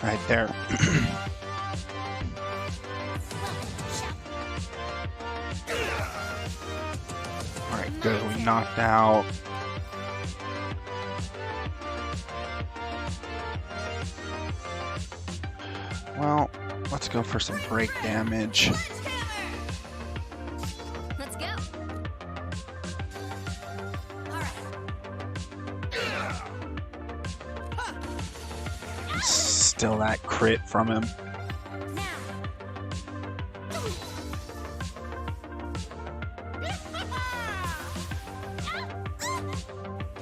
Right there. Alright, good. We knocked out. Well, let's go for some break damage. Let's go. Still that crit from him.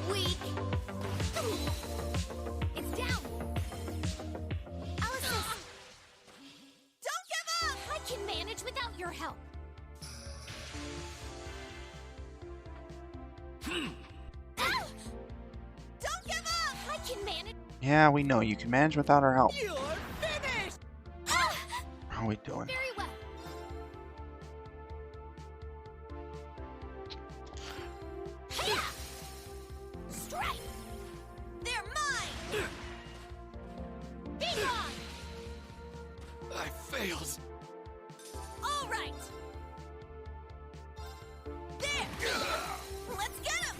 Weak. It's down. Alice, don't give up! I can manage without your help. Ow! Don't give up! I can manage. Yeah, we know you can manage without our help. You're finished! How are we doing? Very well. Strike! They're mine! Be gone! I failed. All right. There! Let's get him!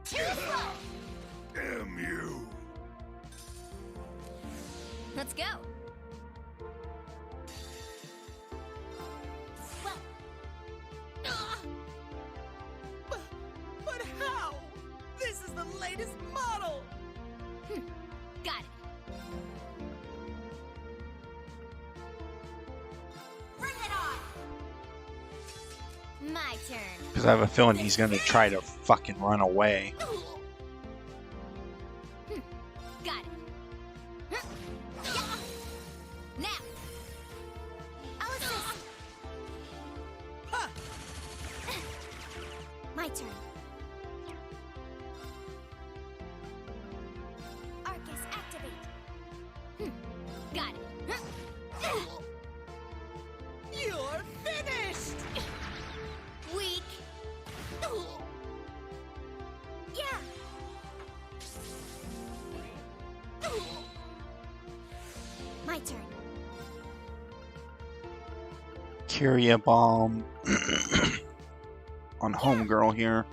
Too slow! Damn you. Let's go. Well. But how? This is the latest model! Got it. Bring it on! My turn. Because I have a feeling he's going to try to fucking run away. Got it. Now. Alice. My turn. Arcus, activate. Got it. You're finished! Weak. Yeah. My turn. Kyria bomb on homegirl here.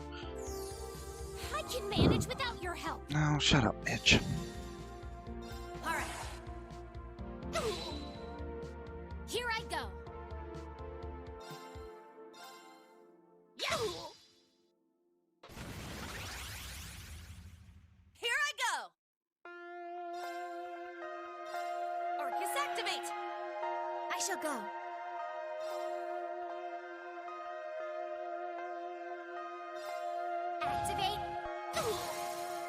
I can manage without your help. No, shut up, bitch. All right. Here I go. Yeah. Here I go. Arcus, activate. I shall go. Activate.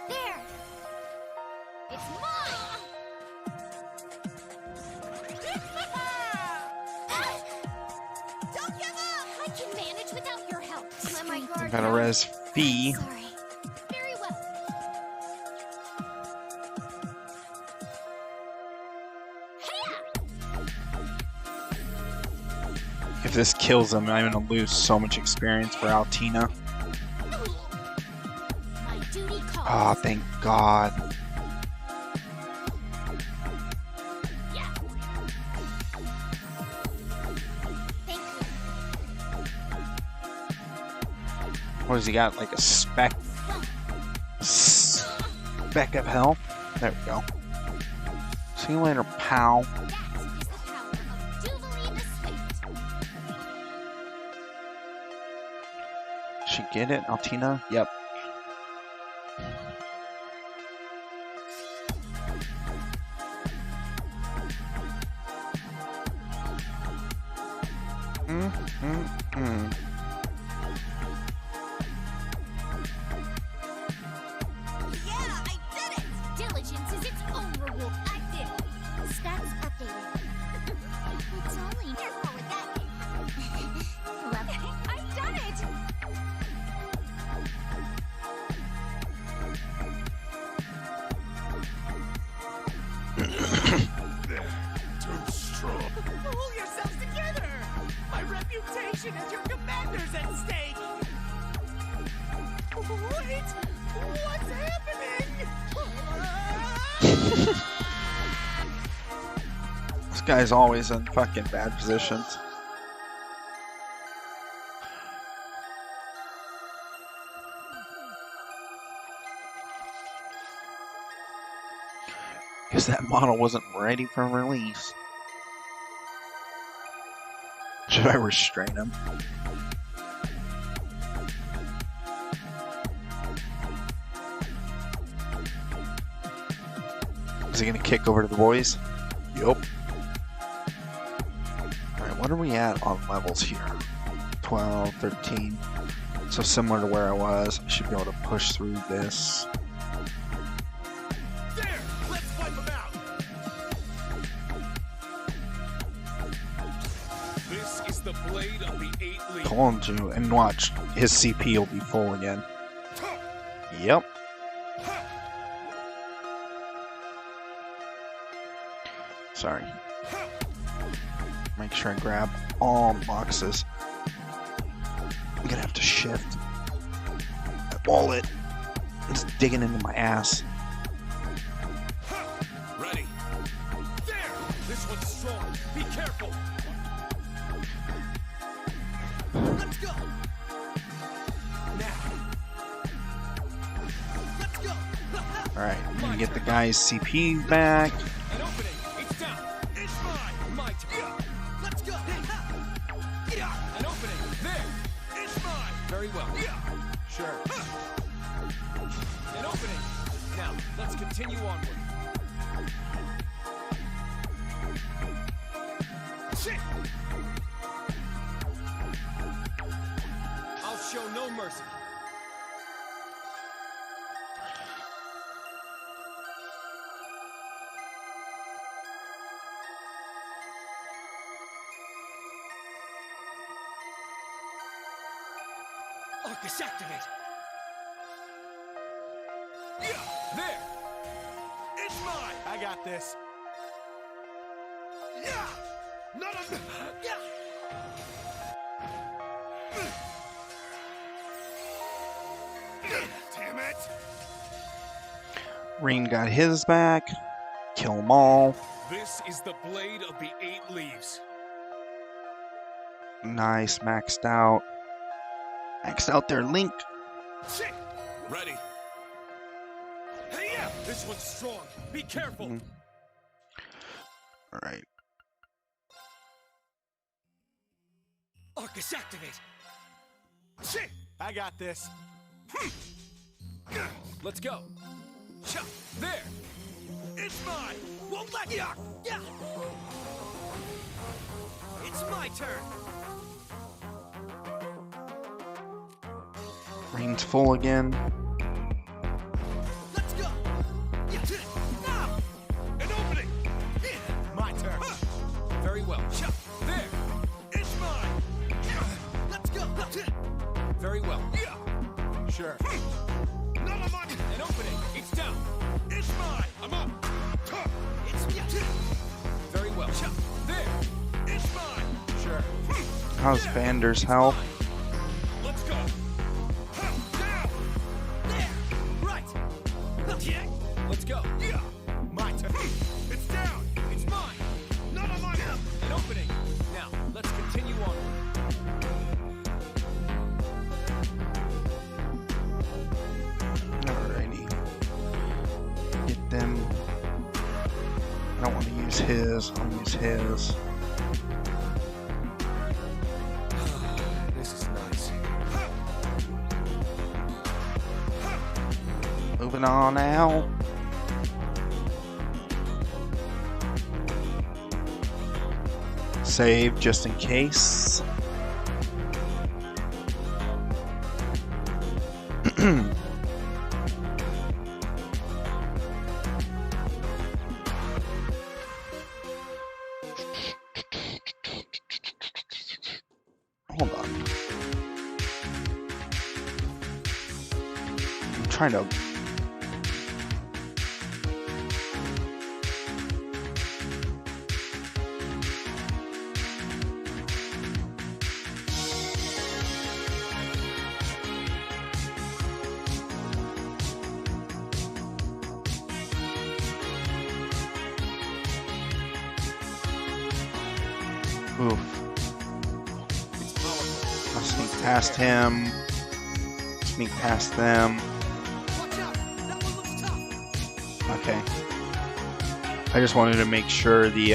There. It's mine. Don't give up. I can manage without your help. Let my guard Gotta down. res Fee. Sorry. Very well. If this kills him, I'm gonna lose so much experience for Altina. My duty calls. Oh, thank God. What has he got? Like a speck of health? There we go. See you later, pal. She get it, Altina? Yep. Pull yourselves together! My reputation as your commander's at stake! Wait! What's happening? This guy's always in fucking bad positions. Guess that model wasn't ready for release. Should I restrain him? Is he gonna kick over to the boys? Yup. Alright, what are we at on levels here? 12, 13. So similar to where I was. I should be able to push through this. Told you, and watch, his CP will be full again. Yep. Sorry. Make sure I grab all boxes. I'm gonna have to shift. That wallet is digging into my ass. Ready. There! This one's strong. Be careful. Let's go. Now. Let's go. Alright, I'm gonna get the guy's CP back. An opening. It's down. It's mine. My turn. Let's go. An opening. There. It's mine. Very well. Sure. An opening. Now, let's continue onward. Shit. I'll show no mercy. Arcus activate. Yeah, there. It's mine. I got this. Yeah. None of them. Yeah. Damn it! Reen got his back. Kill them all. This is the blade of the 8 leaves. Nice, maxed out. Maxed out their Link. Shit! Ready. Hey, yeah! This one's strong. Be careful. Alright. Arcus activate. Shit! I got this. Let's go. There. It's mine. Won't let you. It's my turn. Reen's full again. Let's go. Now. An opening. My turn. Very well. There. It's mine. Let's go. Very well. Sure. None of mine. An opening. It's down. It's mine. I'm up. It's very well. There. It's mine. Sure. How's Vander's health? Let's go. Down. There. Right. Let's go. My turn. It's down. It's mine. None of mine. An opening. Now, let's continue on. his. I'll use his. This is nice. Moving on now. Save just in case. Hold on. I'm trying to. Oof. I'll sneak past him. Sneak past them. Okay. I just wanted to make sure the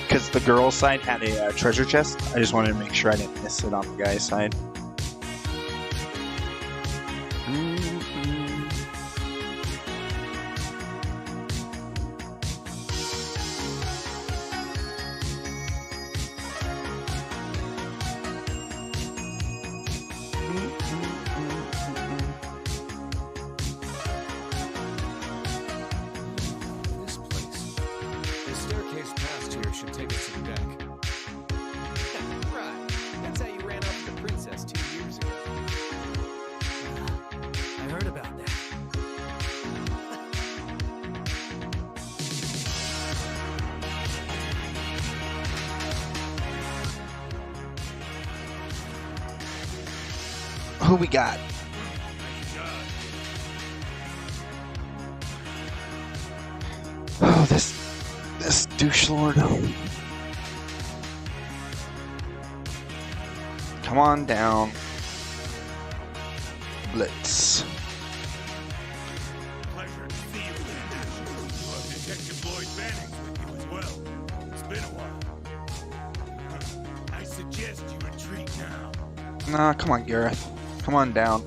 because the girl's side had a treasure chest. I just wanted to make sure I didn't miss it on the guy's side. This place. The staircase past here should take us to the deck. Right. That's how you ran off the princess 2 years ago. I heard about that. Who we got? Oh, this douche lord. Come on down. Blitz. Pleasure to see you again. We'll have Detective Lloyd Banning with you as well. It's been a while. I suggest you retreat now. Nah, come on, Gareth. Come on down.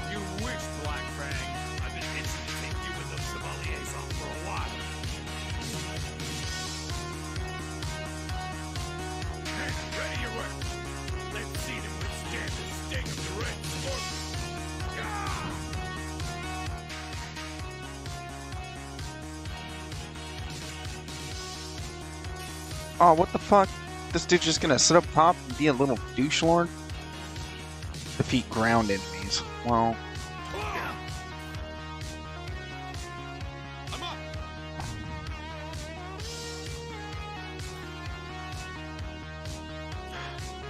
You wish, Black Fang. I've been itching to take you and those Chevaliers on for a while. Hey, ready your work. Let's see them withstand the sting of the red scorpion. Ah! Oh, what the fuck? This dude's just gonna sit up top and be a little douche lord? Defeat ground enemies. Well,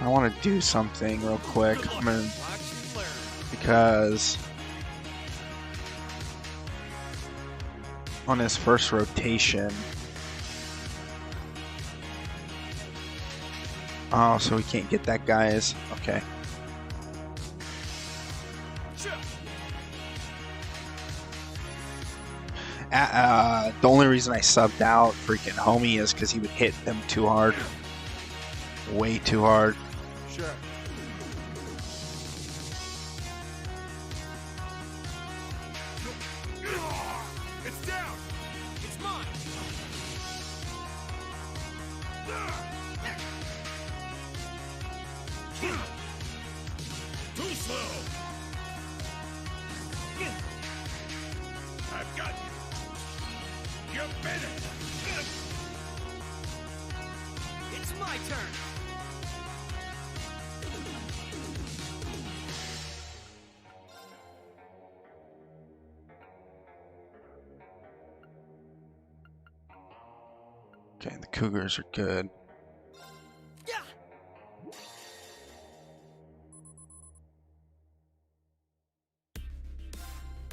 I want to do something real quick. I'm gonna, because on his first rotation. Oh, so we can't get that, guys. Okay. The only reason I subbed out freaking homie is because he would hit them too hard. Way too hard. Sure. It's down. It's mine. Too slow. I've got you. You bit it. It's my turn. Okay, the Cougars are good.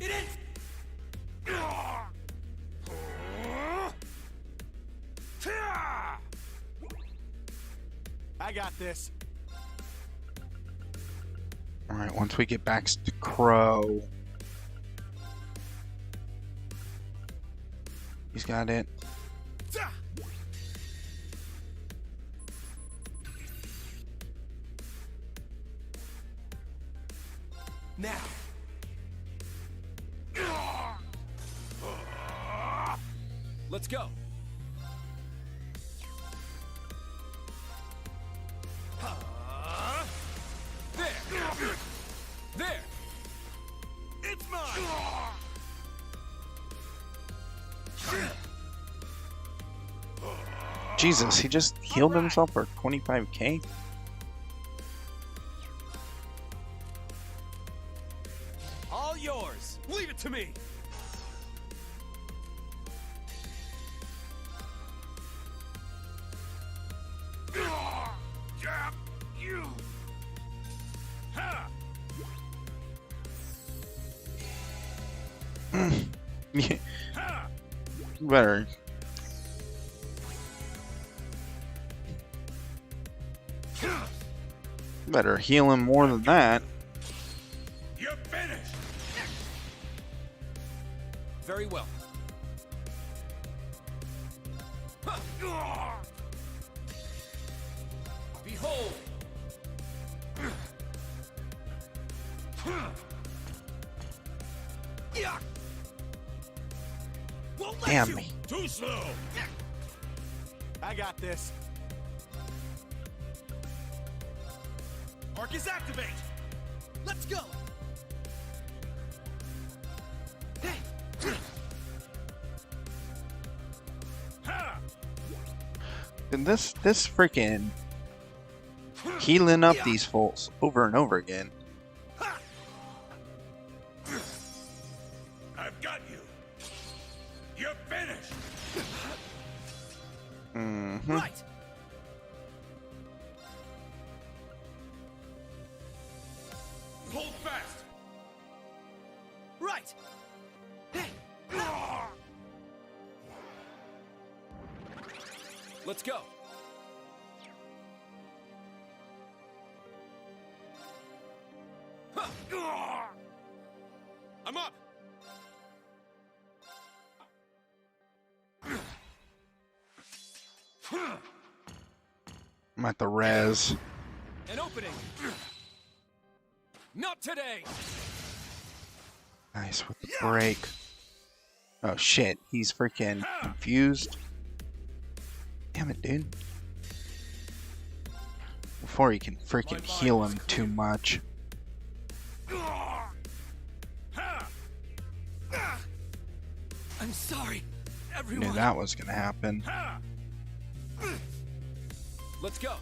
It is. I got this. Alright, once we get back to Crow. He's got it. Now. Let's go. There. There. It's mine. Jesus, he just healed himself for 25k? All yours. Leave it to me. Jab you. Ha. Yeah. Better. Better heal him more than that. You're finished. Very well. Behold. Won't let Damn you. me. Too slow. I got this. Arc is activate. Let's go. And this freaking healing up these fools over and over again. I've got you. You're finished. Mm-hmm. Right. Hold fast. Right. Let's go. I'm up. I'm at the res. An opening. Not today. Nice with the break. Oh shit, he's freaking confused. Damn it, dude. Before he can freaking heal him too much. I'm sorry, I everyone. knew that was gonna happen. Let's go.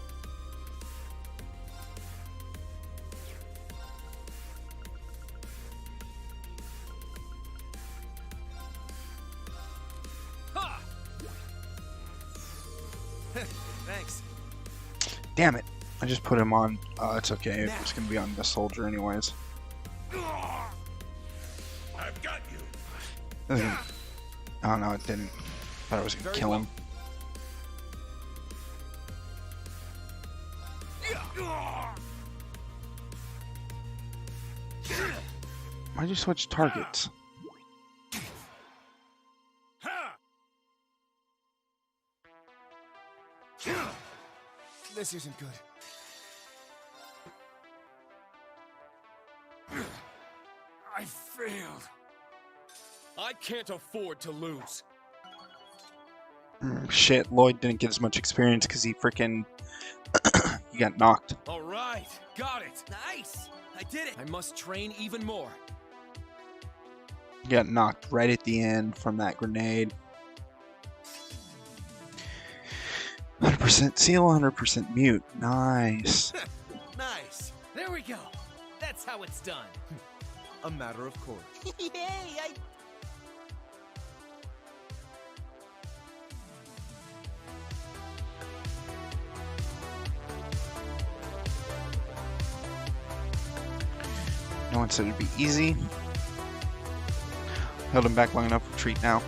Ha! Thanks. Damn it. I just put him on. It's okay. It's gonna be on the soldier anyways. I've got you. Oh no, it didn't. Thought I was gonna kill him. Why'd you switch targets? This isn't good. I failed. I can't afford to lose. Shit, Lloyd didn't get as much experience because he freaking he got knocked. All right, got it. Nice. I did it. I must train even more. He got knocked right at the end from that grenade. 100% seal, 100% mute. Nice. Nice. There we go. That's how it's done. A matter of course. Yay! No one said it'd be easy. Held him back long enough. Retreat now.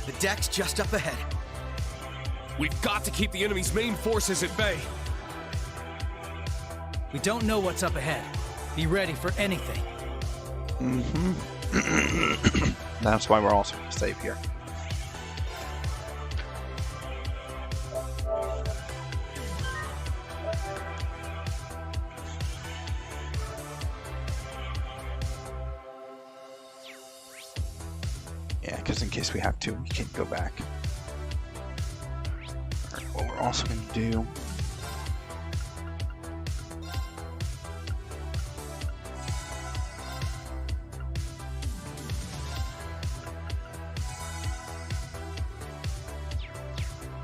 The deck's just up ahead. We've got to keep the enemy's main forces at bay. We don't know what's up ahead. Be ready for anything. That's why we're also safe here. Yeah, because in case we have to, we can go back. Alright, what we're also going to do...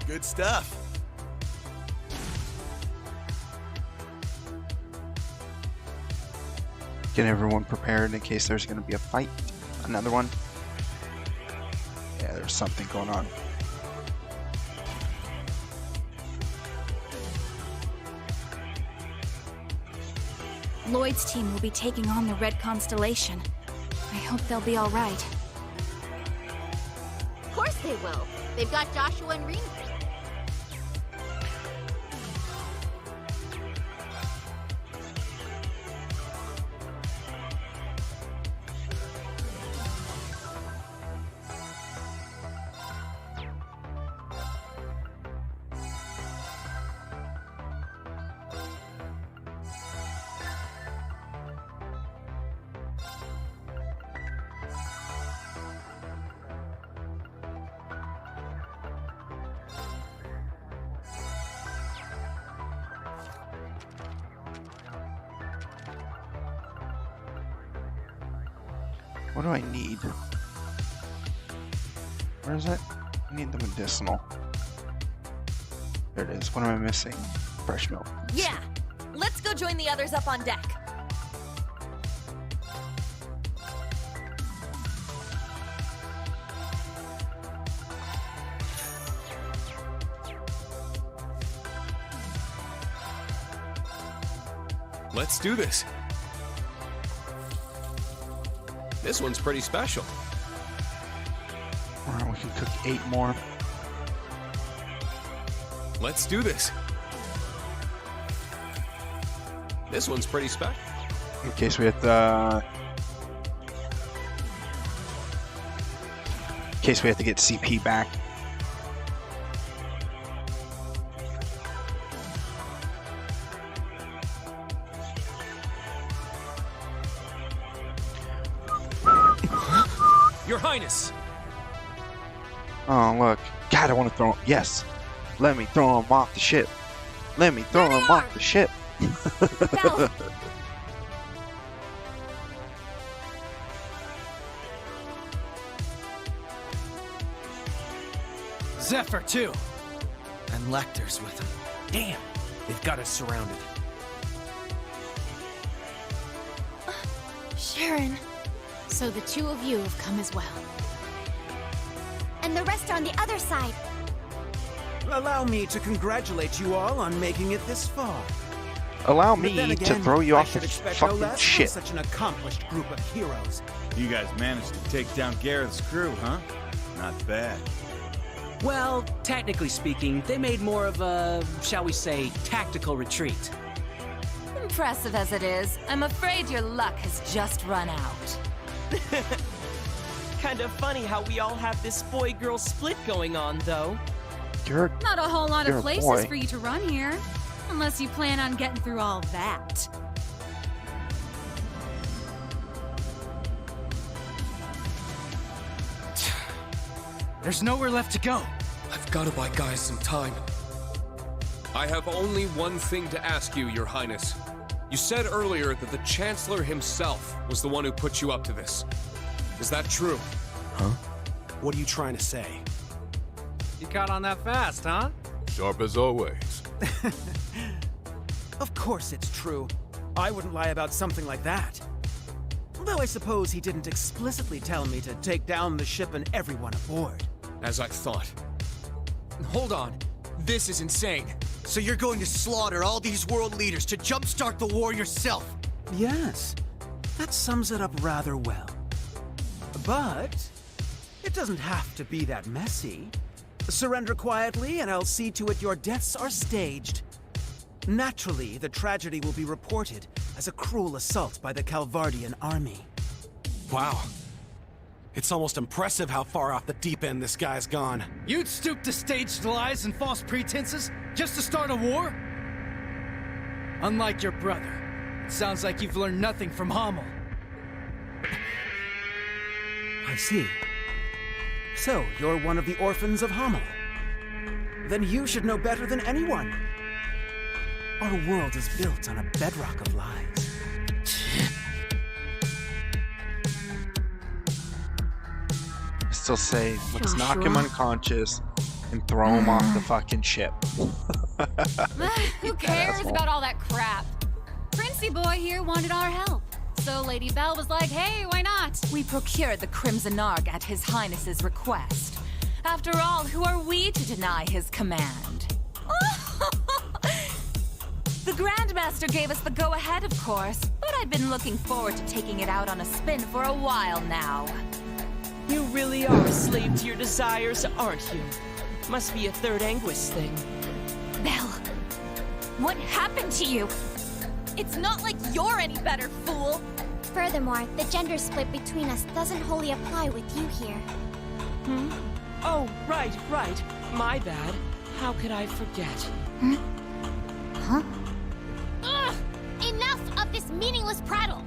Good stuff. Get everyone prepared in case there's going to be a fight. Another one. Yeah, there's something going on. Lloyd's team will be taking on the Red Constellation. I hope they'll be all right. Of course they will. They've got Joshua and Rena. What do I need? Where is it? I need the medicinal. There it is. What am I missing? Fresh milk. Yeah! Let's go join the others up on deck. Let's do this. This one's pretty special. Alright, we can cook 8 more. Let's do this. This one's pretty special. In case we have to... In case we have to get CP back. Your Highness! Oh, look. God, I want to throw him. Yes. Let me throw him off the ship. Let me throw him off the ship. Zephyr, too. And Lecter's with him. Damn, they've got us surrounded. Sharon. So the two of you have come as well. And the rest are on the other side. Allow me to congratulate you all on making it this far. Allow But me then to again, throw you I off the should expect no fucking less from ship. such an accomplished group of heroes. You guys managed to take down Gareth's crew, huh? Not bad. Well, technically speaking, they made more of a, shall we say, tactical retreat. Impressive as it is, I'm afraid your luck has just run out. Kinda funny how we all have this boy-girl split going on, though. Not a whole lot you're of a places boy. for you to run here. Unless you plan on getting through all that. There's nowhere left to go. I've got to buy guys some time. I have only one thing to ask you, Your Highness. You said earlier that the Chancellor himself was the one who put you up to this. Is that true? Huh? What are you trying to say? You caught on that fast, huh? Sharp as always. Of course it's true. I wouldn't lie about something like that. Though I suppose he didn't explicitly tell me to take down the ship and everyone aboard. As I thought. Hold on. This is insane. So you're going to slaughter all these world leaders to jumpstart the war yourself? Yes, that sums it up rather well. But It doesn't have to be that messy. Surrender quietly, and I'll see to it your deaths are staged. Naturally, the tragedy will be reported as a cruel assault by the Calvardian army. Wow. It's almost impressive how far off the deep end this guy's gone. You'd stoop to staged lies and false pretenses just to start a war? Unlike your brother, it sounds like you've learned nothing from Hamel. I see. So, you're one of the orphans of Hamel. Then you should know better than anyone. Our world is built on a bedrock of lies. I still say, let's knock him unconscious and throw him off the fucking ship. Who cares about all that crap? Princey boy here wanted our help. So Lady Belle was like, hey, why not? We procured the Crimson Ark at His Highness's request. After all, who are we to deny his command? The Grandmaster gave us the go-ahead, of course, but I've been looking forward to taking it out on a spin for a while now. You really are a slave to your desires, aren't you? Must be a third Anguis thing. Belle, what happened to you? It's not like you're any better, fool! Furthermore, the gender split between us doesn't wholly apply with you here. Oh, right. My bad. How could I forget? Ugh! Enough of this meaningless prattle!